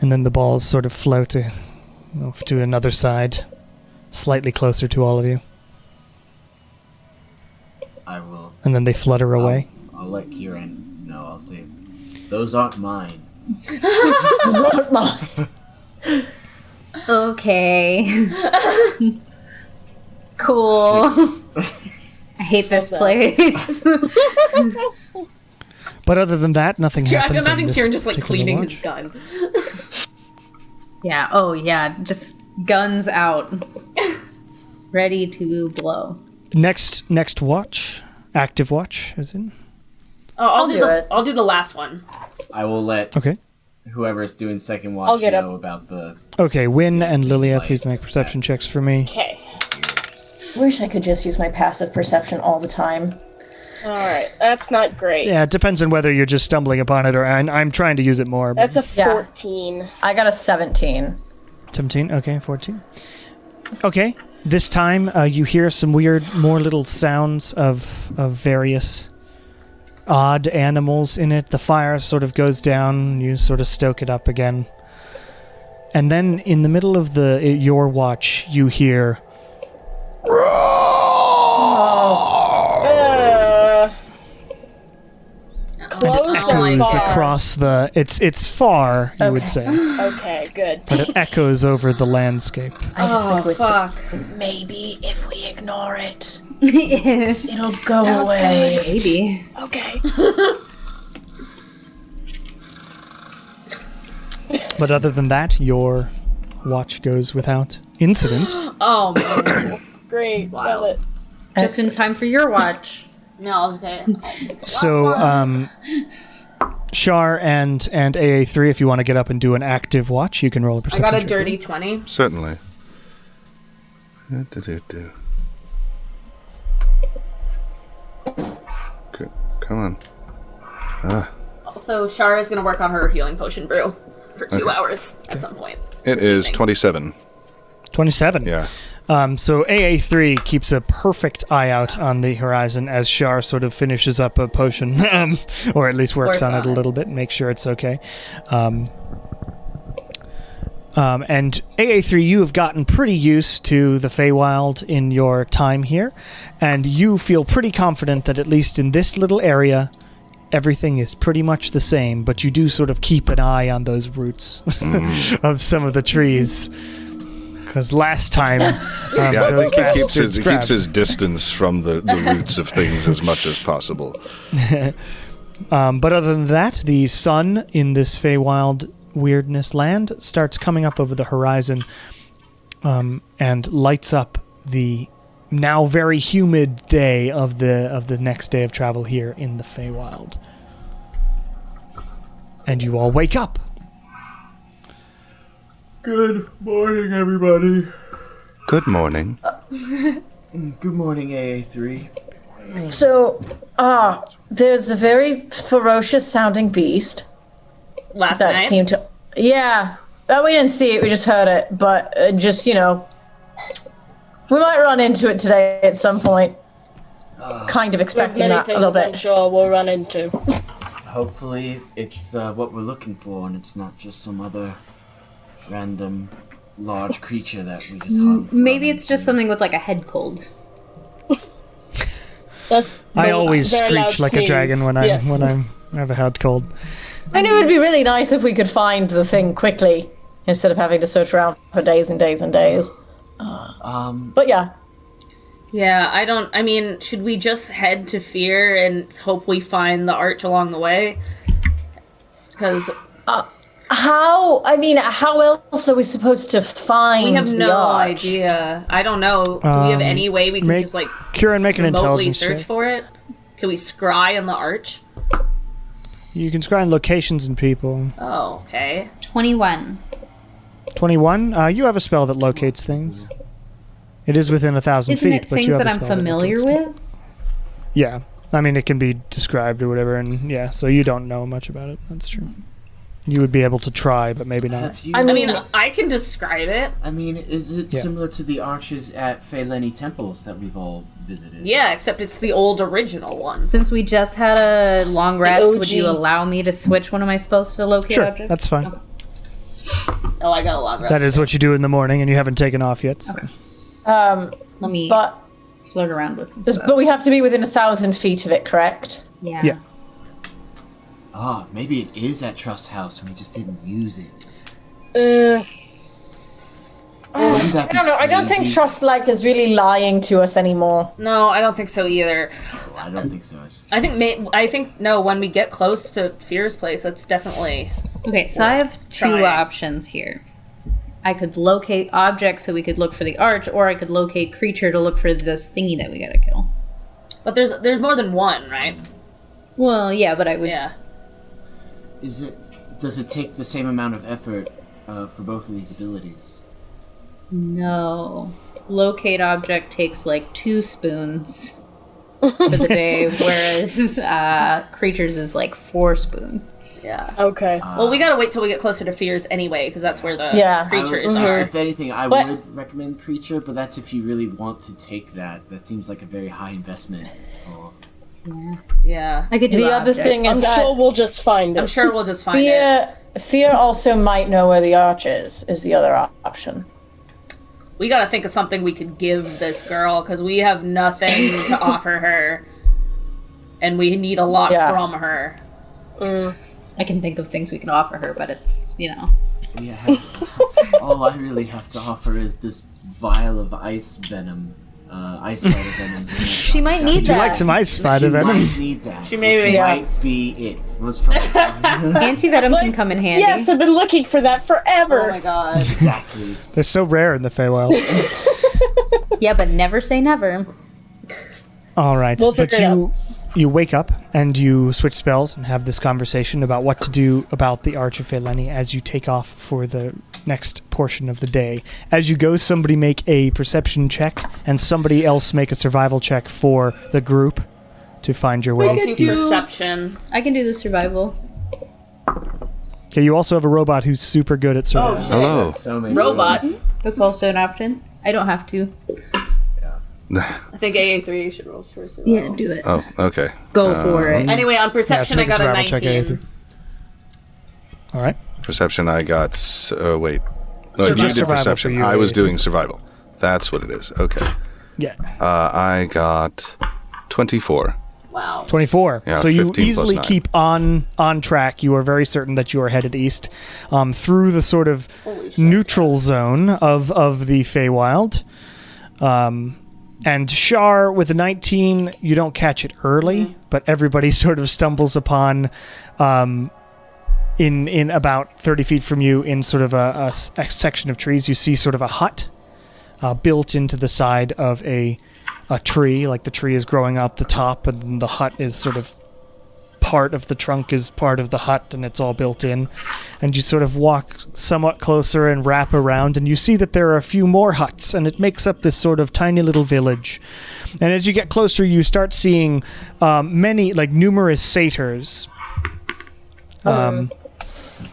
And then the balls sort of float off to another side, slightly closer to all of you, I will. and then they flutter away. I'll let Kieran know. I'll say, those aren't mine. Those aren't mine. Okay. Cool. I hate this place. But other than that, nothing I happens. can imagine in this Kieran just like particular cleaning watch. his gun. Yeah, oh yeah, just guns out. Ready to blow. Next watch, active watch, as in. Oh, I'll do it. I'll do the last one. I will let Okay. whoever's doing second I'll watch get know about the... Okay, Wynn and Dancing Lilia, lights. please make perception checks for me. Okay. Wish I could just use my passive perception all the time. Alright, that's not great. Yeah, it depends on whether you're just stumbling upon it or I'm trying to use it more. That's a Yeah. 14. I got a 17. 17, okay, 14. Okay, this time you hear some weird, more little sounds of various odd animals in it. The fire sort of goes down, you sort of stoke it up again. And then in the middle of your watch, you hear... Close or echoes far? across the... It's far, you would say. Okay, good. But it echoes over the landscape. I just like whisper. Fuck. Maybe if we ignore it, Maybe. it'll go away. Okay. But other than that, your watch goes without incident. Oh man. Great. Love it. Just in time for your watch. No, okay. So, Shar and AA3, if you want to get up and do an active watch, you can roll a I perception got a check. dirty 20. Certainly. Do-do-do-do. Come on. Also, Shara is going to work on her healing potion brew for 2 hours at some point. It is 27. 27. Yeah. So AA3 keeps a perfect eye out on the horizon as Shar sort of finishes up a potion, or at least works on it a little bit and makes sure it's okay. And AA3, you have gotten pretty used to the Feywild in your time here, and you feel pretty confident that at least in this little area, everything is pretty much the same, but you do sort of keep an eye on those roots of some of the trees. Because last time, I those think he keeps bastards his distance from the roots of things as much as possible. But other than that, the sun in this Feywild weirdness land starts coming up over the horizon and lights up the now very humid day of the next day of travel here in the Feywild. And you all wake up. Good morning, everybody. Good morning. Good morning, AA3. So, there's a very ferocious sounding beast Last that night? seemed to. Yeah. We didn't see it, we just heard it, but just, we might run into it today at some point. Kind of expecting Many that a things little I'm bit. sure we'll run into. Hopefully, it's what we're looking for, and it's not just some other random large creature that we just hung. Maybe it's just something with like a head cold. I always very loud screech like a sneeze. dragon when I Yes. have a head cold. And it would be really nice if we could find the thing quickly instead of having to search around for days and days and days. But yeah. Yeah, I mean, should we just head to Fear and hope we find the arch along the way? Because How else are we supposed to find we have the no arch? idea. I don't know. Do we have any way we can just, Kieran, make an remotely intelligence search check. for it? Can we scry on the arch? You can scry on locations and people. Oh, okay. 21. 21. You have a spell that locates things. It is within 1,000 Isn't feet, it but you things have that a I'm spell familiar locates with? Yeah. I mean, it can be described or whatever, and yeah, so you don't know much about it. That's true. You would be able to try, but maybe not. Have you, I mean, I can describe it. I mean, is it Yeah. similar to the arches at Feyleni temples that we've all visited? Yeah, except it's the old original one. Since we just had a long rest, OG. would you allow me to switch one of my spells to locate Sure, object? that's fine. Oh, I got a long rest. That is what you do in the morning, and you haven't taken off yet. So. Let me But flirt around with some but stuff. we have to be within 1,000 feet of it, correct? Yeah. Yeah. Ah, maybe it is at Trust House and we just didn't use it. Wouldn't that I don't know. I don't think Trust is really lying to us anymore. No, I don't think so either. I don't think so. I think no. When we get close to Fear's place, that's definitely. Okay, so I have two trying. options here. I could locate objects so we could look for the arch, or I could locate creature to look for this thingy that we gotta kill. But there's more than one, right? Well, yeah, but I would. Yeah. Does it take the same amount of effort for both of these abilities? No. Locate object takes like 2 spoons for the day, whereas creatures is like 4 spoons. Yeah. Okay. Well, we gotta wait till we get closer to Fears anyway, because that's where the Yeah. creatures I would- are. If anything, I But- would recommend creature, but that's if you really want to take that. That seems like a very high investment. Yeah. I could do The other object. thing is I'm that sure we'll just find it. I'm sure we'll just find it. Fear also might know where the arch is the other option. We gotta think of something we could give this girl, because we have nothing to offer her, and we need a lot Yeah. from her. I can think of things we can offer her, but it's, Yeah, all I really have to offer is this vial of ice venom, ice spider venom. She might need Would you that. like some ice She spider venom? might need that. She may- This Yeah. might be it. Was from Anti-venom can come in handy. Yes, I've been looking for that forever. Oh my god. exactly. They're so rare in the Feywild. Yeah, but never say never. All right, We'll but figure it you wake up and you switch spells and have this conversation about what to do about the Arch of Feyleni as you take off for the next portion of the day. As you go, somebody make a perception check and somebody else make a survival check for the group to find your way. Do perception. I can do the survival. Okay, you also have a robot who's super good at survival. Oh, shit. Hello. So many Robot. That's also an option. I don't have to. I think AA3 should roll for survival. Yeah, do it. Oh, okay. Go for it. Anyway, on perception, I make a got a survival check, 19. A3. All right. Perception, I got. Wait. No, you just did survival perception. for you, I was A3. doing survival. That's what it is. Okay. Yeah. I got 24. Wow. 24. Yeah, So you 15 plus easily 9. keep on track. You are very certain that you are headed east through the sort of neutral zone of the Feywild. And Shar, with a 19, you don't catch it early, but everybody sort of stumbles upon in about 30 feet from you in sort of a section of trees. You see sort of a hut built into the side of a tree, like the tree is growing out the top and the hut is sort of part of the trunk is part of the hut and it's all built in. And you sort of walk somewhat closer and wrap around and you see that there are a few more huts and it makes up this sort of tiny little village. And as you get closer, you start seeing many, like numerous satyrs,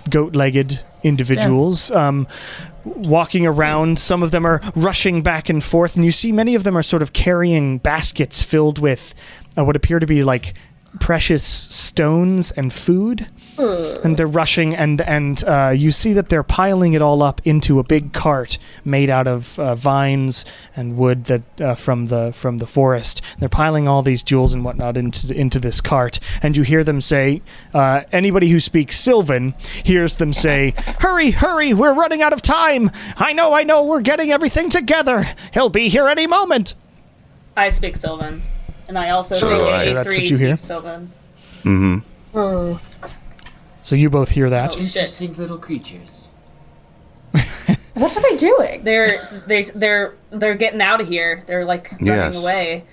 goat-legged individuals, walking around. Some of them are rushing back and forth, and you see many of them are sort of carrying baskets filled with what appear to be like precious stones and food. And they're rushing, and you see that they're piling it all up into a big cart made out of vines and wood that from the forest. They're piling all these jewels and whatnot into this cart, and you hear them say, anybody who speaks Sylvan hears them say, "Hurry, hurry! We're running out of time! I know! We're getting everything together. He'll be here any moment." I speak Sylvan. And I also So think do I. AA3 That's what you hear? speaks Sylvan. Mm-hmm. So you both hear that. Oh, shit. Interesting little creatures. What are they doing? They're getting out of here. They're like running Yes. away.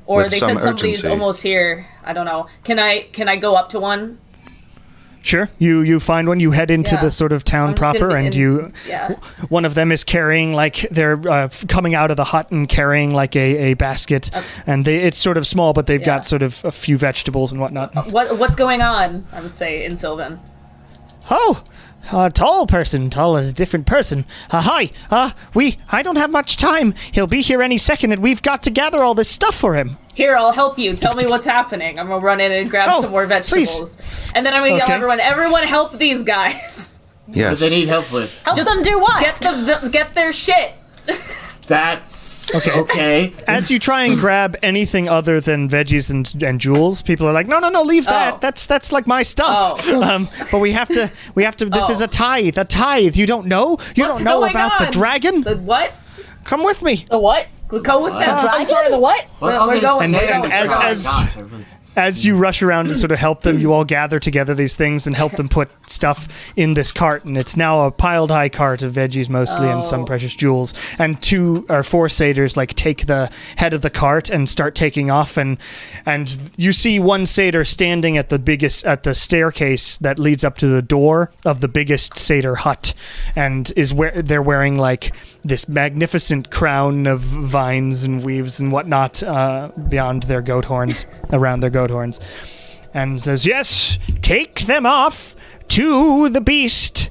Or With they some said somebody's urgency. almost here. I don't know. Can I go up to one? Sure. You find one. You head into Yeah. the sort of town I'm just gonna proper, be and in- yeah. one of them is carrying, like, they're coming out of the hut and carrying, like, a basket. And it's sort of small, but they've Yeah. got sort of a few vegetables and whatnot. What's going on? I would say in Sylvan. Oh, a tall person, a different person. Hi. I don't have much time. He'll be here any second, and we've got to gather all this stuff for him. Here, I'll help you. Tell me what's happening. I'm gonna run in and grab Oh, some more vegetables. And then I'm gonna yell Okay. at everyone help these guys. What Yes. do they need help with? Help them do what? Get their shit. That's okay. As you try and grab anything other than veggies and jewels, people are like, no, leave that. Oh. That's like my stuff. Oh. But we have to, this is a tithe. You don't know? You What's don't know going about the on? dragon? The what? Come with me. The what? We'll go with them. I'm sorry, the what? We're going And down. as- Gosh, everyone's- As you rush around to sort of help them, you all gather together these things and help them put stuff in this cart. And it's now a piled high cart of veggies mostly and some precious jewels. And 2 or 4 satyrs like take the head of the cart and start taking off. And you see one satyr standing at the staircase that leads up to the door of the biggest satyr hut, and they're wearing like this magnificent crown of vines and weaves and whatnot beyond their goat horns, around their goat horns, and says, "Yes, take them off to the beast.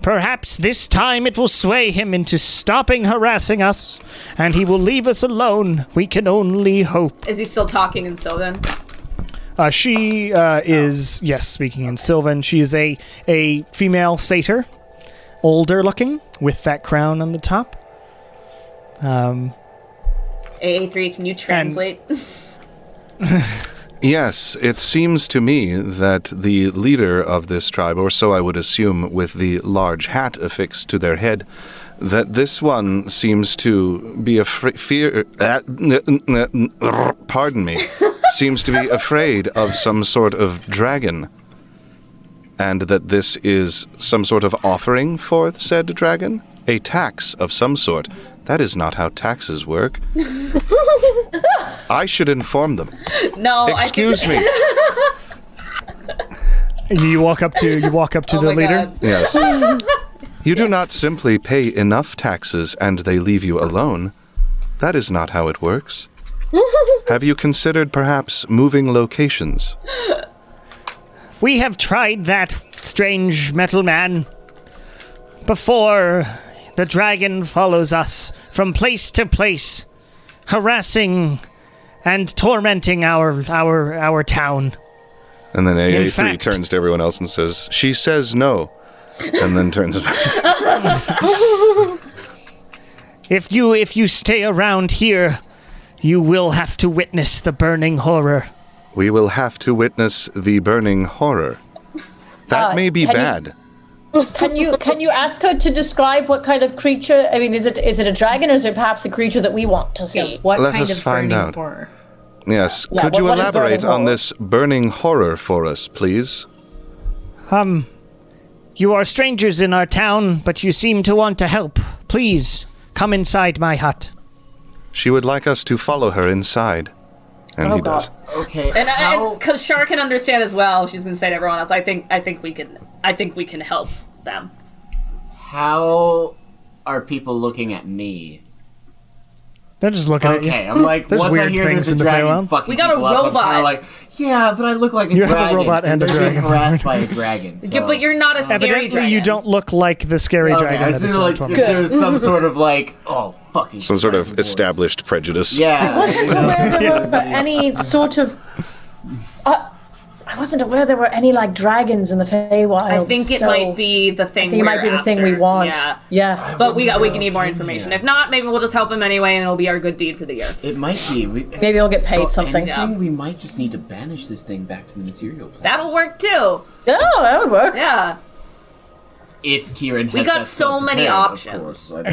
Perhaps this time it will sway him into stopping harassing us, and he will leave us alone. We can only hope." Is he still talking in Sylvan? She is, yes, speaking in Sylvan. She is a female satyr, older looking, with that crown on the top. AA3, can you translate? Yes, it seems to me that the leader of this tribe, or so I would assume, with the large hat affixed to their head, that this one seems to be pardon me, seems to be afraid of some sort of dragon, and that this is some sort of offering for said dragon, a tax of some sort. That is not how taxes work. I should inform them. No, Excuse me. You walk up to Oh the my leader. God. Yes. You do not simply pay enough taxes and they leave you alone. That is not how it works. Have you considered perhaps moving locations? We have tried that strange metal man. Before the dragon follows us from place to place, harassing and tormenting our town. And then AA3 In fact- turns to everyone else and says, "She says no." And then turns it back. If you stay around here, you will have to witness the burning horror. We will have to witness the burning horror. That may be can you- bad. Can you ask her to describe what kind of creature? I mean, is it a dragon, or is it perhaps a creature that we want to see? What Let kind us of find burning out. horror? Yes. Yeah, Could you what is elaborate burning on horror? this burning horror for us, please? You are strangers in our town, but you seem to want to help. Please, come inside my hut. She would like us to follow her inside. And he does. Okay. And how, because Shar can understand as well, she's gonna say to everyone else, I think we can help them. how are people looking at me? They're just looking at you. Okay, I'm like, There's once I weird hear things there's a in the dragon Feywild. fucking We got a people up, robot. I'm kinda like, yeah, but I look like a You have a dragon. robot and a they're dragon. getting harassed by a dragon. So. Yeah, but you're not a scary Evidently, dragon. you don't look like the scary Okay, dragon I that feel is like tormenting. if there's some sort of like, oh, fucking. Some sort of dragon boy. established prejudice. Yeah. Wasn't aware there were any sort of. I wasn't aware there were any like dragons in the Feywild. I think it might be the thing. I think it might be the thing we want. Yeah. But we need more information. If not, maybe we'll just help him anyway, and it'll be our good deed for the year. It might be. Maybe we'll get paid something. Anything, we might just need to banish this thing back to the material plane. That'll work too. Oh, that would work. Yeah. If Kieran has We got that so stuff many prepared, of options. course. I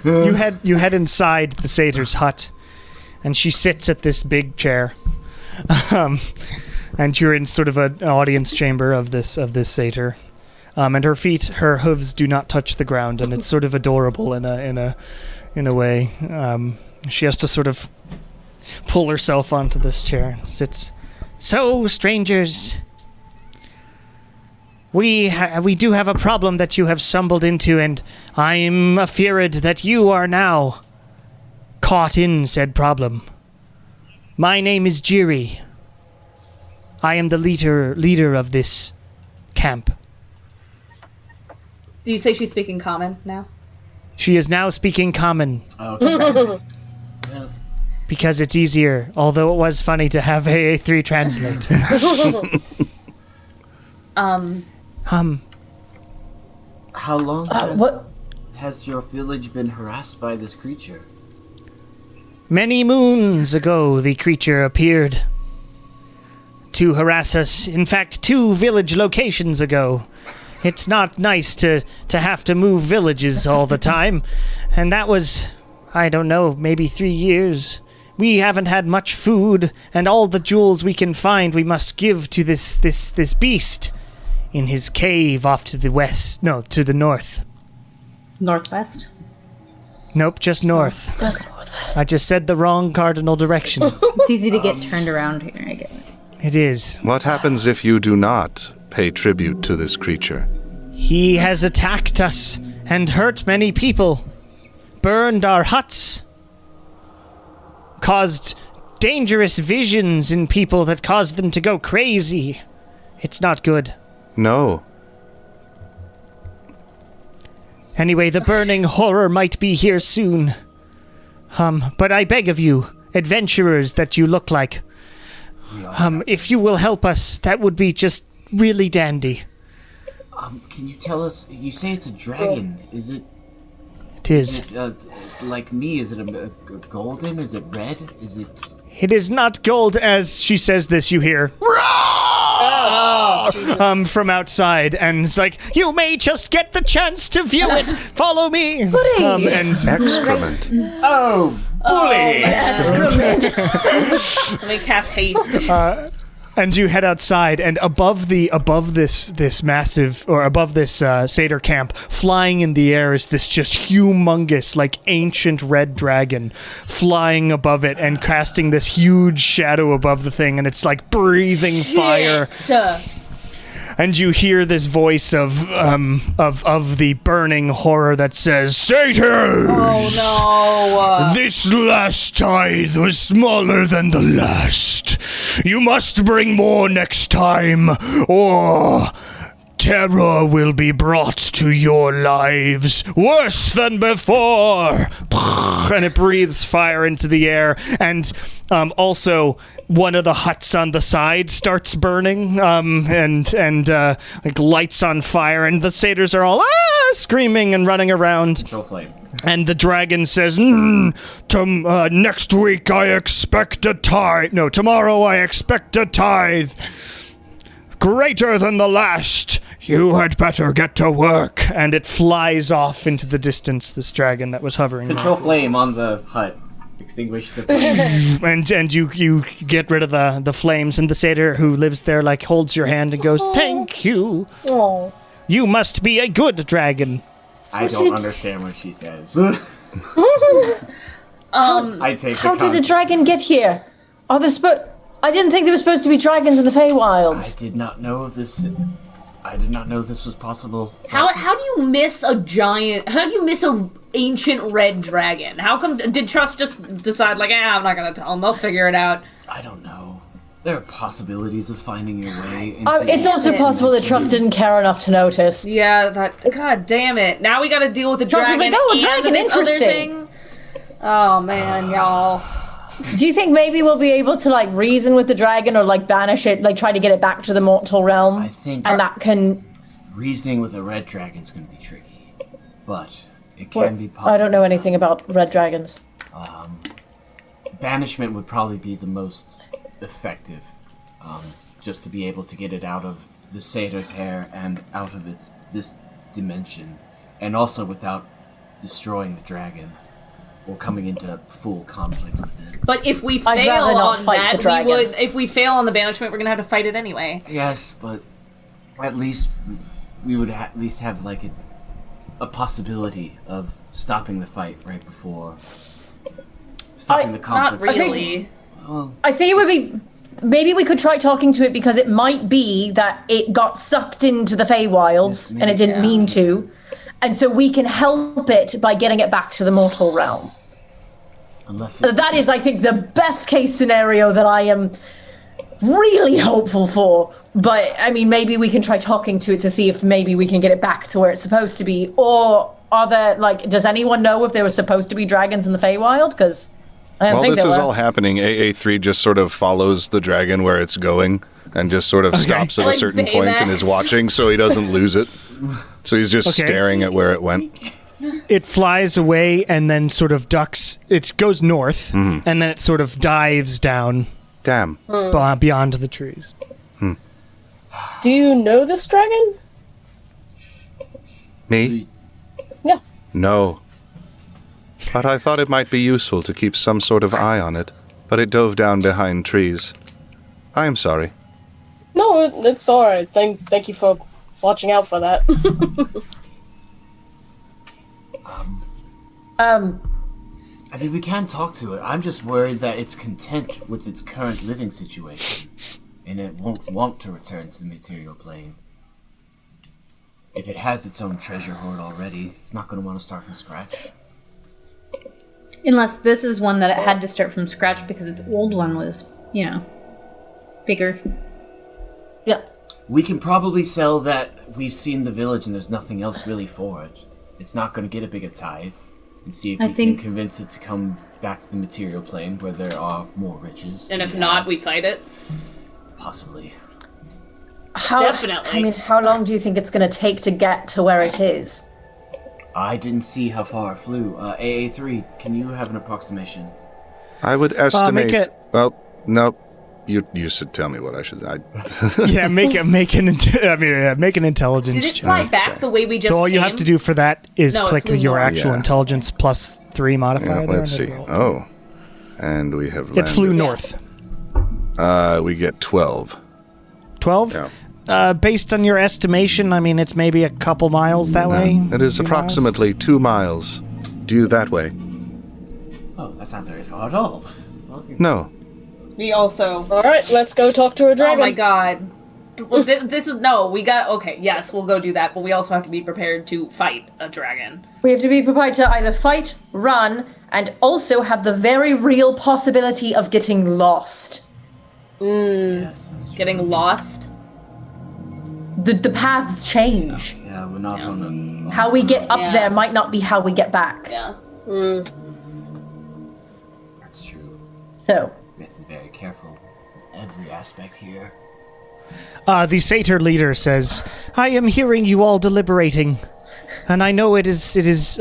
don't know. You head inside the satyr's hut, and she sits at this big chair. And you're in sort of an audience chamber of this satyr. And her hooves do not touch the ground, and it's sort of adorable in a way. She has to sort of pull herself onto this chair and sits. So, strangers, we do have a problem that you have stumbled into, and I'm afeared that you are now caught in said problem. My name is Jiri. I am the leader of this camp. Do you say she's speaking common now? She is now speaking common Okay. Well, because it's easier, although it was funny to have AA3 translate. how long What? has your village been harassed by this creature? Many moons ago, the creature appeared to harass us. In fact, 2 village locations ago. It's not nice to have to move villages all the time. And that was, I don't know, maybe 3 years. We haven't had much food, and all the jewels we can find we must give to this beast in his cave off to the west. No, to the north. Northwest? Nope, just north. I just said the wrong cardinal direction. It's easy to get turned around here, I get it. It is. What happens if you do not pay tribute to this creature? He has attacked us and hurt many people, burned our huts, caused dangerous visions in people that caused them to go crazy. It's not good. No. Anyway, the burning horror might be here soon. But I beg of you, adventurers that you look like, if you will help us, that would be just really dandy. Can you tell us? You say it's a dragon. Is it? It is. Is it like me? Is it a golden? Is it red? Is it? It is not gold. As she says this, you hear from outside, and it's like, you may just get the chance to view it. Follow me. And Excrement. Oh, bully! Somebody cast haste. and you head outside, and above this massive, or above this satyr camp, flying in the air is this just humongous, like ancient red dragon, flying above it and casting this huge shadow above the thing, and it's like breathing fire. And you hear this voice of the burning horror that says, "Satyrs! Oh no! This last tithe was smaller than the last. You must bring more next time, or terror will be brought to your lives, worse than before. And it breathes fire into the air, and also one of the huts on the side starts burning, and like lights on fire, and the satyrs are all screaming and running around. Control flame. And the dragon says, next week I expect a tithe. No, tomorrow I expect a tithe greater than the last. You had better get to work. And it flies off into the distance, this dragon that was hovering Control there. flame on the hut. Extinguish the flames. And you get rid of the flames, and the satyr who lives there like holds your hand and goes, thank you. Oh. You must be a good dragon. I don't understand what she says. I take How the did a dragon get here? Are there I didn't think there were supposed to be dragons in the Feywilds. I did not know of this. I did not know this was possible. How do you miss a giant? How do you miss a ancient red dragon? How come did Trust just decide like, I'm not gonna tell them. They'll figure it out. I don't know. There are possibilities of finding your way into It's also possible that Trust didn't care enough to notice. Yeah, God damn it! Now we got to deal with the Trust was dragon. like, oh, a and dragon, this other interesting. thing. Oh man, y'all. Do you think maybe we'll be able to like reason with the dragon or like banish it, like try to get it back to the mortal realm? I think and that can. reasoning with a red dragon's going to be tricky, but it can be possible. I don't know anything about red dragons. Banishment would probably be the most effective, just to be able to get it out of the satyr's hair and out of this dimension, and also without destroying the dragon or coming into full conflict with it. But if we I'd fail rather not on fight that, the dragon. we would. If we fail on the banishment, we're gonna have to fight it anyway. Yes, but at least we would at least have like a possibility of stopping the fight right before stopping the conflict. Not really. I think it would be. Maybe we could try talking to it because it might be that it got sucked into the Feywilds and it didn't mean to. And so we can help it by getting it back to the mortal realm. Unless That is, I think, the best case scenario that I am really hopeful for. But, I mean, maybe we can try talking to it to see if maybe we can get it back to where it's supposed to be. Or are there, like, does anyone know if there were supposed to be dragons in the Feywild? Because I don't While think this there is were. all happening, AA3 just sort of follows the dragon where it's going and just sort of stops at a Like certain point and is Baymax. watching so he doesn't lose it. So he's just Okay. staring at where it went. It flies away and then sort of ducks. It goes north, and then it sort of dives down Damn. beyond the trees. Do you know this dragon? Me? Yeah. No. But I thought it might be useful to keep some sort of eye on it. But it dove down behind trees. I am sorry. No, it's alright. Thank you for watching out for that. I mean, we can talk to it. I'm just worried that it's content with its current living situation, and it won't want to return to the material plane. If it has its own treasure hoard already, it's not going to want to start from scratch. Unless this is one that it had to start from scratch because its old one was, bigger. Yeah. We can probably sell that we've seen the village and there's nothing else really for it. It's not going to get a bigger tithe. And see if we can convince it to come back to the material plane where there are more riches. And to if be not, had. we fight it. Possibly. Definitely. I mean, how long do you think it's going to take to get to where it is? I didn't see how far it flew. AA3, can you have an approximation? I would estimate... it- Well, no. You should tell me what I should... Yeah, make an intelligence Did it check. fly back the way we just So all you have came? to do for that is No, it click flew your north. actual Yeah. intelligence plus 3 modifier. Yeah, there let's and see. it roll. Oh. And we have It flew landed. north. We get 12. 12? Yeah. Based on your estimation, I mean, it's maybe a couple miles that way. It is 2 miles? approximately 2 miles due that way. Oh, that's not very far at all. Okay. No. We also. Alright, let's go talk to a Oh dragon. my god. Well, this is no. We got okay. Yes, we'll go do that, but we also have to be prepared to fight a dragon. We have to be prepared to either fight, run, and also have the very real possibility of getting lost. Yes, that's true. Getting lost. the paths change. Yeah, we're not on How we get up Yeah. there might not be how we get back. Yeah. That's true. So, We have to be very careful. Every aspect here. The satyr leader says, I am hearing you all deliberating, and I know it is,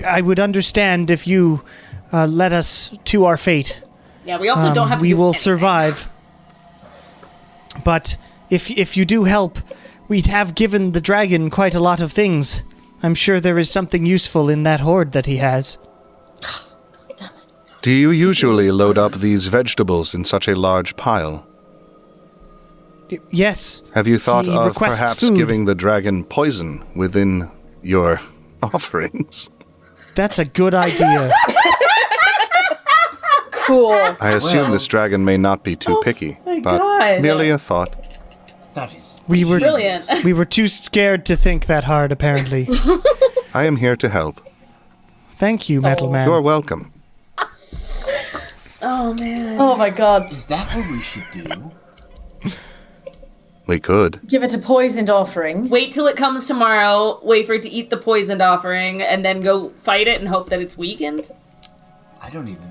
I would understand if you led us to our fate. Yeah, we also don't have to We do will anything. survive. But if you do help, we have given the dragon quite a lot of things. I'm sure there is something useful in that hoard that he has. Do you usually load up these vegetables in such a large pile? Yes. Have you thought He of requests perhaps food. giving the dragon poison within your offerings? That's a good idea. Cool. I assume Well- this dragon may not be too picky, my but God. merely a thought. That is We were Brilliant. we were too scared to think that hard, apparently. I am here to help. Thank you, Metal Man. You're welcome. Oh, man. oh my god. Is that what we should do? We could. Give it a poisoned offering. Wait till it comes tomorrow, wait for it to eat the poisoned offering, and then go fight it and hope that it's weakened? I don't even know.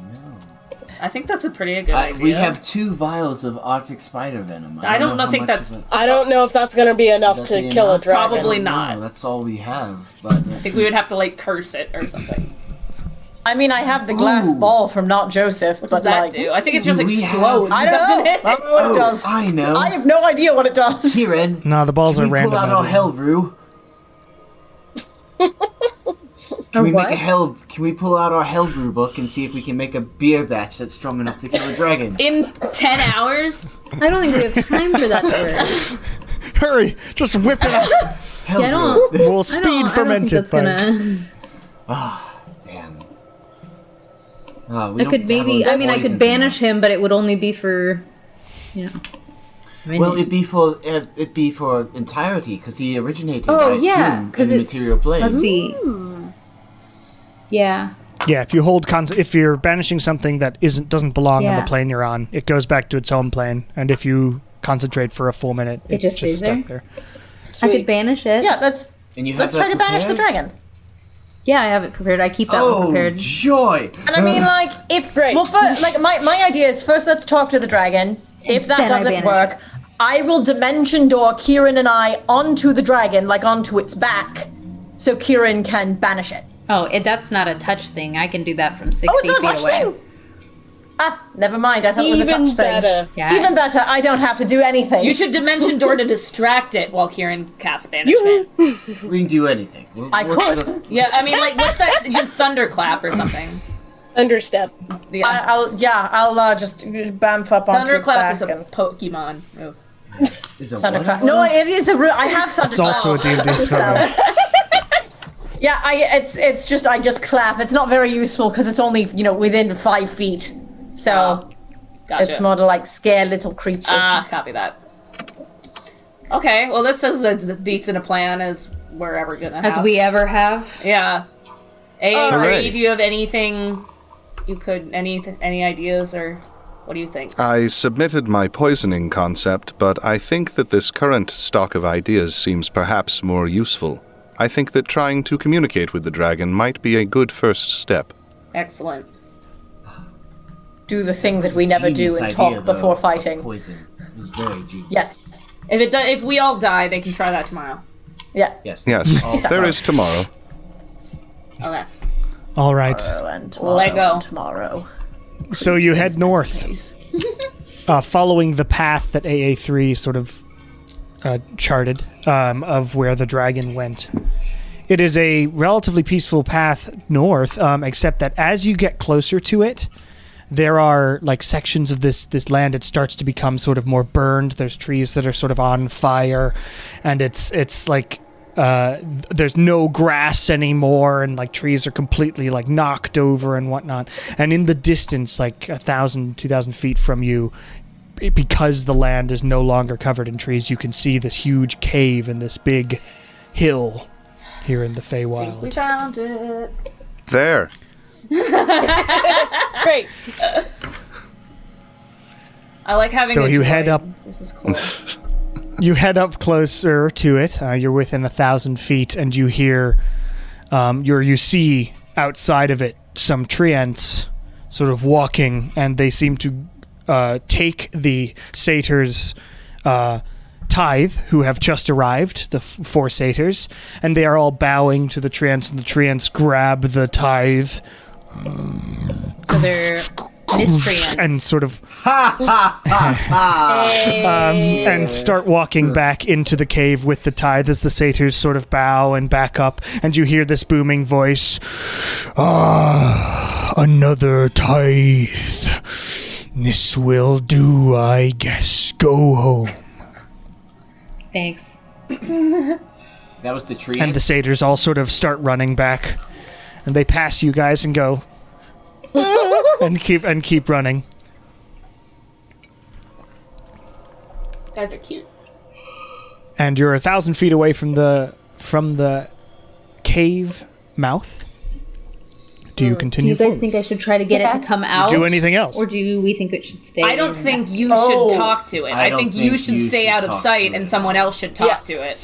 I think that's a pretty good idea. We have 2 vials of Arctic spider venom. I don't know how think much that's- of it- I don't know if that's gonna be enough Would to that be kill a enough? dragon. Probably No, not. that's all we have. But I think we would have to, like, curse it or something. I mean, I have the glass Ooh. ball from not Joseph, What but does that like, do? I think it just Do we explodes, I don't doesn't know. it? I don't know what it does. I know. I have no idea what it does. Kieran, No, the balls can are we random. pull out though. our hell brew? Can we what? make a hell? Can we pull out our hell brew book and see if we can make a beer batch that's strong enough to kill a dragon? In 10 hours? I don't think we have time for that to work. Hurry! Just whip it up. Hell Yeah, I brew. don't. We'll speed I don't ferment think it. that's But gonna. Damn. I could maybe. I mean, I could banish him, but it would only be for, you know. Well, it'd be for entirety because he originated. Oh, I yeah, assume, 'cause in it's- material plane. Let's see. Yeah. yeah, if you hold if you're banishing something that doesn't belong on Yeah. the plane you're on, it goes back to its home plane. And if you concentrate for a full minute, It it's just stays stuck there? there. I Sweet. could banish it. Yeah, let's And you have let's try to that banish the prepared? dragon. Yeah, I have it prepared. I keep that one Oh, prepared. joy! And I mean, like, if Great. well, first, like my idea is first let's talk to the dragon. If that then I doesn't banish work, I will dimension door Kieran and I onto the dragon, like onto its back, so Kieran can banish it. Oh, that's not a touch thing. I can do that from 60 Oh, it's not a feet touch away. thing. Ah, never mind. I thought it was a Even touch thing. better. Yeah. Even better. I don't have to do anything. You should dimension door to distract it while Kieran casts banishment. We can do anything. I could. Yeah, I mean, like, what's that? Your thunderclap or something. Understep. Yeah. I'll just bamf up onto its Thunderclap back is a and Pokemon. Oh. Is a thunderclap. No, it is a. I have thunderclap. It's also a D&D spell. Yeah, it's just I just clap. It's not very useful because it's only within 5 feet, so Gotcha. it's more to like scare little creatures. Copy that. Okay, well, this is as decent a plan as we're ever gonna have. As we ever have. Yeah. Hooray. Do you have anything you could, any ideas, or what do you think? I submitted my poisoning concept, but I think that this current stock of ideas seems perhaps more useful. I think that trying to communicate with the dragon might be a good first step. Excellent. Do the thing that we never do Genius and idea, talk though, before of fighting. Poison. It was very genius. Yes. If we all die, they can try that tomorrow. Yeah. Yes. Yes, Also- there is tomorrow. Okay. All right. And tomorrow. Let go. And tomorrow. So you head north, Please. following the path that AA3 sort of charted of where the dragon went. It is a relatively peaceful path north, except that as you get closer to it, there are like sections of this land. It starts to become sort of more burned. There's trees that are sort of on fire, and it's like there's no grass anymore, and like trees are completely like knocked over and whatnot. And in the distance, like 1,000, 2,000 feet from you, because the land is no longer covered in trees, you can see this huge cave and this big hill here in the We Feywild. found it. There. Great. I like having So a you droid. head up- This is cool. You head up closer to it. You're within 1,000 feet, and you hear, you see outside of it some treants sort of walking, and they seem to take the satyrs' tithe, who have just arrived, the 4 satyrs, and they are all bowing to the treants, and the treants grab the tithe. So they're miscreants. And sort of and start walking back into the cave with the tithe as the satyrs sort of bow and back up, and you hear this booming voice. Another tithe. This will do, I guess. Go home. Thanks. That was the tree. And the satyrs all sort of start running back, and they pass you guys and go. and keep running. These guys are cute. And you're 1,000 feet away from the cave mouth. Do you continue? Do you guys think I should try to get it to come out? Do anything else? Or do we think it should stay? I don't think you should talk to it. I think you should stay out of sight, and someone else should talk to it.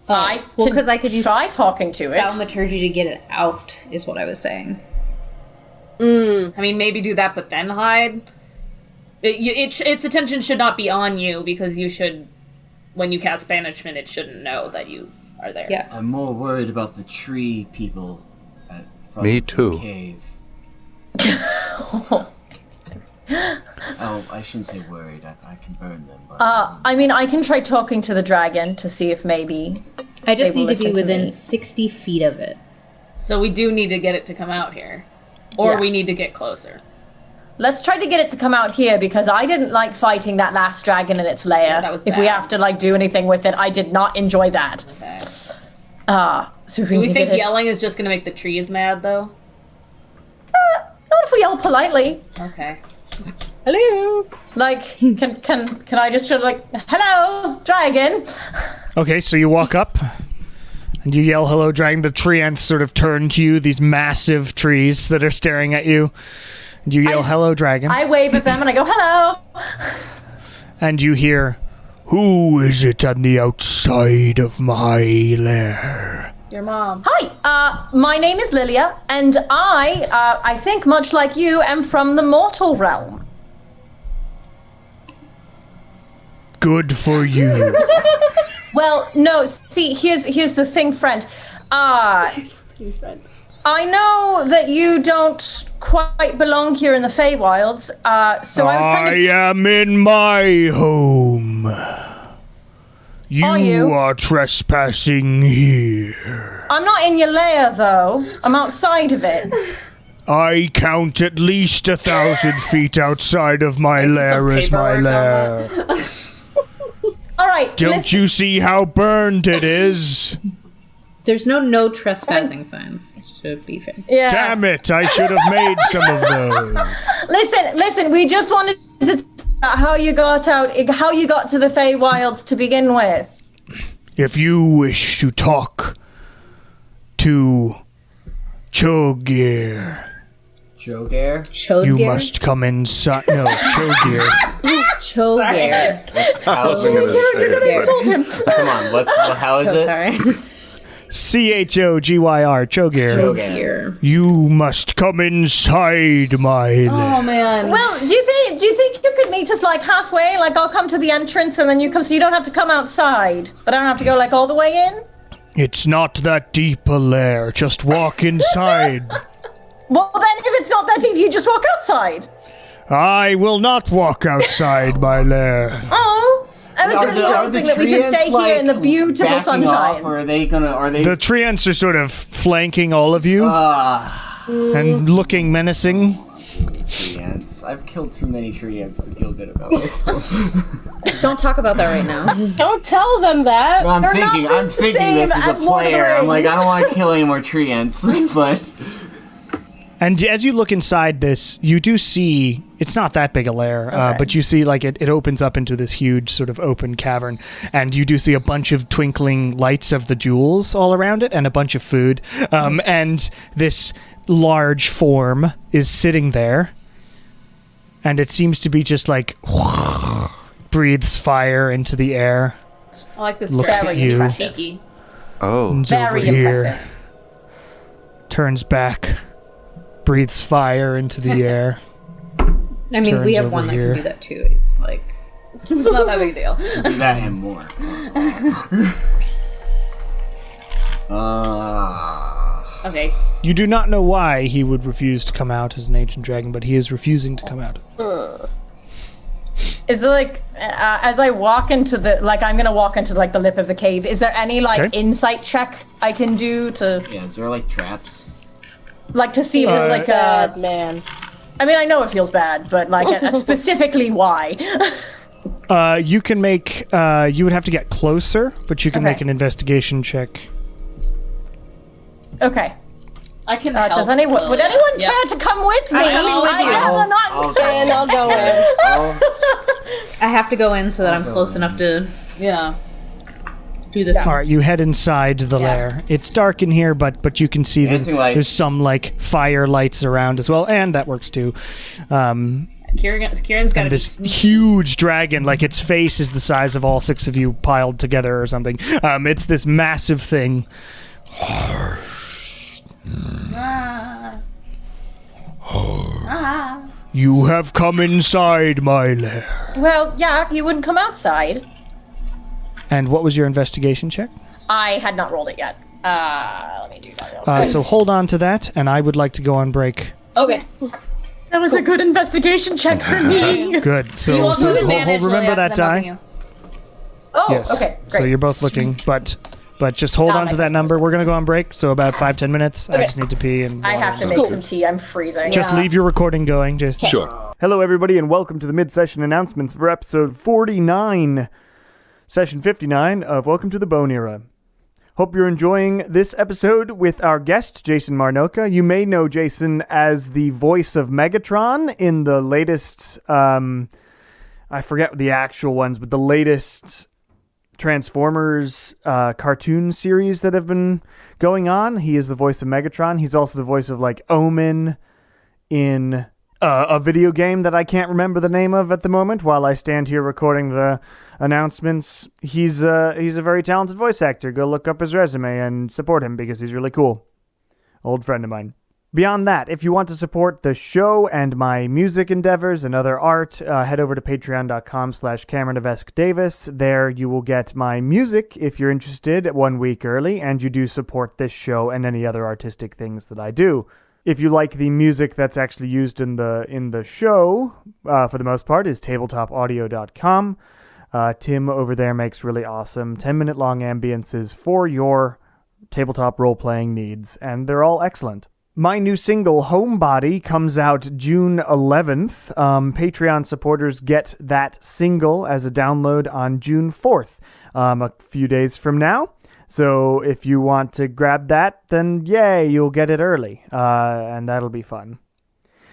Well, because I could try talking to it. Thaumaturgy to get it out, is what I was saying. I mean, maybe do that, but then hide. Its attention should not be on you, because you should, when you cast banishment, it shouldn't know that you are there. Yeah. I'm more worried about the tree people from Me the too. cave. Oh, I shouldn't say worried. I can burn them. But, I mean, I can try talking to the dragon to see if maybe... I just they will need to be listen to within me. 60 feet of it. So we do need to get it to come out here. Or Yeah. we need to get closer. Let's try to get it to come out here, because I didn't like fighting that last dragon in its lair. Yeah, that was if we bad. have to, do anything with it, I did not enjoy that. Okay. So Do we can think get it- yelling is just going to make the trees mad, though? Not if we yell politely. Okay. Hello. Can I just sort of hello, dragon? Okay, so you walk up, and you yell, hello, dragon. The treants sort of turn to you, these massive trees that are staring at you. And you yell, hello, dragon. I wave at them and I go, hello. And you hear, who is it on the outside of my lair? Your mom. Hi, my name is Lilia, and I think much like you, am from the mortal realm. Good for you. Well, no, see, here's the thing, friend. I know that you don't quite belong here in the Feywilds, so I was kind of... I am in my home. You you? are trespassing here. I'm not in your lair, though. I'm outside of it. I count at least 1,000 feet outside of my lair as my lair. All right, Don't you see how burned it is? There's no trespassing signs, should be fair. Yeah. Damn it, I should have made some of those. Listen, we just wanted to talk about how you got to the Feywilds to begin with. If you wish to talk to Chogir, Chogar? you must come inside. No, Chogir. Chogir. I was going to say it, Insult him. Come on, how is So it? sorry. Chogyr, Chogir. Chogir. You must come inside my lair. Oh, man. Well, do you think you could meet us halfway? I'll come to the entrance and then you come, so you don't have to come outside, but I don't have to go all the way in. It's not that deep a lair. Just walk inside. Well, then if it's not that deep, you just walk outside. I will not walk outside my lair. Oh, I was just hoping that we could stay here in the beautiful sunshine. Or are they gonna? The treants are sort of flanking all of you and looking menacing. Treants. I've killed too many treants to feel good about myself. Don't talk about that right now. Don't tell them that. I'm They're thinking not the this same as as a Lord of the player. I'm like, I Rings. don't want to kill any more treants, but. And as you look inside this, you do see, it's not that big a lair, but you see it opens up into this huge sort of open cavern, and you do see a bunch of twinkling lights of the jewels all around it, and a bunch of food, and this large form is sitting there, and it seems to be just breathes fire into the air, I like this Looks dragon. at you. He's cheeky. Oh, Comes Very over here, impressive. turns back, breathes fire into the air. I mean, we Turns have one over that here. can do that too. It's like It's not that big a deal. Do that and more. Okay. You do not know why he would refuse to come out as an ancient dragon, but he is refusing to come out. Is there like, as I walk into the, like, I'm gonna walk into like the lip of the cave. Is there any like Okay. insight check I can do to, Yeah, is there like traps? like, to see if there's like bad a? man. I mean, I know it feels bad, but like, specifically why? You can make, you would have to get closer, but you can Okay. make an investigation check. Okay. I can help. Would anyone Yep. care to come with me? I'm coming with you. And I'll go in. I have to go in so that I'm close enough to Yeah. do the. All right, you head inside the Yeah. lair. It's dark in here, but you can see that Dancing lights. there's some like fire lights around as well, and that works too. Kieran's got And this huge dragon, like its face is the size of all 6 of you piled together or something. It's this massive thing. You have come inside my lair. Well, yeah, you wouldn't come outside. And what was your investigation check? I had not rolled it yet. Let me do that real quick. So hold on to that, and I would like to go on break. Okay. That was a good investigation check for me. Good. So, You also have advantage, remember Lilia, that 'cause I'm helping die? you. Oh, Yes. okay, great. So you're both looking, but just hold Not on my to that first number. We're gonna go on break, so about 5-10 minutes. I just need to pee and I water. have to make some tea. I'm freezing. Just leave your recording going, Jason. sure. Hello, everybody, and welcome to the mid-session announcements for episode 49, session 59 of Welcome to the Bone Era. Hope you're enjoying this episode with our guest, Jason Marnocha. You may know Jason as the voice of Megatron in the latest, I forget the actual ones, but the latest Transformers cartoon series that have been going on. He is the voice of Megatron. He's also the voice of, like, Omen in a video game that I can't remember the name of at the moment while I stand here recording the announcements. He's a very talented voice actor. Go look up his resume and support him because he's really cool. Old friend of mine. Beyond that, if you want to support the show and my music endeavors and other art, head over to patreon.com/CameronOfEskDavis. There you will get my music if you're interested 1 week early, and you do support this show and any other artistic things that I do. If you like the music that's actually used in the show, for the most part, is tabletopaudio.com. Tim over there makes really awesome 10-minute long ambiences for your tabletop role-playing needs, and they're all excellent. My new single, Homebody, comes out June 11th. Patreon supporters get that single as a download on June 4th, a few days from now. So if you want to grab that, then yay, you'll get it early, and that'll be fun.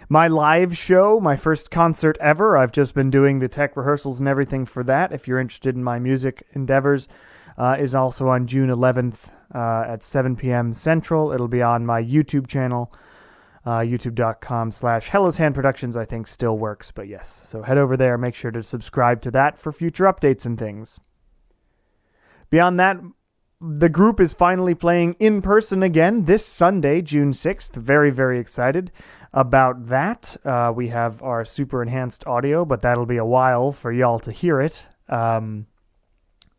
My live show, my first concert ever, I've just been doing the tech rehearsals and everything for that. If you're interested in my music endeavors, is also on June 11th at 7 p.m. Central. It'll be on my YouTube channel, youtube.com/HellasHandProductions, I think still works, but yes. So head over there, make sure to subscribe to that for future updates and things. Beyond that, the group is finally playing in person again this Sunday, June 6th. Very, very excited about that. We have our super enhanced audio, but that'll be a while for y'all to hear it,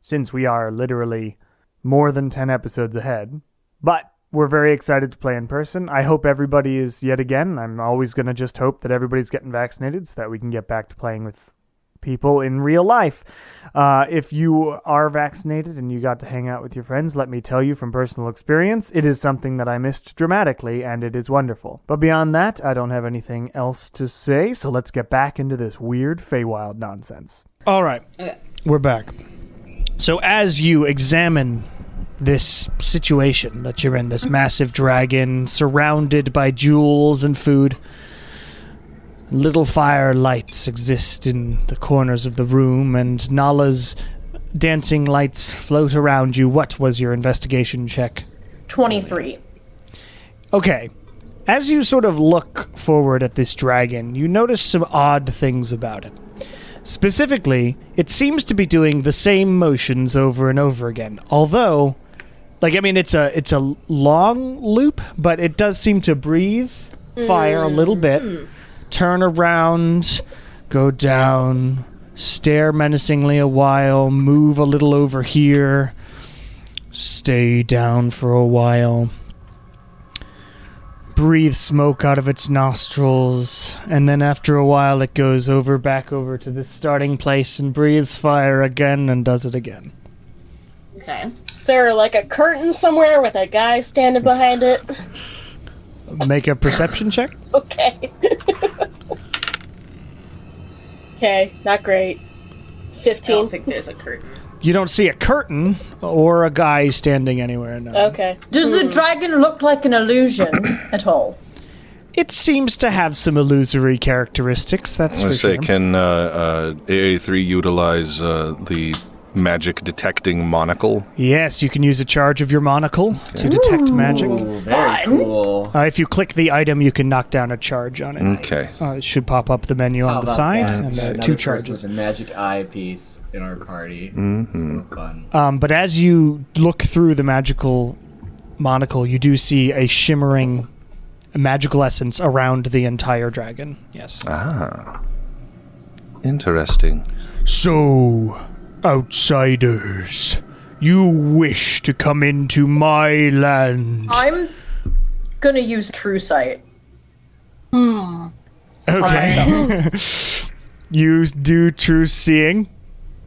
since we are literally more than 10 episodes ahead. But we're very excited to play in person. I hope everybody is yet again. I'm always going to just hope that everybody's getting vaccinated so that we can get back to playing with people in real life. If you are vaccinated and you got to hang out with your friends, let me tell you from personal experience, it is something that I missed dramatically, and it is wonderful. But beyond that, I don't have anything else to say, so let's get back into this weird Feywild nonsense. All right, We're back. So as you examine this situation that you're in, this massive dragon surrounded by jewels and food, little fire lights exist in the corners of the room, and Nala's dancing lights float around you. What was your investigation check? 23. Okay. As you sort of look forward at this dragon, you notice some odd things about it. Specifically, it seems to be doing the same motions over and over again. Although, it's a long loop, but it does seem to breathe fire a little bit, turn around, go down, stare menacingly a while, move a little over here, stay down for a while, breathe smoke out of its nostrils, and then after a while it goes back over to this starting place and breathes fire again and does it again. Okay. Is there like a curtain somewhere with a guy standing behind it? Make a perception check. Okay. Okay, not great. I 15. don't think there's a curtain. You don't see a curtain or a guy standing anywhere. No. Okay. Does the dragon look like an illusion at all? It seems to have some illusory characteristics, that's I for say, sure. can AA3 utilize the magic detecting monocle? Yes, you can use a charge of your monocle to detect magic. Ooh, very cool. If you click the item, you can knock down a charge on it. Okay. It should pop up the menu How on the about side, that? and Another 2 person charges. with a magic eye piece in our party. So fun. But as you look through the magical monocle, you do see a shimmering magical essence around the entire dragon. Yes. Ah. Interesting. So, outsiders, you wish to come into my land. I'm gonna use True Sight. Okay. You do true seeing,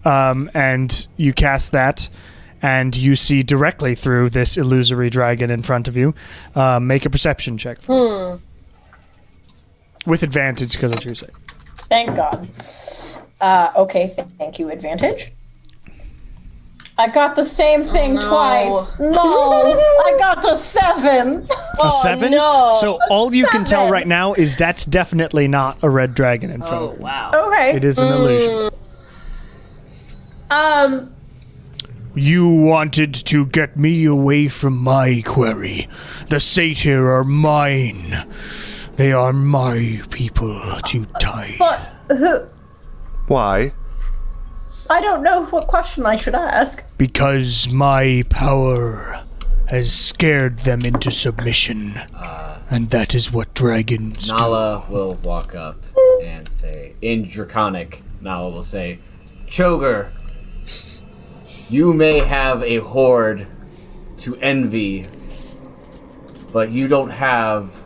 and you cast that, and you see directly through this illusory dragon in front of you. Make a perception check. With advantage because of true sight. Thank God. Okay, thank you, advantage. I got the same thing twice. No, I got a 7. A 7? no. So all you can tell 7. right now is that's definitely not a red dragon in front Oh, of you. wow. Okay. It is an illusion. You wanted to get me away from my quarry. The satyr are mine. They are my people to die. But who? Why? I don't know what question I should ask. Because my power has scared them into submission. And that is what dragons do. Nala will walk up and say, in Draconic, Nala will say, Choger, you may have a horde to envy, but you don't have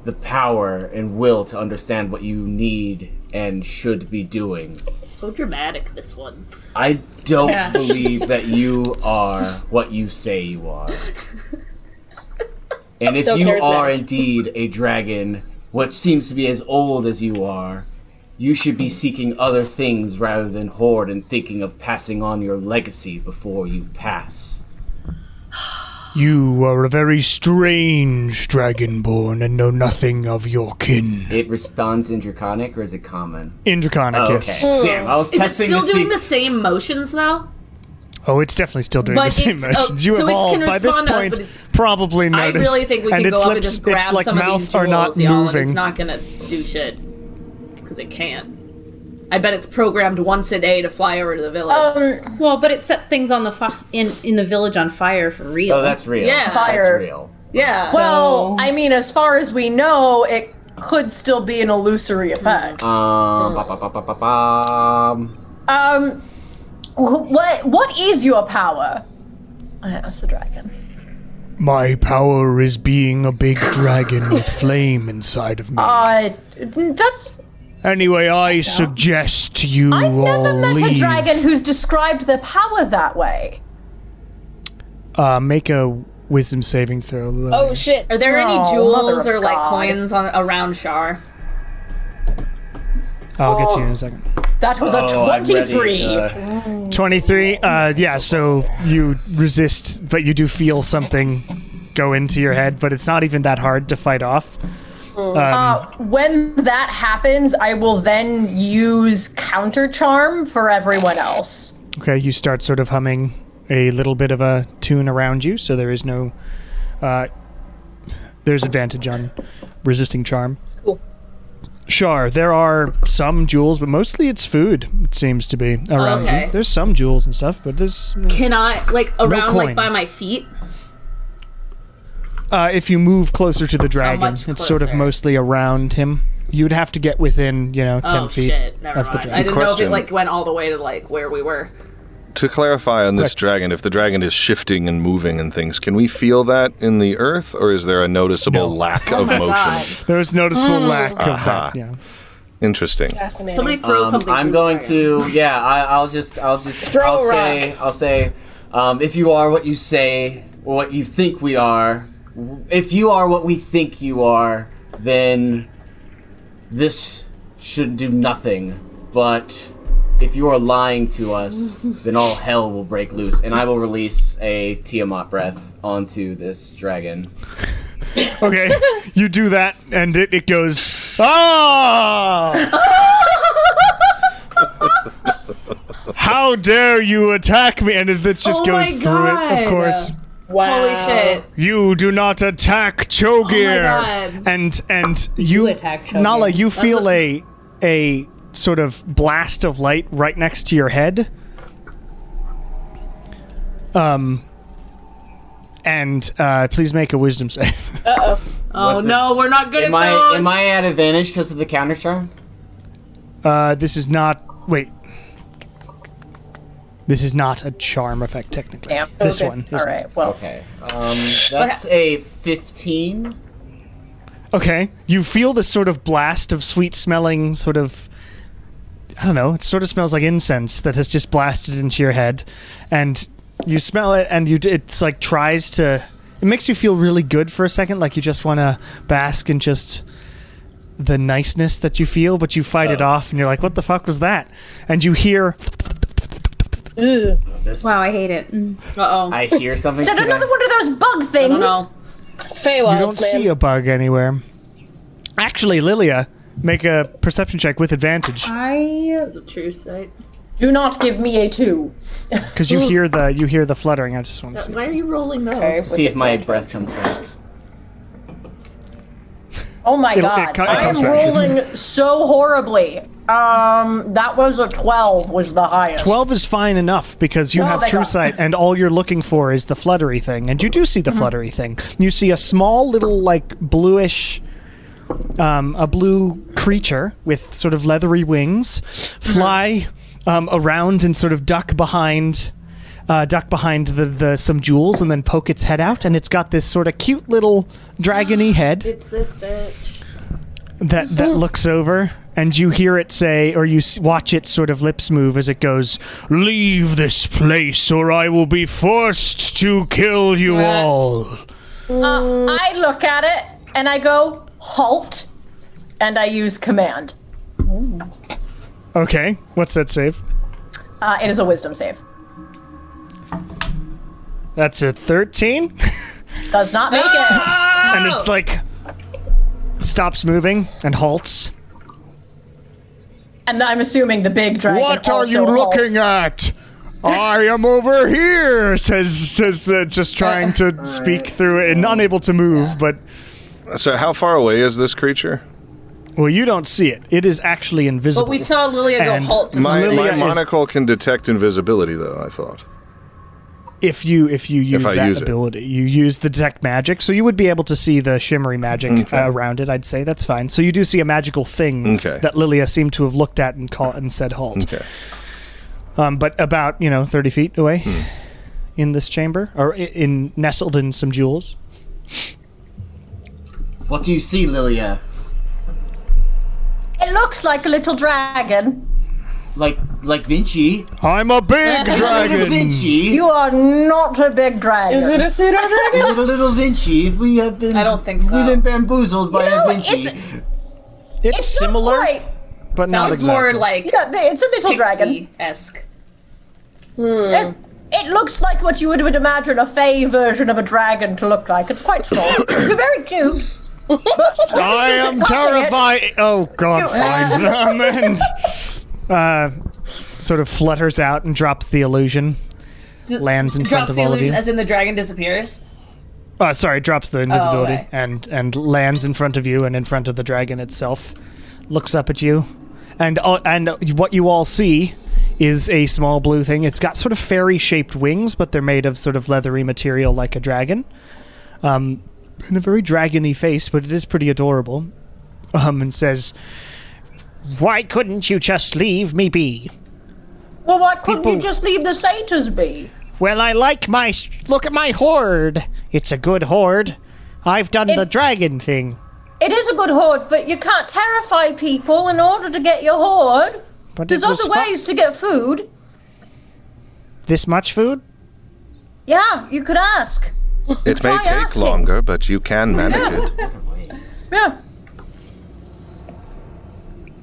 the power and will to understand what you need and should be doing. So dramatic, this one. I don't believe that you are what you say you are. And if So you are charismatic. indeed a dragon, what seems to be as old as you are, you should be seeking other things rather than hoard and thinking of passing on your legacy before you pass. You are a very strange dragonborn and know nothing of your kin. It responds in Draconic, or is it common? In Draconic, Oh, yes. okay. Damn, I was Is it testing still to see. doing the same motions, though? Oh, it's definitely still doing But the same it's- motions. You so have it all, can by this respond to us, point, but it's- probably I noticed. really think we and could its go up and lips, just grab its like some of mouth these are not jewels, y'all, and moving. it's not gonna do shit. Because it can't. I bet it's programmed once a day to fly over to the village. Well, but it set things on the in the village on fire for real. Oh, that's real. Yeah. Fire. That's real. Yeah. Well, I mean, as far as we know, it could still be an illusory effect. What is your power? I asked the dragon. My power is being a big dragon with flame inside of me. That's. Anyway, I suggest you I've all never met leave. a dragon who's described their power that way. Make a wisdom saving throw. Lily. Oh shit. Are there any Oh, jewels mother or of like God. coins around Shar? I'll get to you in a second. That was a I'm ready 23. to- 23. Yeah, so you resist, but you do feel something go into your head, but it's not even that hard to fight off. When that happens, I will then use counter charm for everyone else. Okay, you start sort of humming a little bit of a tune around you, so there is no... there's advantage on resisting charm. Cool. Sure, there are some jewels, but mostly it's food, it seems to be, around Okay. you. There's some jewels and stuff, but there's... Can I, like, around, like, by coins. my feet? if you move closer to the dragon, much it's sort of closer? mostly around him. You'd have to get within, 10 Oh, feet shit. Never of the mind. I dragon. didn't know if it, Question. like, went all the way to, like, where we were. To clarify on this dragon, if the dragon is shifting and moving and things, can we feel that in the earth, or is there a noticeable lack of motion? God. There's noticeable lack of Aha. that, yeah. Interesting. Fascinating. Somebody throw something. I'm through going the dragon. to. Yeah, I'll just. Throw a rock. I'll say. If you are what you say, or what you think we are, if you are what we think you are, then this should do nothing. But if you are lying to us, then all hell will break loose, and I will release a Tiamat breath onto this dragon. Okay, you do that, and it goes, ah! How dare you attack me? And it just Oh goes my through it, of God. course. Wow. Holy shit. You do not attack Chogir. God. And you attack Chogir. Nala, you feel a sort of blast of light right next to your head. And please make a wisdom save. Uh-oh. Oh no, we're not good at Am I those. am I at advantage because of the counter charm? This is not. Wait. This is not a charm effect, technically. Damn. This Okay. one. All Isn't. right. Well, Okay. That's a 15. Okay. You feel this sort of blast of sweet-smelling, sort of. I don't know. It sort of smells like incense that has just blasted into your head, and you smell it, and it's like tries to. It makes you feel really good for a second, like you just want to bask in just the niceness that you feel, but you fight it off, and you're like, "What the fuck was that?" And you hear. Ugh. Wow, I hate it. Uh-oh. I hear something. is that Can I- another one of those bug I things? don't know. Feywild, You don't see a bug anywhere. Actually, Lilia, make a perception check with advantage It's a true sight. Do not give me a 2. because you hear the fluttering. I just want to see. Why are you rolling those? Okay. See if my breath comes back. Oh my It god. comes I'm back. rolling so horribly. That was a 12 was the highest. 12 is fine enough because you Oh, have thank true God. sight, and all you're looking for is the fluttery thing, and you do see the fluttery thing. You see a small little like bluish. A blue creature with sort of leathery wings fly around and sort of duck behind the some jewels and then poke its head out, and it's got this sort of cute little dragony head It's this bitch. that looks over, and you hear it say, or you watch its sort of lips move as it goes, "Leave this place, or I will be forced to kill you all." I look at it and I go, halt, and I use command. Okay, what's that save? It is a wisdom save. That's a 13. Does not make it. And it's like stops moving and halts. And I'm assuming the big dragon What are also you halts. looking at? I am over here, says just trying to speak through it and unable to move, but So how far away is this creature? well, you don't see it. It is actually invisible. But we saw Lilia go And halt to My Lilia is- monocle can detect invisibility, though, I thought. if you use I that use it. ability, you use the detect magic, so you would be able to see the shimmery magic around it. I'd say that's fine. So you do see a magical thing Okay. that Lilia seemed to have looked at and said halt. Okay. But about 30 feet away in this chamber, or nestled in some jewels. What do you see, Lilia? It looks like a little dragon. Like Vinci? I'm a big Little dragon. Vinci? You are not a big dragon. Is it a pseudo dragon? Is it a little Vinci? If we have been, I don't think so. We've been bamboozled by No, a Vinci. It's It's similar, Not quite. but not Sounds exactly. more like Yeah, it's a little dragon. Pixie-esque. It looks like what you would imagine a Fey version of a dragon to look like. It's quite small. You're very cute. But I am terrified. Oh God, fine. And sort of flutters out and drops the illusion. Lands in front Drops of the all of illusion you. as in the dragon disappears. Sorry, drops the invisibility okay. and lands in front of you and in front of the dragon itself. looks up at you, and what you all see is a small blue thing. It's got sort of fairy-shaped wings, but they're made of sort of leathery material like a dragon. And a very dragony face, but it is pretty adorable. And says, "Why couldn't you just leave me be?" Well, why couldn't you just leave the satyrs be? Well, I like look at my hoard. It's a good hoard. I've done the dragon thing. It is a good hoard, but you can't terrify people in order to get your hoard. But There's other ways to get food. This much food? Yeah, you could ask. It may take asking. longer, but you can manage it. Yeah.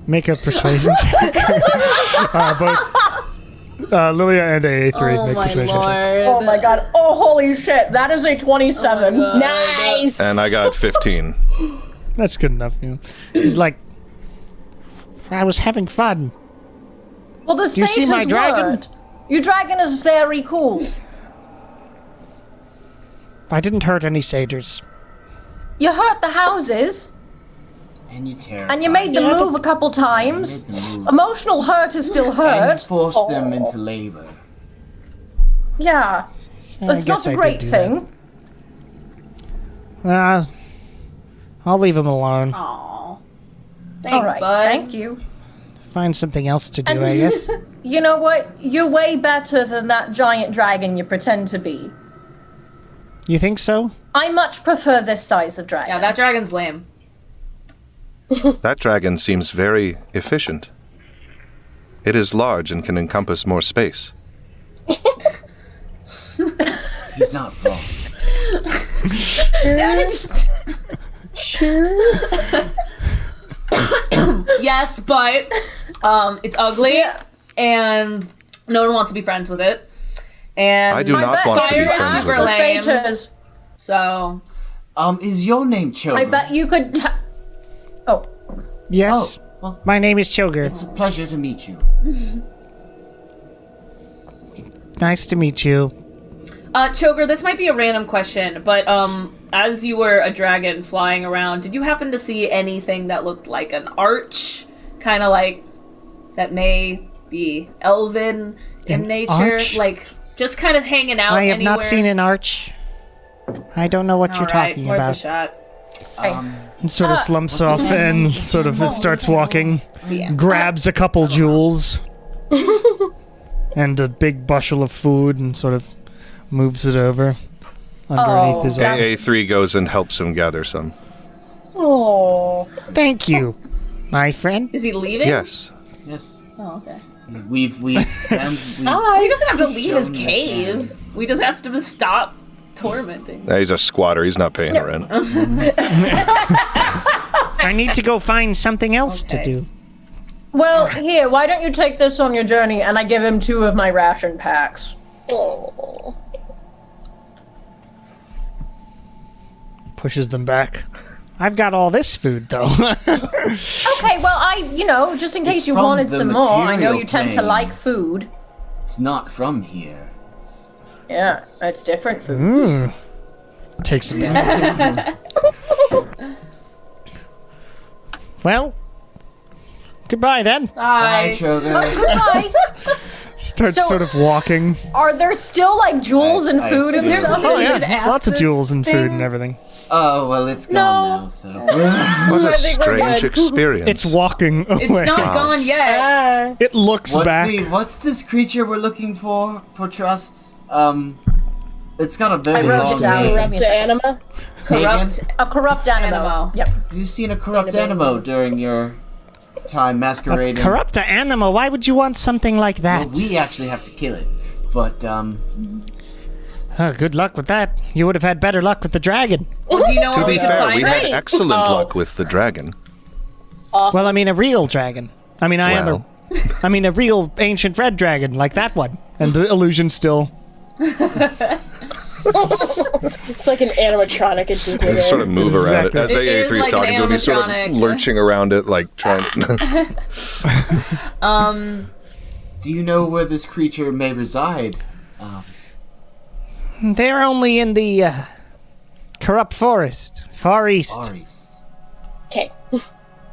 Make a persuasion check. Both Lilia and AA3 Oh make my persuasion lord. checks. Oh my god. Oh, holy shit. That is a 27. Nice. And I got 15. That's good enough. You know. She's like, I was having fun. Well, the Do you see satyrs my dragon? weren't. Your dragon is very cool. I didn't hurt any satyrs. You hurt the houses, And you terrified. and you made them move a couple times. You made them move. Emotional hurt is still And you hurt. forced them into labor. Yeah. It's not a great thing. I'll leave him alone. Aw. Thanks, All right, bud. thank you. Find something else to do, I guess. You know what? You're way better than that giant dragon you pretend to be. You think so? I much prefer this size of dragon. Yeah, that dragon's lame. That dragon seems very efficient. It is large and can encompass more space. He's not wrong. Yes, but it's ugly, and no one wants to be friends with it. And I do not want to be fire is friends super with the lame. satyrs. So Is your name Choga? I bet you could. Oh, Yes. Oh, well, My name is Choger. it's a pleasure to meet you. Nice to meet you. Choker, this might be a random question, but as you were a dragon flying around, did you happen to see anything that looked like an arch? Kind of like that may be elven in An nature? arch? Like, just kind of hanging out I have anywhere? not seen an arch. I don't know what you're Alright, talking worth a about. shot. And sort of slumps off and sort of starts walking. Yeah. Grabs a couple jewels. And a big bushel of food and sort of moves it over underneath his arm. AA3 goes and helps him gather some. Oh. Thank you, my friend. Is he leaving? Yes. Yes. Oh, okay. We've He doesn't have to leave his shown this cave. We just asked him to stop tormenting. He's a squatter. He's not paying the rent. I need to go find something else to Okay. do. well, here. Why don't you take this on your journey? And I give him 2 of my ration packs. Oh. Pushes them back. I've got all this food, though. Okay, well, just in case It's you from wanted the some more. I know material you tend to plane. like food. It's not from here. It's, Yeah, it's different food. Takes it back. Well, goodbye then. Bye, Bye. Choga. Good night. Starts So- sort of walking. Are there still like jewels and I food and see. stuff? Oh We yeah, should there's ask lots of this jewels and food thing. and everything. Oh, well, it's gone No. now, so. What a think we're strange good. experience. It's walking away. It's not gone yet. It looks back. What's this creature we're looking for trusts? It's got a very wrote it long down. name. Corrupt anima. Say again? Corrupt A corrupt animo. Animo. Yep. Have you seen a corrupt animo during your time masquerading? Corrupt animal. Why would you want something like that? Well, we actually have to kill it. But, Oh, good luck with that. You would have had better luck with the dragon. Well, do you know To where be we can fair, find we it? had excellent luck with the dragon. Well, I mean a real dragon. I mean I mean a real ancient red dragon like that one. And the illusion still. It's like an animatronic at Disney. Sort of move around it. Exactly. As It is AA3 is like talking an to him, he's sort of animatronic. lurching around it, like trying. do you know where this creature may reside? They're only in the corrupt forest, far east. Far East. Okay.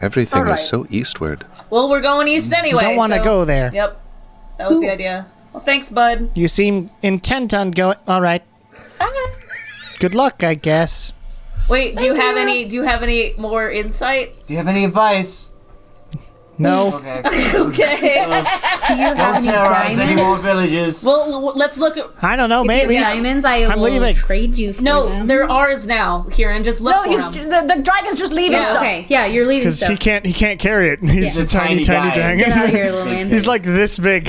Everything Alright. is so eastward. Well, we're going east anyway. Don't want to so- go there. Yep. That was the idea. Well, thanks, bud. You seem intent on going. All right. Good luck, I guess. Wait, do you have any more insight? Do you have any advice? No. Okay. Okay. Do you have Don't any terrorize any more diamonds? villages. Well, let's look at. I don't know. If you have Maybe. diamonds, I I'm will leaving. trade you for No, them. they're ours now. Kieran, just look No, for them. the dragon's just leaving Yeah. stuff. Okay, yeah, you're leaving Because stuff. he can't carry it. He's Yeah. a tiny Tiny guy. dragon. Get out of here, little man. He's like this big.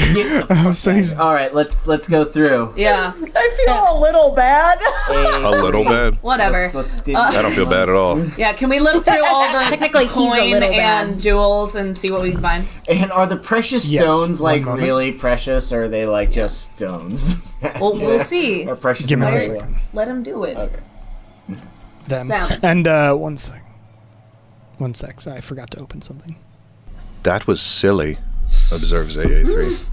So he's. All right, let's go through. Yeah, I feel a little bad. A little bit. whatever. Let's dig I don't feel bad at all. Yeah, can we look through all the Technically, he's a coin little and bad. jewels and see what we can find? And are the precious Yes, stones one like moment. really precious, or are they like just stones? Well, we'll see. Or precious Give me one material? second. Let him do it. Okay. Them. Them. And 1 sec. 1 sec. Sorry, I forgot to open something. That was silly, observes AA3.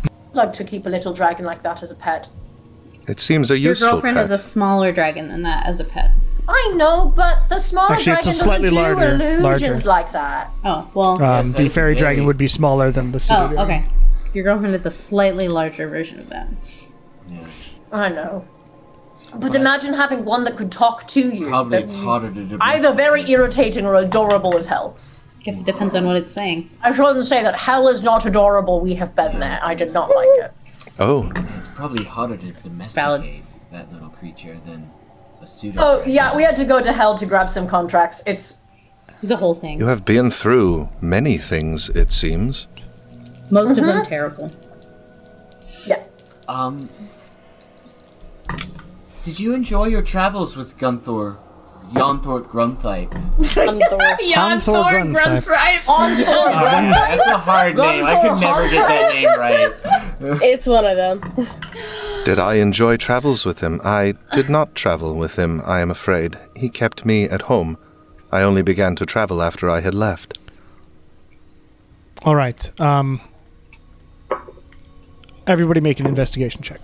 I'd like to keep a little dragon like that as a pet. It seems a Your useful girlfriend pet. has a smaller dragon than that as a pet. I know, but the smaller Actually, it's dragon a slightly doesn't do larger- illusions larger. like that. Oh, well. Yes, that The is fairy very- dragon would be smaller than the Oh, pseudo. okay. Your girlfriend has a slightly larger version of that. I know. But imagine having one that could talk to you. Probably that it's harder to do. either very irritating or adorable as hell. Guess it depends on what it's saying. I shouldn't say that hell is not adorable. We have been there. I did not like it. Oh, It's probably harder to domesticate that little creature than a pseudo. Oh, yeah, we had to go to hell to grab some contracts. It's... It was a whole thing. you have been through many things, it seems. Most of them terrible. Yeah. Did you enjoy your travels with Gunthor? Yonthor Grunthite. Jan Thor Thor Grunfried. Grunfried. That's a hard name. I could never get that name right. It's one of them. Did I enjoy travels with him? I did not travel with him, I am afraid. He kept me at home. I only began to travel after I had left. All right. Everybody make an investigation check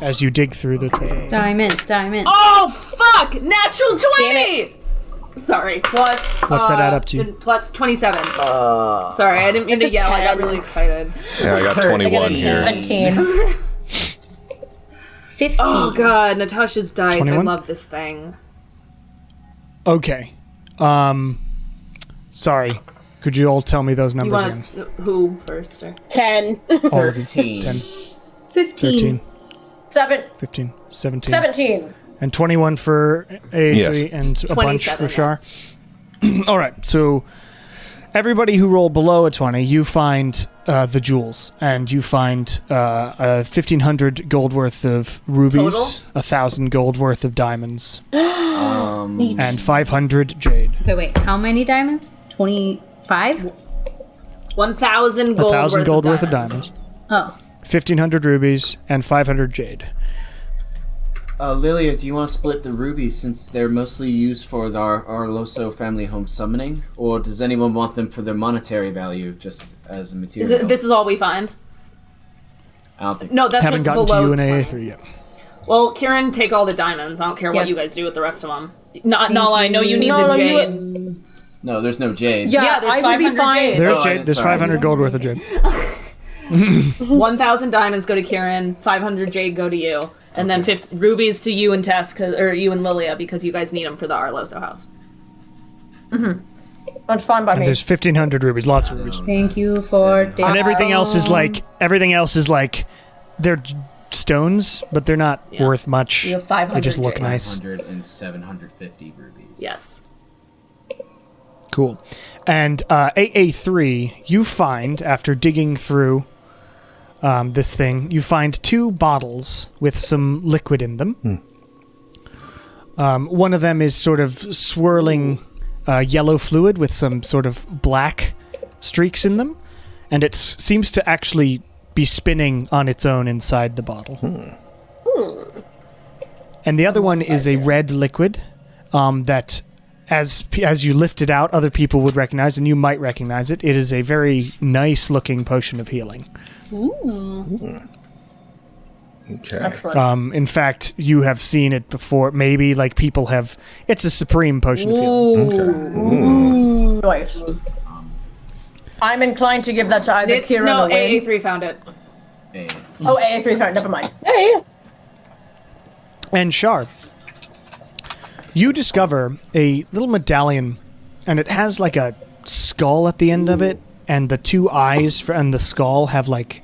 as you dig through the tree. Diamonds. Oh fuck! Natural 20. Sorry. Plus. What's that add up to? Plus 27. Sorry, I didn't mean to It's a yell. I got 10. really excited. Yeah, I got 21 here. 17. 15. Oh god, Natasha's dice. 21? I love this thing. Okay. Sorry. Could you all tell me those You numbers want again? who first? Or? 10. All of you. 13. 10, 15. 13, 15, 17. 17. And 21 for A3 Yes. and a bunch 27, for Shar. All right, so everybody who rolled below a 20, you find the jewels, and you find 1,500 gold worth of rubies, Total? 1,000 gold worth of diamonds, Neat. and 500 jade. Okay, wait. How many diamonds? 25? 1,000 gold 1,000 gold worth of diamonds. diamonds, Oh. 1,500 rubies, and 500 jade. Lilia, do you want to split the rubies since they're mostly used for our Loso family home summoning? Or does anyone want them for their monetary value, just as a material? This is all we find? I don't think. No, that's Haven't just gotten to below you in 20. AA3 yet. Well, Kieran, take all the diamonds. I don't care what Yes. you guys do with the rest of them. Nala, I know you need the jade. No, there's no jade. Yeah, there's I would be 500 fine. jade. There's Oh, jade. There's sorry. 500 gold worth of jade. 1,000 diamonds go to Kieran, 500 jade go to you, and then 50 rubies to you and Tess, or you and Lilia, because you guys need them for the Arloso house. That's fine by And me. there's 1,500 rubies, lots of rubies. Thank you for this. And everything else is like they're stones, but they're not Yeah. worth much. You have 500 They just look jade. nice. 500 and 750 rubies. Yes. Cool. And AA3, you find, after digging through this thing, you find 2 bottles with some liquid in them. One of them is sort of swirling yellow fluid with some sort of black streaks in them, and it seems to actually be spinning on its own inside the bottle. And the other one is a red liquid that, as you lift it out, other people would recognize, and you might recognize it. It is a very nice-looking potion of healing. Okay. Excellent. In fact, you have seen it before. Maybe, like, people have... It's a supreme potion of healing. Nice. I'm inclined to give that to either Kieran no, or Wayne. AA3 found it. Oh, AA3 found it. Never mind. Hey. And Shar, you discover a little medallion, and it has like a skull at the end of it, and the two eyes and the skull have like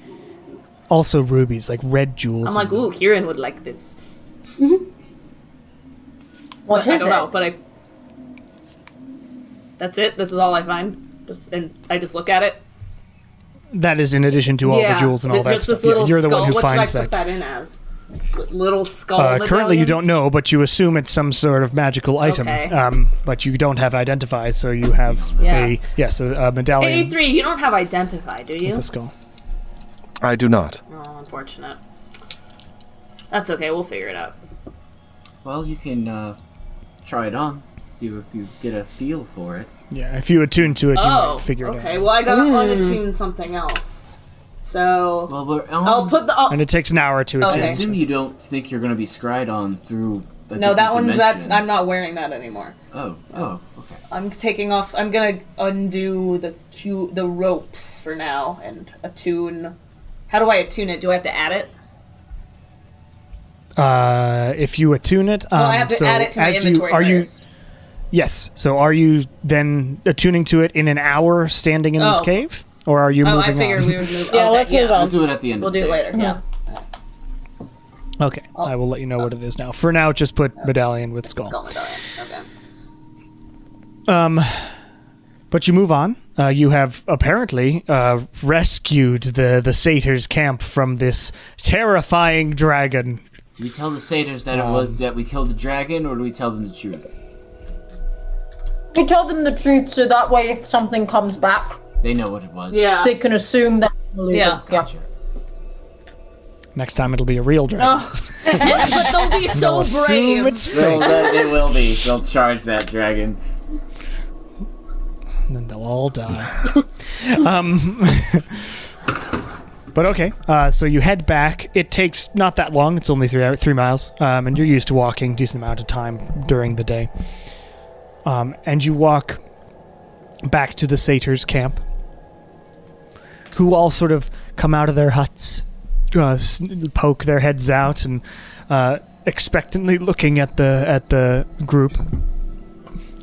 also rubies, like red jewels. I'm like, ooh, Kieran would like this. What I is don't it? know, but that's it. This is all I find. And I just look at it. That is in addition to all the jewels and all that just stuff. This little You're the skull. one who what finds should I put that. that in as? Little skull Currently, you medallion? don't know, but you assume it's some sort of magical item. Okay. But you don't have identify, so you have a medallion AA3, you don't have identify, do you? with a skull. I do not. Oh, unfortunate. That's okay, we'll figure it out. Well, you can try it on. See if you get a feel for it. Yeah, if you attune to it, you Oh, might figure it out. okay. Well, I gotta unattune something else. So Well, I'll put the. And it takes an hour to I attune. assume you don't think you're going to be scryed on through a No, that different one. That's. dimension. I'm not wearing that anymore. Oh, okay. I'm taking off. I'm gonna undo the ropes for now and attune. How do I attune it? Do I have to add it? If you attune it, Well, I have to so add it to my as inventory you are first. Yes. So are you then attuning to it in an hour standing in this Oh. cave? Or are you Oh, moving I figured on? we would move. Yeah, okay, let's move We'll on. do it at the end We'll of the do it day. later. Yeah. Okay. I will let you know what it is now. For now, just put medallion with skull. Skull medallion. Okay. But you move on. You have apparently rescued the satyr's camp from this terrifying dragon. Do we tell the satyrs that it was that we killed the dragon, or do we tell them the truth? We told them the truth so that way if something comes back, They know what it was. Yeah. they can assume that. Yeah. Gotcha. Next time it'll be a real dragon. Oh. But they'll be so Assume brave. it's fake. They will be. They'll charge that dragon. And then they'll all die. But okay, so you head back. It takes not that long. It's only 3 miles, and you're used to walking a decent amount of time during the day. And you walk back to the satyr's camp, who all sort of come out of their huts, poke their heads out, and expectantly looking at the group.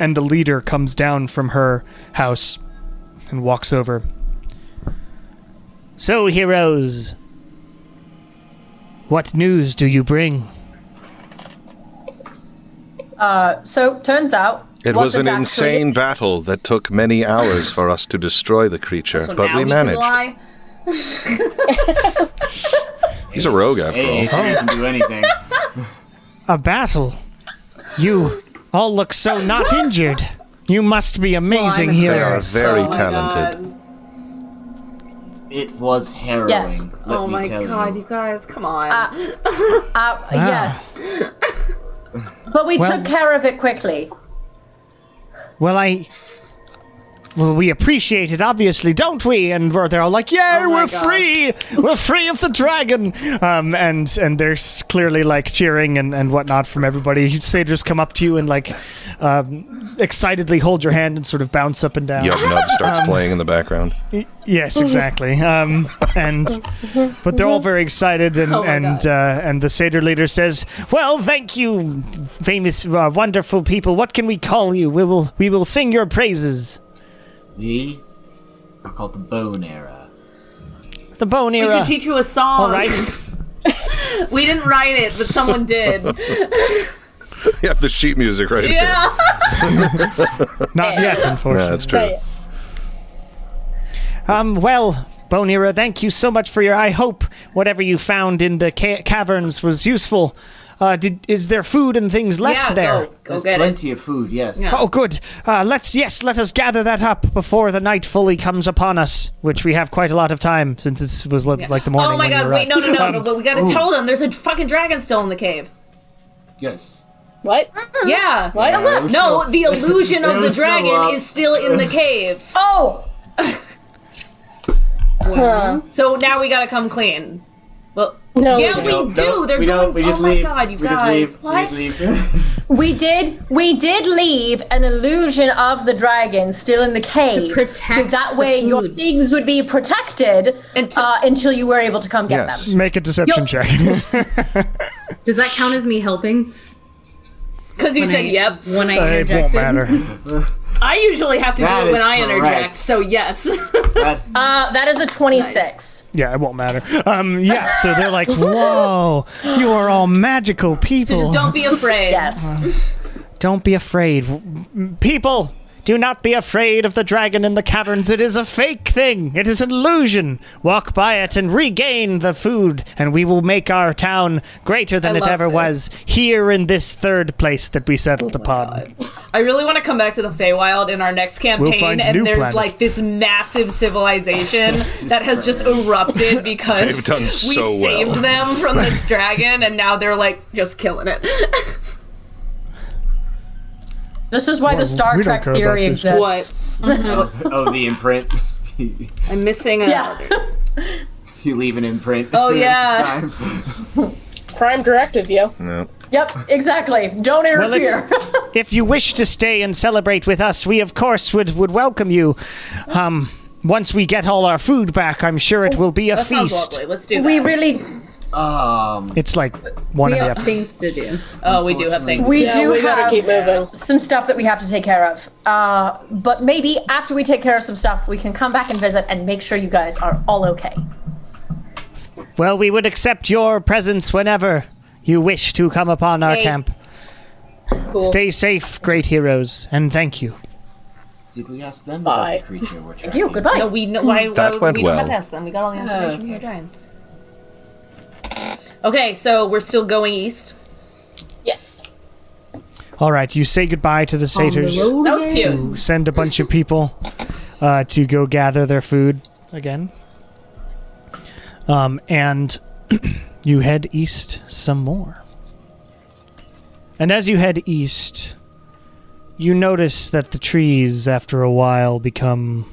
And the leader comes down from her house and walks over. So, heroes, what news do you bring? So turns out It was an insane battle that took many hours for us to destroy the creature, So but now we he can managed. lie? He's a rogue after Hey, all. you can do anything. A battle? You all look so not injured. You must be amazing I'm They are healers. very Oh my talented. God. It was harrowing. Yes. Let Oh me my tell god, you. you guys, come on. Yes. But we took care of it quickly. Well, we appreciate it, obviously, don't we? And they're all like, "Yeah, Oh my we're gosh. free! We're free of the dragon!" And there's clearly like cheering and whatnot from everybody. Satyrs come up to you and like excitedly hold your hand and sort of bounce up and down. Yub Nub starts playing in the background. Yes, exactly. But they're all very excited, and Oh my and the satyr leader says, "Well, thank you, famous, wonderful people. What can we call you? We will sing your praises." We are called the Bone Era. The bone We era. could teach you a song. All right. We didn't write it, but someone did. You have the sheet music right here. Yeah. Not yet, Yeah, unfortunately. that's true. Well, Bone Era, thank you so much for your. I hope whatever you found in the caverns was useful. Is there food and things left Yeah, there? go There's get it. plenty of food, yes. Yeah. Oh, good. Let us gather that up before the night fully comes upon us, which we have quite a lot of time since it was like the morning. Oh my when you god, wait, arrived. no, but we gotta tell them there's a fucking dragon still in the cave. Yes. What? Yeah. What? It was No, still- the illusion It of the was still dragon up. is still in the cave. Oh, So now we gotta come clean. Well, No, yeah, we we don't. do. They're we going. don't. We just oh leave. my god, you we guys! Just leave. What? We just leave. We did leave an illusion of the dragon still in the cave. To protect so that the way your food. things would be protected until you were able to come get Yes. them. Make a deception check. Does that count as me helping? Because you said yep. When I It interjected? won't matter. I usually have to That do it when is I interject. correct. So yes. That is a 26. Yeah, it won't matter. Yeah, so they're like, whoa, you are all magical people. Just don't be afraid. Yes. Don't be afraid. People, do not be afraid of the dragon in the caverns. It is a fake thing. It is an illusion. Walk by it and regain the food, and we will make our town greater than I it love ever this. was here in this third place that we settled upon. I really want to come back to the Feywild in our next campaign, find a and new there's planet. like this massive civilization that has just erupted because They've done we so saved well. them from this dragon, and now they're like just killing it. This is why the Star we don't Trek care about theory this. exists. Oh, the imprint. I'm missing Yeah. You leave an imprint. Oh, every yeah. time. Prime directive, yo. No. Yep, exactly. Don't Well, interfere. if you wish to stay and celebrate with us, we of course would welcome you. Once we get all our food back, I'm sure it will be a That sounds feast. lovely. Let's do that. we really, It's like one We of the have other. things to do. Oh, we do have things. we Yeah, do we gotta have keep moving. some stuff that we have to take care of. But maybe after we take care of some stuff, we can come back and visit and make sure you guys are all okay. Well, we would accept your presence whenever you wish to come upon our Hey. camp. Cool. Stay safe, great heroes, and thank you. Did we ask them Bye. about the creature we're tracking? You, goodbye. No, we know why. That went we don't well. have to ask them. We got all the information from okay. your giant. Okay, so we're still going east. Yes. All right, you say goodbye to the satyrs. That was cute. Send a bunch of people to go gather their food again. And you head east some more. And as you head east, you notice that the trees, after a while, become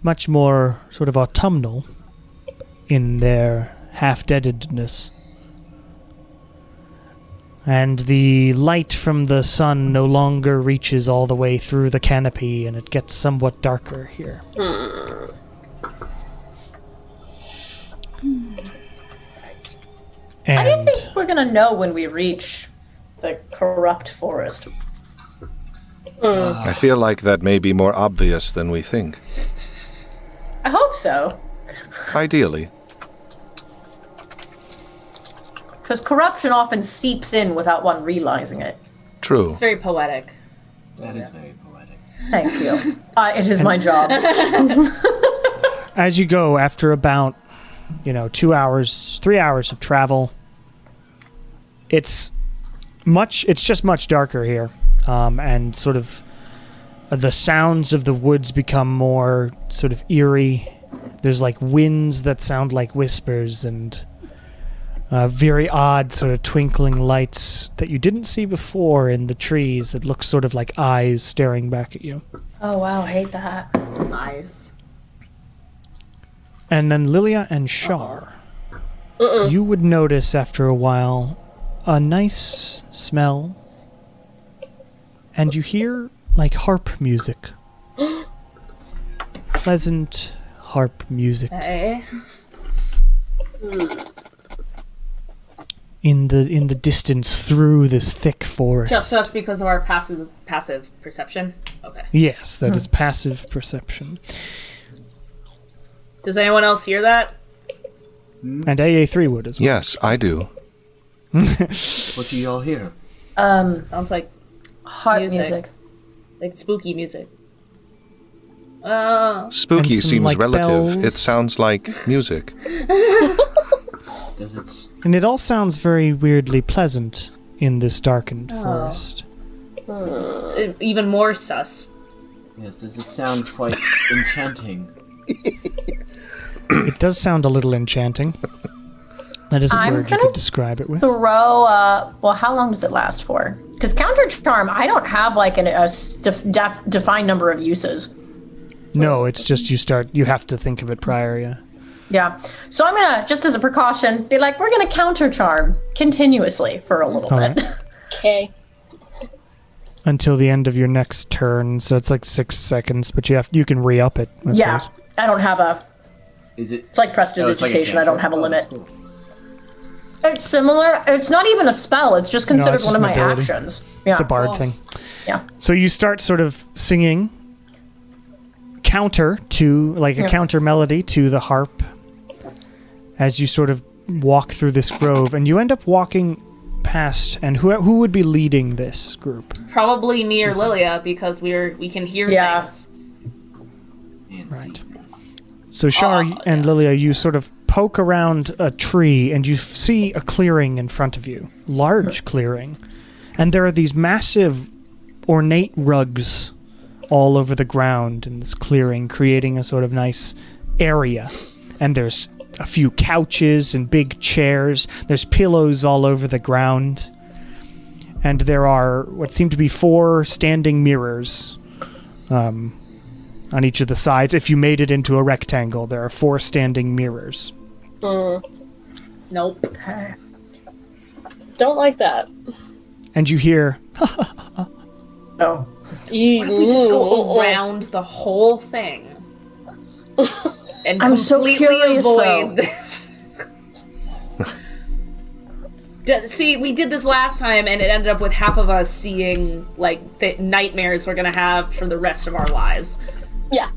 much more sort of autumnal in their half-deadedness. And the light from the sun no longer reaches all the way through the canopy, and it gets somewhat darker here. How do you And think we're gonna know when we reach the corrupt forest? I feel like that may be more obvious than we think. I hope so. Ideally. Because corruption often seeps in without one realizing it. True. It's very poetic. That is very poetic. Thank you. It is my job. as you go, after about, 2 hours, 3 hours of travel, it's just much darker here. And sort of the sounds of the woods become more sort of eerie. There's like winds that sound like whispers and very odd sort of twinkling lights that you didn't see before in the trees that look sort of like eyes staring back at you. Oh wow, I hate that. Nice. And then Lilia and Shar, you would notice after a while a nice smell, and you hear like harp music. Pleasant harp music Hey. in the distance through this thick forest. Just that's because of our passive perception. Okay. Yes, that is passive perception. Does anyone else hear that? And AA3 would as well. Yes, I do. What do y'all hear? Sounds like Harp Music. music. like spooky music. Spooky And some, seems like, relative. It bells. sounds like music. Does it? And it all sounds very weirdly pleasant in this darkened forest. It's even more sus. Yes. Does it sound quite enchanting? It does sound a little enchanting. That is a I'm word you gonna could describe it with. Throw, well, how long does it last for? Because counter charm, I don't have like a defined number of uses. No, it's just you have to think of it prior, yeah. Yeah. So I'm gonna, just as a precaution, be like, we're gonna counter charm continuously for a little All bit. right. Okay. Until the end of your next turn, so it's like 6 seconds, but you can re-up it. I Yeah. suppose. I don't have a. Is it? It's like Oh, it's like a prestidigitation. I don't have a cantrip. limit. That's cool. It's similar. It's not even a spell. It's just considered it's one just of an my ability. actions. Yeah. It's a bard thing. Yeah. So you start sort of singing counter to, like a counter melody to the harp as you sort of walk through this grove, and you end up walking past, and who would be leading this group? Probably me or Lilia, because we can hear Yeah. things. And Right. see. So Shar and Lilia, you sort of poke around a tree and you see a clearing in front of you. Large clearing. And there are these massive ornate rugs all over the ground in this clearing, creating a sort of nice area. And there's a few couches and big chairs. There's pillows all over the ground. And there are what seem to be 4 standing mirrors on each of the sides. If you made it into a rectangle, there are 4 standing mirrors. Nope. Don't like that. And you hear, Oh. What if we just go around the whole thing and I'm so completely curious, avoid though. this? See, we did this last time, and it ended up with half of us seeing like the nightmares we're gonna have for the rest of our lives. Yeah.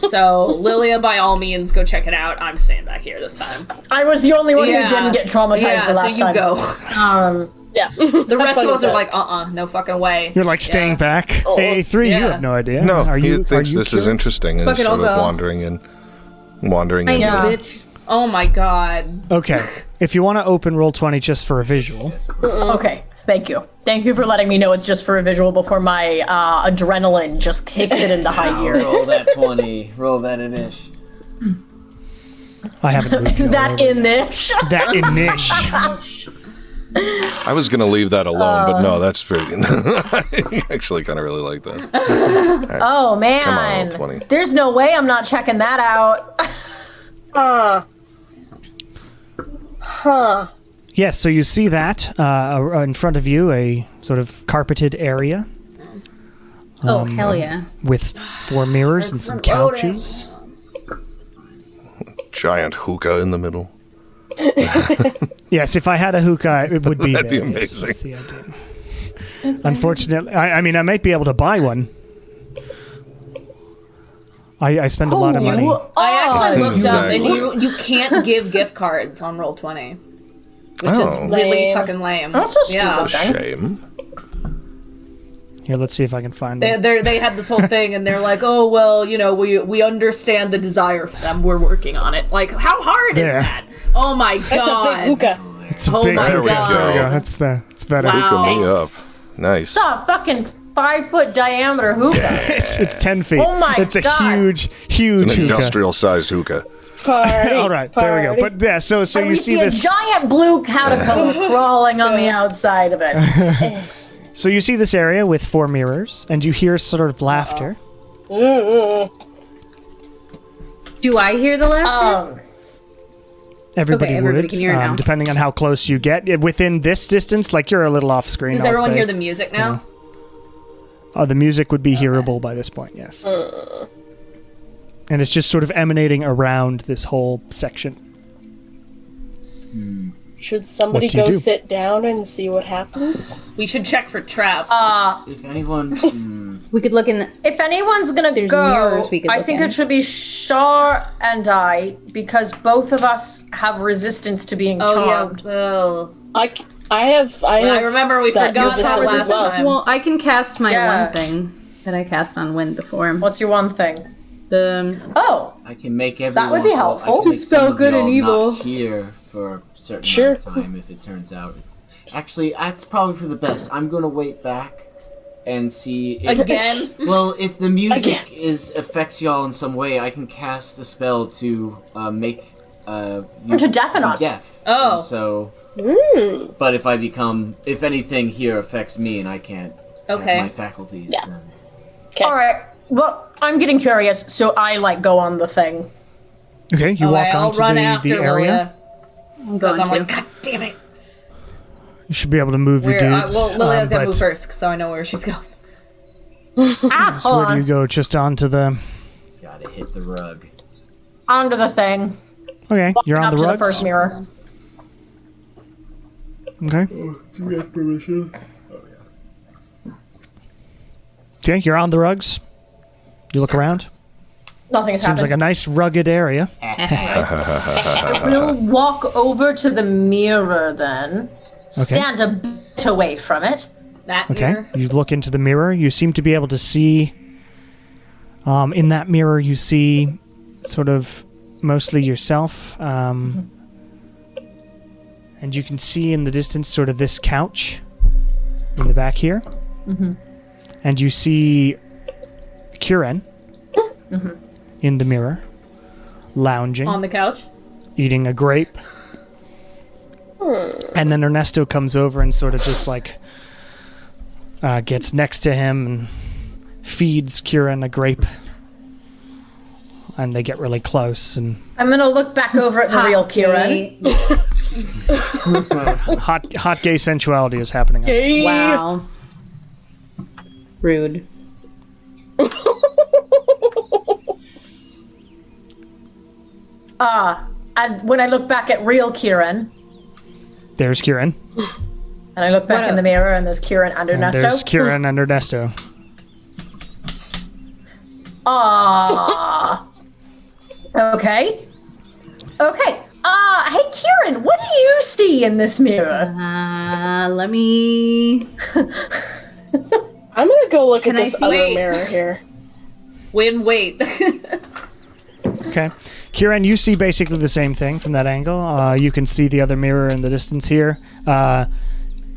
So, Lilia, by all means, go check it out. I'm staying back here this time. I was the only one Yeah. who didn't get traumatized the last so you time. go. Yeah. The rest of us are like, no fucking way. you're like staying back. A3, you Yeah. have no idea. No, are you, he thinks are you this is curious? interesting and Fuck it, sort I'll of go. wandering in. I Yeah. know, bitch. Oh my god. Okay, if you want to open Roll20 just for a visual. Okay. Thank you. Thank you for letting me know it's just for a visual before my adrenaline just kicks it into high gear. Roll that 20. Roll that inish. I haven't moved you That all over. inish. That inish. I was going to leave that alone, but no, that's pretty. I actually kind of really like that. Oh man. Come on, roll 20. There's no way I'm not checking that out. Huh. Yes, so you see that in front of you, a sort of carpeted area Oh, hell yeah. with 4 mirrors and some some loading. couches. Giant hookah in the middle. Yes, if I had a hookah, it would be That'd be there. Yes, amazing. that's the idea. Unfortunately, I mean, I might be able to buy one. I spend a lot of money. I actually looked up, and Exactly. you can't give gift cards on Roll20, which is Oh. really Lame. fucking lame. That's a yeah. stupid thing. Shame. Here, let's see if I can find one. They had this whole thing, and they're like, "Oh well, we understand the desire for them. We're working on it." Like, how hard There. is that? Oh my god! That's a big hookah. It's a Oh big my hookah. God. There we go. It's better. Wow. Hookah me Nice. up. Nice. It's a fucking 5-foot diameter hookah. It's 10 feet. Oh my it's a God. huge It's hookah. an industrial-sized hookah. Party. All right, there we go. But yeah, so And you we see see a this. giant blue caterpillar crawling on the outside of it. So you see this area with 4 mirrors, and you hear sort of laughter. Do I hear the laughter? Everybody Okay, would, everybody can hear it now. depending on how close you get. Within this distance, like you're a little off screen. Does I'll everyone say. hear the music now? The music would be hearable by this point, yes. And it's just sort of emanating around this whole section. Should somebody What do you go do? sit down and see what happens? We should check for traps. If anyone. We could look in. If anyone's gonna There's go, mirrors we could I look think in. it should be Shar and I, because both of us have resistance to being oh charmed. yeah. Well, I have. I remember we that forgot that resistance last as well. time. Well, I can cast my Yeah. one thing that I cast on wind before. What's your one thing? The Oh, I can make everyone. would be well, helpful. I can make Dispel some of good and y'all evil. Not here for a certain Sure. amount of time if it turns out it's. Actually, that's probably for the best. I'm gonna wait back and see if, Again? Well, if the music affects y'all in some way, I can cast a spell to make you to deafen us. deaf. Oh. And so, but if if anything here affects me and I can't Okay. have my faculties, Yeah. then all right. Well, I'm getting curious, so I go on the thing. Okay, you walk I'll onto run the after area. Lilia. Because I'm like, God damn it. You should be able to move your dudes. Lilia's gonna but move first, so I know where she's going. So where do you go? Just onto the... Gotta hit the rug. Onto the thing. Okay, you're on Up the to rugs? the first mirror. Okay. Do we have permission? Okay, you're on the rugs. You look around. Nothing's Seems like happened. a nice rugged area. I will walk over to the mirror then. Stand a bit away from it. That Okay, mirror. you look into the mirror. You seem to be able to see... in that mirror, you see sort of mostly yourself. And you can see in the distance sort of this couch in the back here. Mm-hmm. And you see Kieran in the mirror, lounging, On the couch. eating a grape. And then Ernesto comes over and sort of just like gets next to him and feeds Kieran a grape. And they get really close and I'm gonna look back over at the real Kieran. hot gay sensuality is happening. Wow. Rude. And when I look back at real Kieran, There's Kieran. and I look back in the mirror, and there's Kieran and And Ernesto. there's Kieran and Ernesto. Okay. Okay. Hey Kieran, what do you see in this mirror? Let me. I'm gonna go look Can at I this see- other Wait. mirror here. Wait. Okay. Kieran, you see basically the same thing from that angle. You can see the other mirror in the distance here.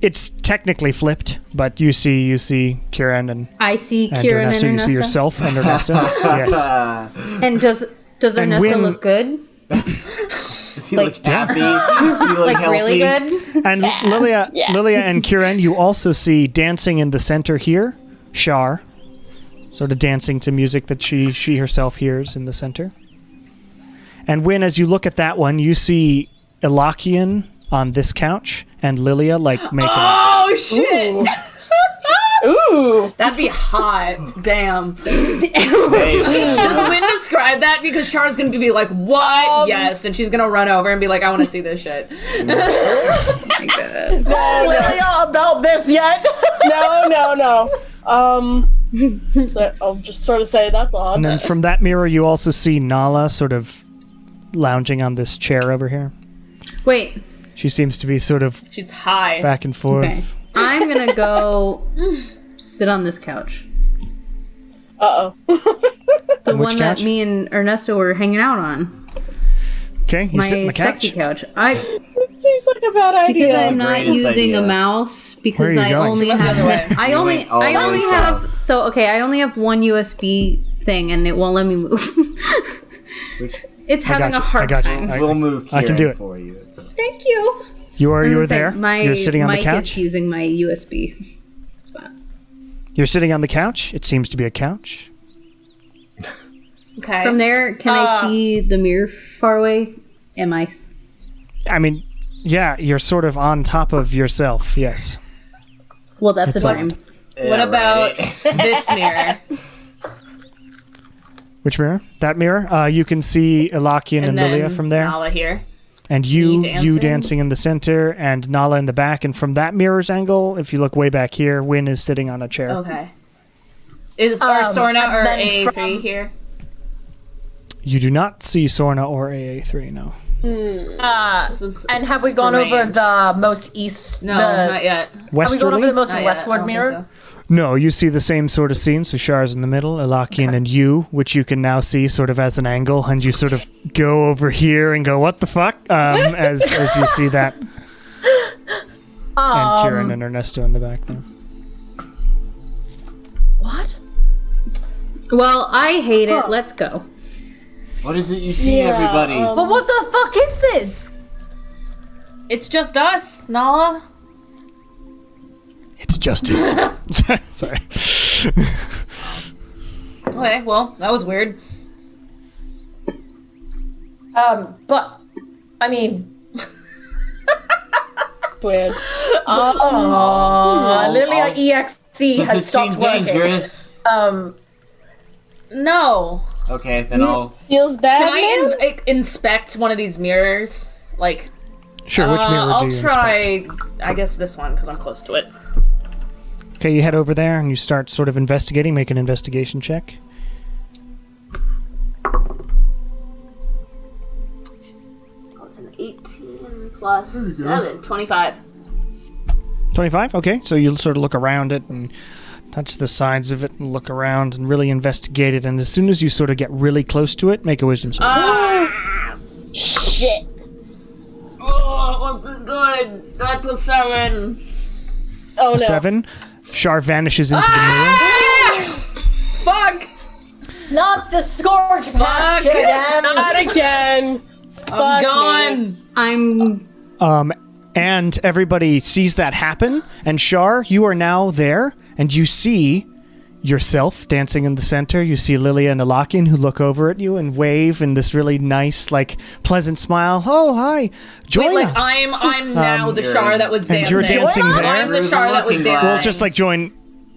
It's technically flipped, but you see Kieran and I see and Kieran Ernesto. and You see Ernesto. yourself and Ernesto. Yes. And does And Ernesto when- look good? Does he Like- look happy? Does he look Like healthy? really good? And Lilia and Kieran, you also see dancing in the center here, Shar, sort of dancing to music that she herself hears in the center. And when, as you look at that one, you see Elachian on this couch and Lilia like making. Oh shit! Ooh. That'd be hot. Damn. Hey, Does Wynn describe that? Because Char's gonna be like, what? Yes. And she's gonna run over and be like, I wanna see this shit. Lilia about this yet? No. So I'll just sort of say that's odd. And then from that mirror, you also see Nala sort of lounging on this chair over here. Wait, She seems to be sort of She's high. back and forth. okay. I'm gonna go sit on this couch. Uh-oh. The Which one couch? that me and Ernesto were hanging out on. Okay, you My sit on the couch. sexy couch. It seems like a bad Because idea. I'm not Greatest using a idea. mouse Where because are you I going? only Look the other way. have I only went all I the only way have south. so okay, I only have one USB thing and it won't let me move. Which It's having got a you, hard I got you. time. we'll move I can Kieran do it. for you. It's okay. Thank you. You I'm were gonna say there. My You're sitting on the mic couch. is using my USB. You're sitting on the couch. It seems to be a couch. Okay. From there, can I see the mirror far away? Am I? I mean, yeah, you're sort of on top of yourself. Yes. Well, that's It's a like- time. What Yeah, about right. this mirror? Which mirror? That mirror. You can see Elachian and then Lilia from there, Nala here. and Me you dancing. dancing in the center, and Nala in the back. And from that mirror's angle, if you look way back here, Wynn is sitting on a chair. Okay. Is our Sorna and or then A3 from- here? You do not see Sorna or AA3. No. This is And have we gone over strange. the most east? No, the, not yet. Have we gone over Westerly. the most Not yet. I westward don't think mirror? so. No, you see the same sort of scene. So Shar's in the middle, Elachian and you, which you can now see sort of as an angle, and you sort of go over here and go, "What the fuck?" As you see that, and Kieran and Ernesto in the back there. What? Well, I hate it. Let's go. What is it you see, Yeah, everybody? But what the fuck is this? It's just us, Nala. It's justice. Sorry. Okay, well, that was weird. But I mean, Weird. Lilia EXC Does has it seem stopped working. dangerous? No. Okay, then I'll. Feels bad, Can man? I inspect one of these mirrors? Like, Sure, which mirror I'll do you try, I guess this one, because I'm close to it. Okay, you head over there and you start sort of investigating. Make an investigation check. Oh, it's an 18 plus 7, 25. 25? Okay, so you'll sort of look around it and touch the sides of it and look around and really investigate it. And as soon as you sort of get really close to it, make a wisdom save. Shit. Oh, it wasn't good. That's a 7. Oh, no. 7. Shar vanishes into the mirror. Fuck! Not the scourge patch Fuck. again. Not again. I'm gone. I'm And everybody sees that happen. And Shar, you are now there, and you see yourself dancing in the center. You see Lilia and Alakin who look over at you and wave in this really nice, like, pleasant smile. Oh, hi. Join Wait, us. I'm now the Shar that was and dancing. you're dancing there? I'm the Shar that was dancing. Well, just like join.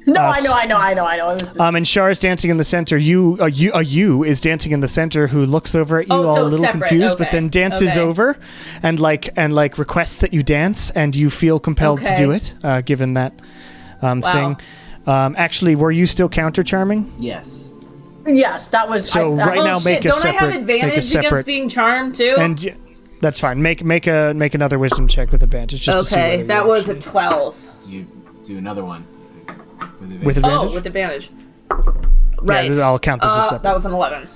No, us. I know. It was the- And Shar is dancing in the center. You is dancing in the center, who looks over at you Oh, all so a little separate. confused, but Okay. then dances Okay. over, and requests that you dance, and you feel compelled to do it, given that thing. Actually, were you still counter charming? Yes. Yes, that was. So right Oh, now, shit. make a Don't separate. I have advantage against being charmed too? And that's fine. Make another wisdom check with advantage. Just to see okay, whether that you was a 12. You do another one. with advantage. Oh, with advantage. Yeah, Right. I'll count this as separate. That was an 11.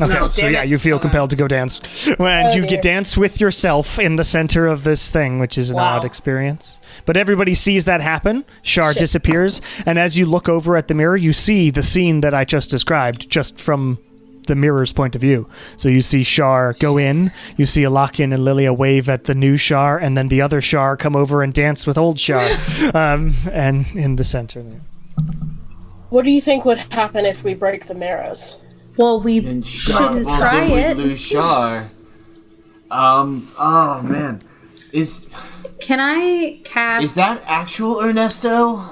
Okay, No, so damn yeah, it. you feel compelled to go dance. And you dear. get dance with yourself in the center of this thing, which is an Wow. odd experience. But everybody sees that happen. Shar disappears, and as you look over at the mirror, you see the scene that I just described, just from the mirror's point of view. So you see Shar go in, you see Alakin and Lilia wave at the new Shar, and then the other Shar come over and dance with old Shar, and in the center there. What do you think would happen if we break the mirrors? well, we Then shouldn't well, try then it. we'd lose Shar. Oh man, is Can I cast? that actual Ernesto?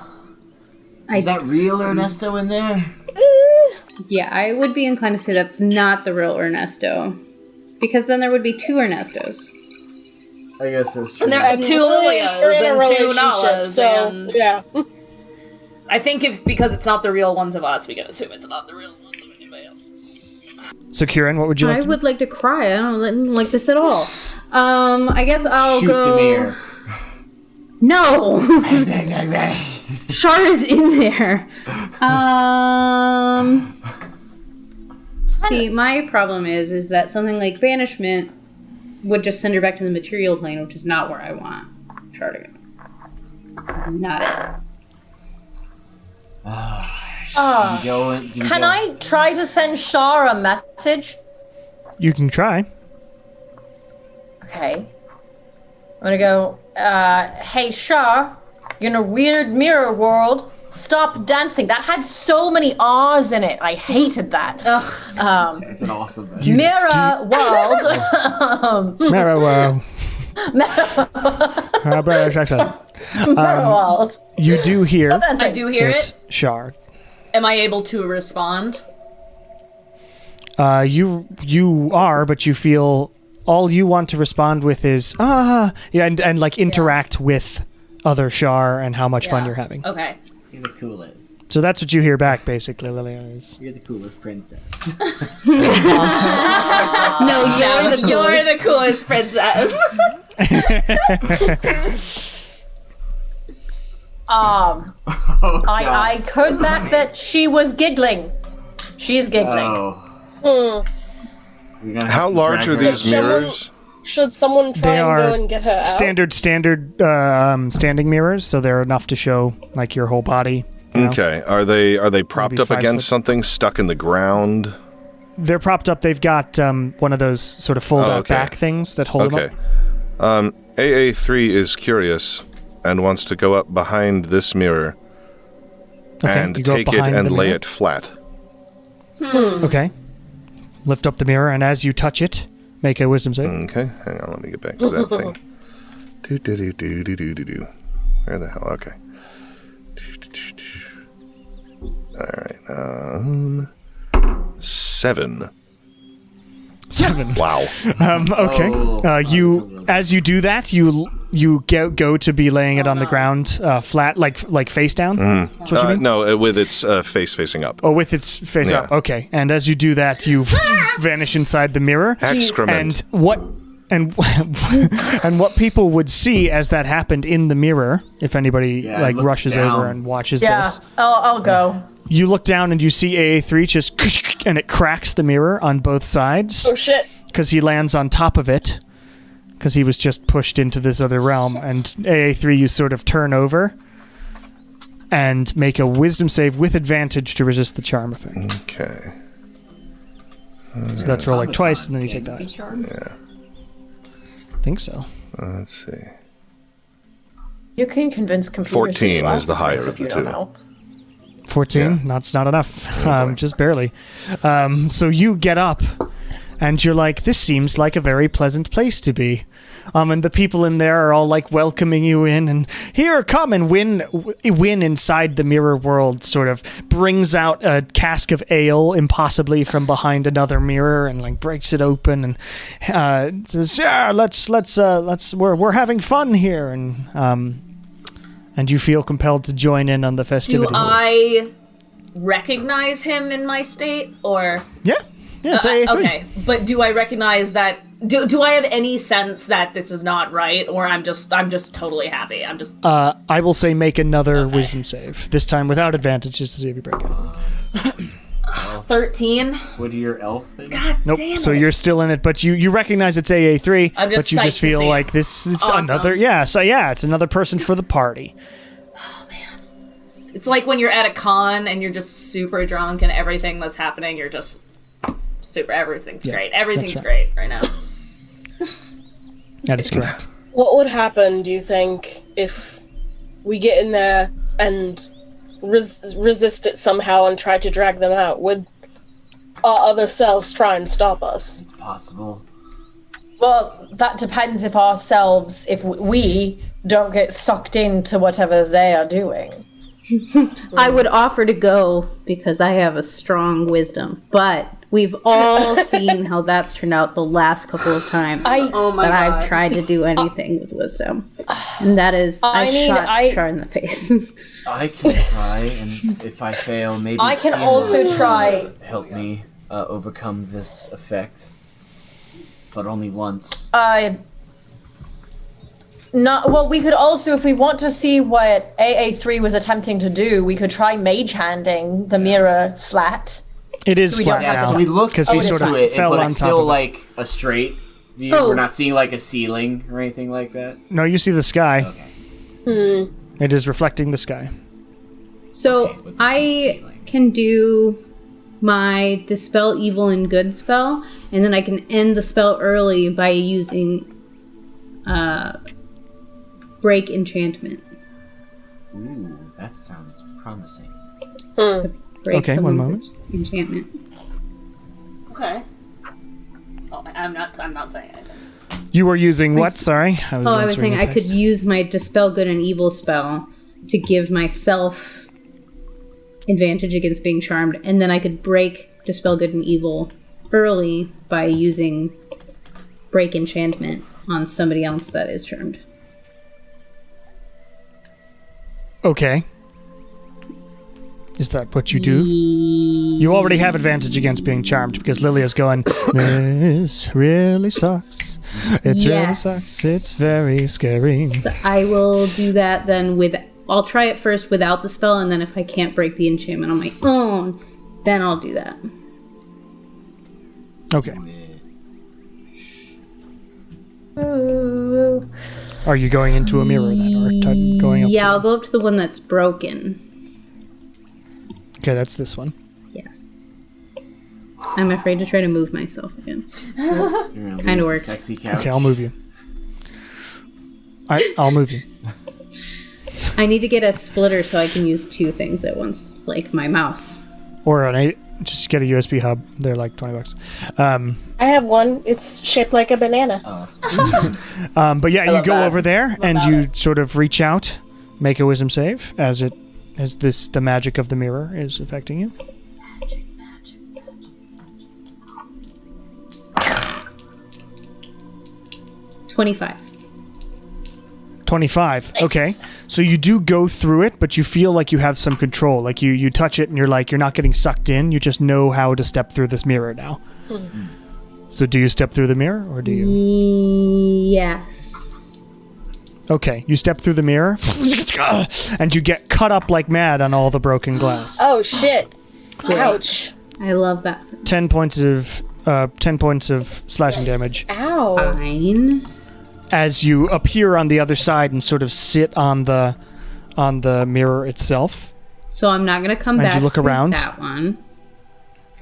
Is that real Ernesto in there? Yeah, I would be inclined to say that's not the real Ernesto, because then there would be two Ernestos. I guess that's true. And there are two Lilias We're in a and two relationship, Nalas, so and yeah. I think if because it's not the real ones of us, we can assume it's not the real ones of anybody else. So Kieran, what would you like I to would like to cry. I don't like this at all. I guess I'll Shoot go. the mirror. No, Bang, bang, bang, bang. Shar is in there. See, my problem is that something like banishment would just send her back to the material plane, which is not where I want Shar to go. Not it. Can I try to send Shar a message? You can try. Okay. I'm gonna go, hey Shar, you're in a weird mirror world. Stop dancing. That had so many R's in it. I hated that. It's an awesome message. Mirror world. Mirror world. Mirror world. You do hear Stop dancing. I do hear it. Shar. Am I able to respond? You are, but you feel all you want to respond with is and like interact with other Shar and how much fun Yeah. you're having. Okay. You're the coolest. So that's what you hear back, basically, Lilia. Is You're the coolest princess. No, You're the coolest princess. I heard back that she was giggling. She's giggling. Oh. We're gonna have How to large drag are her these in. mirrors? Should someone try They and are go and get her out? standard standing mirrors, so they're enough to show like your whole body. you know? Okay. Are they propped up 5 against foot. something stuck in the ground? They're propped up. They've got one of those sort of fold-out okay. back things that hold Okay. them up. AA3 is curious and wants to go up behind this mirror Okay, and you go up take it behind and the lay mirror. it flat. Okay. lift up the mirror, and as you touch it, make a wisdom save. Okay, hang on, let me get back to that thing. Do. Where the hell? Okay. Alright, 7. 7. Wow. Okay. As you do that, you go to be laying it on the ground, flat, like face down. That's what you mean? No, with its face facing up. Oh, with its face up. Okay. And as you do that, you vanish inside the mirror. Excrement. And what people would see as that happened in the mirror, if anybody rushes over and watches this. I'll go. You look down and you see AA3 just and it cracks the mirror on both sides. Oh shit! Because he lands on top of it. Because he was just pushed into this other realm. And AA3, you sort of turn over and make a wisdom save with advantage to resist the charm effect. Okay. So that's roll like twice, and then you take that. Yeah. I think so. Let's see. You can convince computers. 14 is the higher of the two. 14? Yeah. That's not enough. Just barely. So you get up, and you're like, this seems like a very pleasant place to be. And the people in there are all like welcoming you in, and here, come and win inside the mirror world. Sort of brings out a cask of ale, impossibly from behind another mirror, and like breaks it open and says, "Yeah, let's we're having fun here," and you feel compelled to join in on the festivities. Do I recognize him in my state, or? Yeah, it's AA3. Okay, but do I recognize that? Do I have any sense that this is not right, or I'm just totally happy? I will say make another wisdom save. This time without advantage, just to see if you break it. 13. What are your elf things? God nope. damn it. So you're still in it, but you recognize it's AA3, but you just feel like this is awesome. another. Yeah, so yeah, it's another person for the party. Oh man, it's like when you're at a con and you're just super drunk and everything that's happening, you're just super. Everything's great. Everything's great right now. That is correct. What would happen, do you think, if we get in there and resist it somehow and try to drag them out? Would our other selves try and stop us? It's possible. Well, that depends if we don't get sucked into whatever they are doing. I would offer to go because I have a strong wisdom, but we've all seen how that's turned out the last couple of times I've tried to do anything with wisdom. And that is, I shot Char in the face. I can try, and if I fail, maybe I can Tim also will try. help me overcome this effect, but only once. We could also, if we want to see what AA3 was attempting to do, we could try mage handing the mirror flat. It is we flat don't have now. So we look because he sort of it, fell but on it's top still of it. like a straight view. We're not seeing like a ceiling or anything like that. No, you see the sky. Okay. It is reflecting the sky. So I can do my Dispel Evil and Good spell, and then I can end the spell early by using Break Enchantment. Ooh, that sounds promising. Break Okay, one someone's enchantment. Okay. Oh, I'm not saying anything. You were using what? Sorry, I was saying I could use my Dispel Good and Evil spell to give myself advantage against being charmed, and then I could break Dispel Good and Evil early by using Break Enchantment on somebody else that is charmed. Okay. Is that what you do? You already have advantage against being charmed because Lilia's going, this really sucks. It really sucks. It's very scary. So I will do that then I'll try it first without the spell, and then if I can't break the enchantment on my own, then I'll do that. Okay. Are you going into a mirror then? Or going up Yeah, I'll go up to the one that's broken. Okay, that's this one. Yes. I'm afraid to try to move myself again. Kind of works. Sexy couch. Okay, I'll move you. I'll move you. I need to get a splitter so I can use two things at once, like my mouse. Or an Just get a USB hub. They're like $20. I have one. It's shaped like a banana. Oh, that's But yeah, you love go that. over there and you sort of reach out, make a wisdom save as the magic of the mirror is affecting you. 25. 25. Nice. Okay. So you do go through it, but you feel like you have some control. Like you touch it and you're not getting sucked in. You just know how to step through this mirror now. So do you step through the mirror or do you? Yes. Okay. You step through the mirror and you get cut up like mad on all the broken glass. Oh shit! Ouch! I love that. 10 points of slashing damage. Ow! Fine. As you appear on the other side and sort of sit on the mirror itself. So I'm not gonna come And back. you look through around. That one.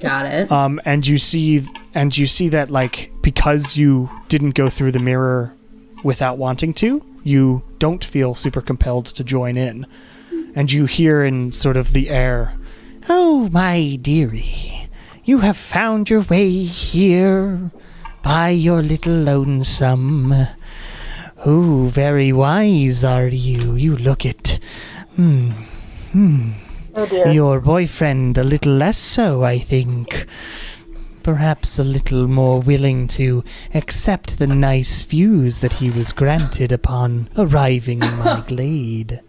Got it. And you see that, like, because you didn't go through the mirror without wanting to, you don't feel super compelled to join in. And you hear in sort of the air, "Oh, my dearie, you have found your way here by your little lonesome. Oh, very wise are you. You look it. Oh dear. Your boyfriend a little less so, I think. Perhaps a little more willing to accept the nice views that he was granted upon arriving in my glade."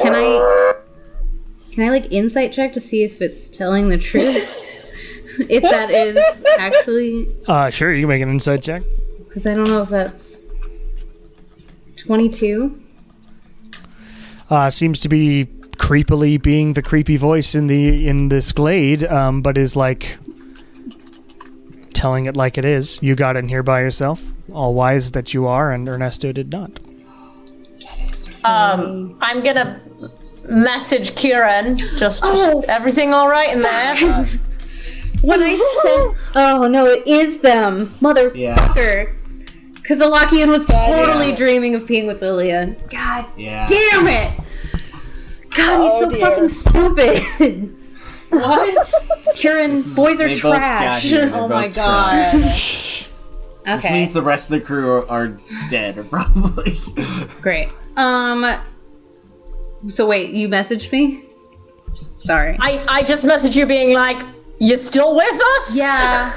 Can I like insight check to see if it's telling the truth? If that is actually, Sure, you can make an insight check. because I don't know if that's 22. Seems to be creepily being the creepy voice in this glade, but is like telling it like it is. You got in here by yourself, all wise that you are, and Ernesto did not. I'm gonna message Kieran. Just everything all right in there? When I said, oh no, it is them, motherfucker. Because Alakian was totally dreaming of being with Lilia. God Yeah. damn it! God, he's so dear. fucking stupid. What? Kieran, boys are They both got trash. here. They're Oh my both god. This Okay, means the rest of the crew are dead, probably. great. So wait, you messaged me? Sorry. I just messaged you being like, "You still with us?" Yeah.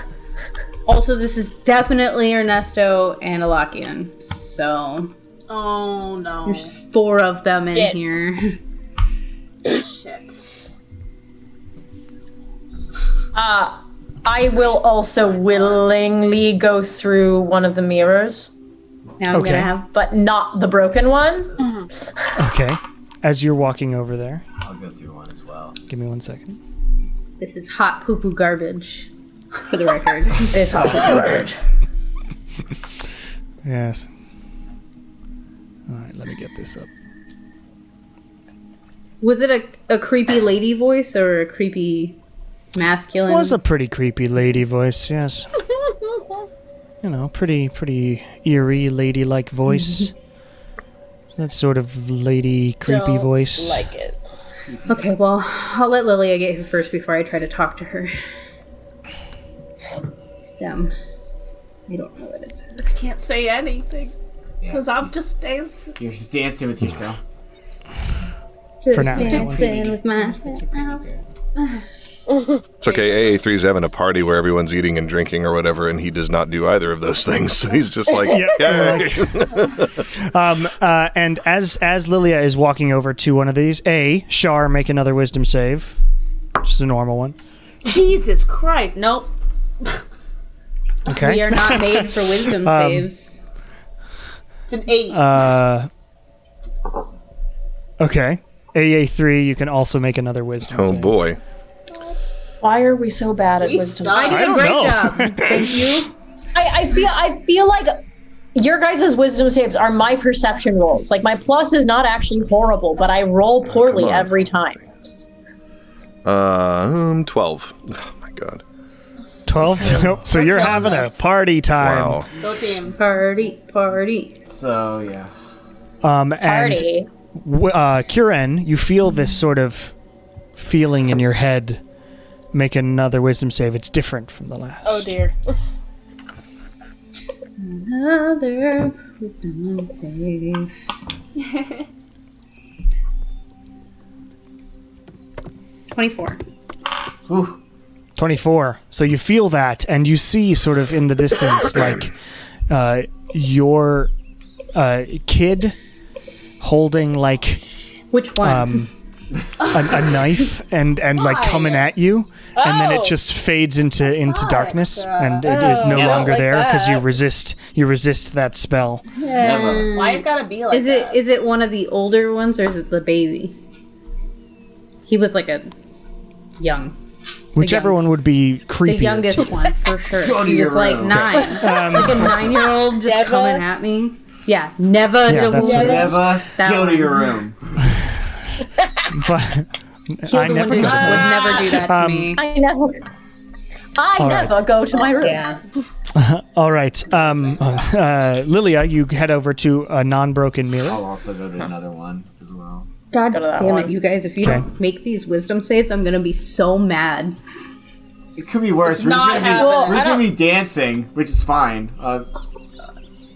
Also, this is definitely Ernesto and Alakian. So Oh no. there's 4 of them in Yeah. here. Shit. I will also willingly go through one of the mirrors, Now I'm Okay. gonna have. but not the broken one. Okay. As you're walking over there, I'll go through one as well. give me 1 second. This is hot poo poo garbage. For the record. It is hot garbage. Yes. All right, let me get this up. Was it a creepy lady voice or a creepy masculine? Was a pretty creepy lady voice, yes. You know, pretty eerie, lady-like voice. That sort of lady creepy Don't voice. like it. Okay, well, I'll let Lilia get here first before I try to talk to her. Them. I don't know what it's. I can't say anything because I'm just dancing. You're just dancing with yourself. For now. Dancing with myself. It's okay. AA3's having a party where everyone's eating and drinking or whatever, and he does not do either of those things. So he's just like, Yeah, "Yay." and as Lilia is walking over to one of these, Shar, make another wisdom save. Just a normal one. Jesus Christ. Nope. Okay. We are not made for wisdom saves. It's an 8. Okay. AA3, you can also make another wisdom Oh save. boy. Why are we so bad at We wisdom? suck. I did I a don't great know. job. Thank you. I feel like your guys' wisdom saves are my perception rolls. Like, my plus is not actually horrible, but I roll poorly Come on. every time. 12. Oh my god. 12? Nope. So you're having a party time. Wow. Go team. Party. So, yeah. And Party. Kieran, you feel this sort of feeling in your head make another wisdom save. It's different from the last. Oh dear. Another wisdom save. 24. Ooh. 24. So you feel that, and you see sort of in the distance, like, your kid holding, like, Which one? a knife and like coming at you, and then it just fades into darkness, and it is no Yeah, longer like there because that. you resist that spell. Never. Why it gotta be like Is it one of the older ones, or is it the baby? He was like a young. Whichever one would be creepy. The youngest one, for sure. Go to He your was like room. 9. Like a 9-year-old just Never? coming at me. Yeah, never Yeah, that's what it is. Never That go to one. your room. But Kill I the never one who go would there. never do that to me. I never All right. go to my room. Yeah. All right, Lilia, you head over to a non-broken mirror. I'll also go to another one as well. God Go to that damn one. it, you guys! If you Okay. don't make these wisdom saves, I'm gonna be so mad. It could be worse. We're not happening. just gonna be dancing, which is fine.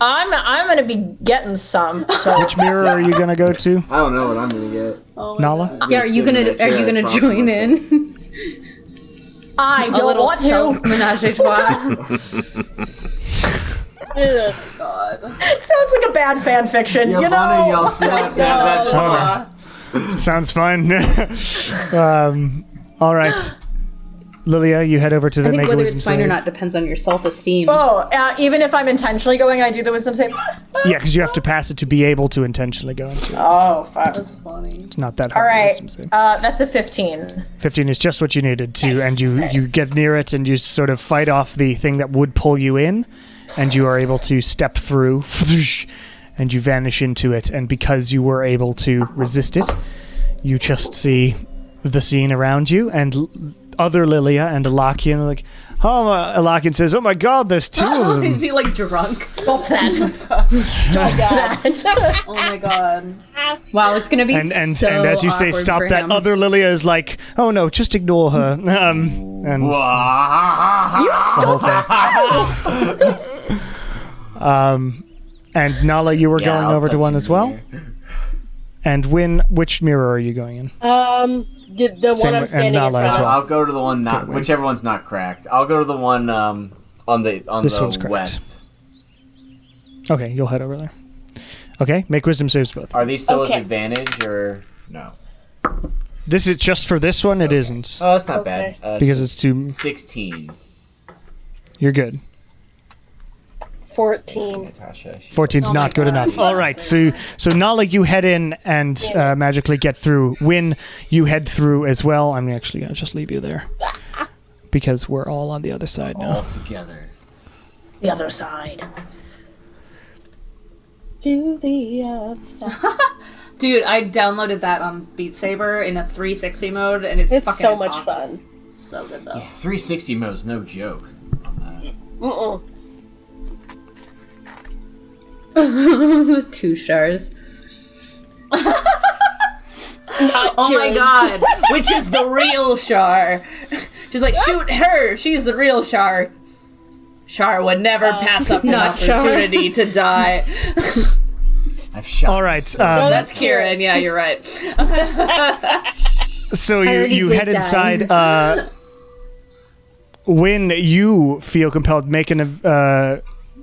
I'm gonna be getting some. So Which mirror are you gonna go to, I don't know what I'm gonna get. Nala? Yeah, are you gonna join in? I A don't little want to. self-menage a trois. Ugh. Sounds like a bad fan fiction, you know. Y'all still have to have that Sounds fun. All right, Lilia, you head over to the I think make a whether wisdom it's fine save. or not depends on your self-esteem. Oh, even if I'm intentionally going, I do the wisdom save. Yeah, because you have to pass it to be able to intentionally go into it. Oh, fuck. It's not that All hard. right, Wisdom save. that's a 15. 15 is just what you needed to, Nice. and you get near it, and you sort of fight off the thing that would pull you in, and you are able to step through, and you vanish into it. And because you were able to resist it, you just see the scene around you, and other Lilia and Elakian are like, Elakian says, "Oh my God, there's two of them." Is he like drunk? Stop that. Stop that. Oh my god. Wow, it's gonna be And so as you say, awkward stop for that. him. Other Lilia is like, "Oh no, just ignore her." And and Nala, you were going over to one as well. And which mirror are you going in? The Same one I'm with- standing and in Nala front as of. well. I'll go to the one not, whichever one's not cracked. I'll go to the one on This the one's cracked. west. Okay, you'll head over there. Okay, make wisdom saves both. Are these still Okay. with advantage or no? This is just for this one. It isn't Oh, that's not Okay. bad. because it's too. 16. You're good. 14. Natasha. 14's not good enough. All right, so Nala, you head in and magically get through. Win, you head through as well. I'm actually gonna just leave you there because we're all on the other side now. All together. The other side. To the other side. Dude, I downloaded that on Beat Saber in a 360 mode, and it's It's fucking so much awesome. fun. So good though. Yeah, 360 mode's no joke. Mm-mm. 2 stars. Oh my god, which is the real Char? She's like, shoot her. She's the real Char. Char would never pass up an not Char. opportunity to die. I've shot. All right, That's Kieran. Yeah, you're right. so already you did head die. inside. When you feel compelled, make an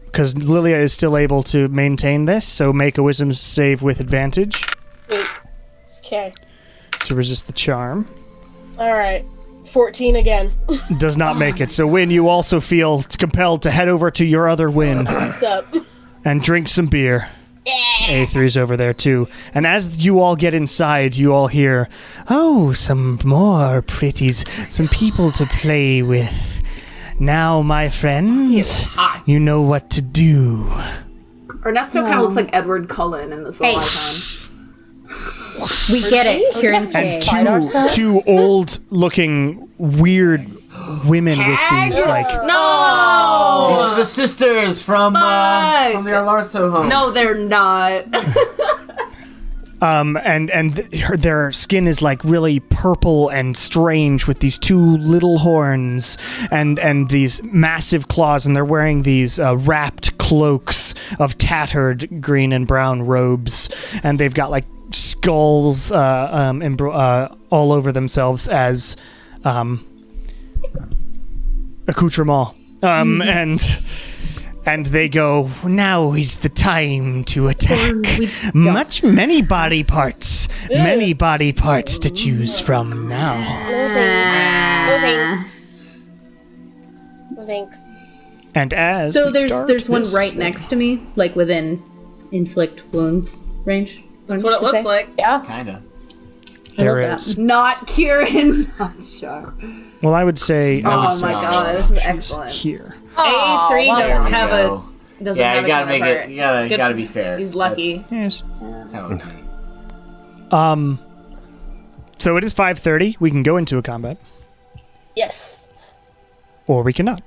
because Lilia is still able to maintain this, so make a wisdom save with advantage Okay. to resist the charm. Alright. 14 again. Does not make it. So Win, you also feel compelled to head over to your other Win What's up? and drink some beer. A3's over there too. And as you all get inside, you all hear, "Oh, some more pretties, some people to play with. Now, my friends, you know what to do." Ernesto kind of looks like Edward Cullen in this little icon. We get it. Kieran's gay. And two old-looking, weird women with these, like... No! These are the sisters from the Fuck! Alarso home. No, they're not. Their skin is like really purple and strange with these two little horns and these massive claws, and they're wearing these wrapped cloaks of tattered green and brown robes, and they've got like skulls all over themselves as accoutrement. And they go, now is the time to attack. Many body parts to choose from now. No thanks. And as So we there's start one this right thing- next to me, like within inflict wounds range. That's what it looks like. Yeah. Kinda. There I love is. Not Kieran. Not sure. Well, I would say Oh my god, this is excellent. here. AA3 There doesn't we have go. a doesn't Yeah, have you a gotta make counterpart. it. You Good gotta for- be fair. He's lucky. Yes. That's how it be. So it is 5:30. We can go into a combat, Yes. or we cannot.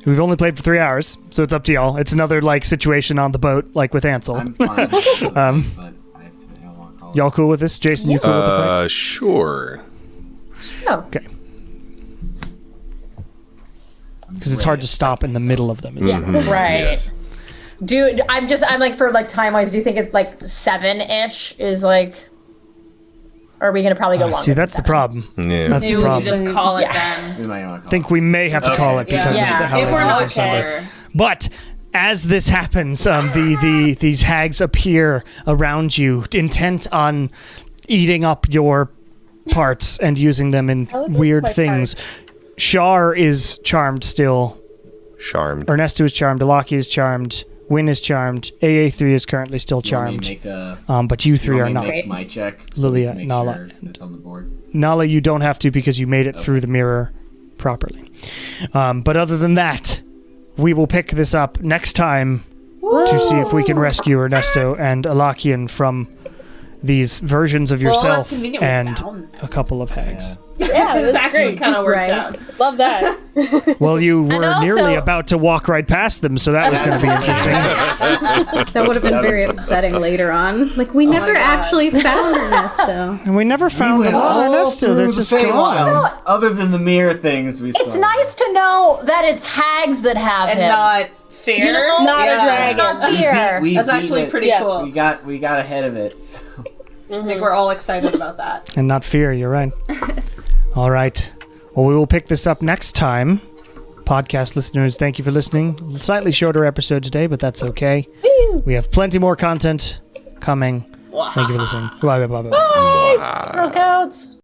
We've only played for 3 hours, so it's up to y'all. It's another like situation on the boat, like with Ansel. I'm fine. But I don't want to call Y'all cool with this? Jason, you cool with the play? Sure. Okay. Because it's hard to stop in the middle of them. isn't it? Right. Yes. Dude, I'm like for like time wise, do you think it's like 7-ish is like, or are we gonna probably go longer? See, that's the than problem. Yeah. That's Maybe the we should problem. just call it Yeah. then. We might want to I think we may have to call it because Yeah. of how If it we're is not on Sunday. sure. But as this happens, these hags appear around you, intent on eating up your parts and using them in weird my things. parts. Shar is charmed still. Charmed. Ernesto is charmed. Alaki is charmed. Win is charmed. AA3 is currently still charmed. Make a, But you three are not. Make my check. So Lilia, we can make Nala. Sure it's on the board. Nala, you don't have to because you made it through the mirror properly. But other than that, we will pick this up next time to see if we can rescue Ernesto and Alakian from these versions of Well, that's yourself convenient we and found them. a couple of hags. Yeah, This that's actually great. kind of worked Right. out. Love that. Well, you were also- nearly about to walk right past them, so that was going to be interesting. That would have been very upsetting later on. Like, we never God. actually found Ernesto. And we never found them all, Ernesto. They're just gone. Feywild. Other than the mirror things we saw. It's nice to know that it's hags that have And him. not fear. You know, Not a dragon. Not fear. We That's beat actually it. pretty Yeah. cool. We got ahead of it. So. I think we're all excited about that. And not fear, you're right. All right. Well, we will pick this up next time. Podcast listeners, thank you for listening. Slightly shorter episode today, but that's okay. We have plenty more content coming. Thank you for listening. Bye, bye, bye, bye. Girl Scouts.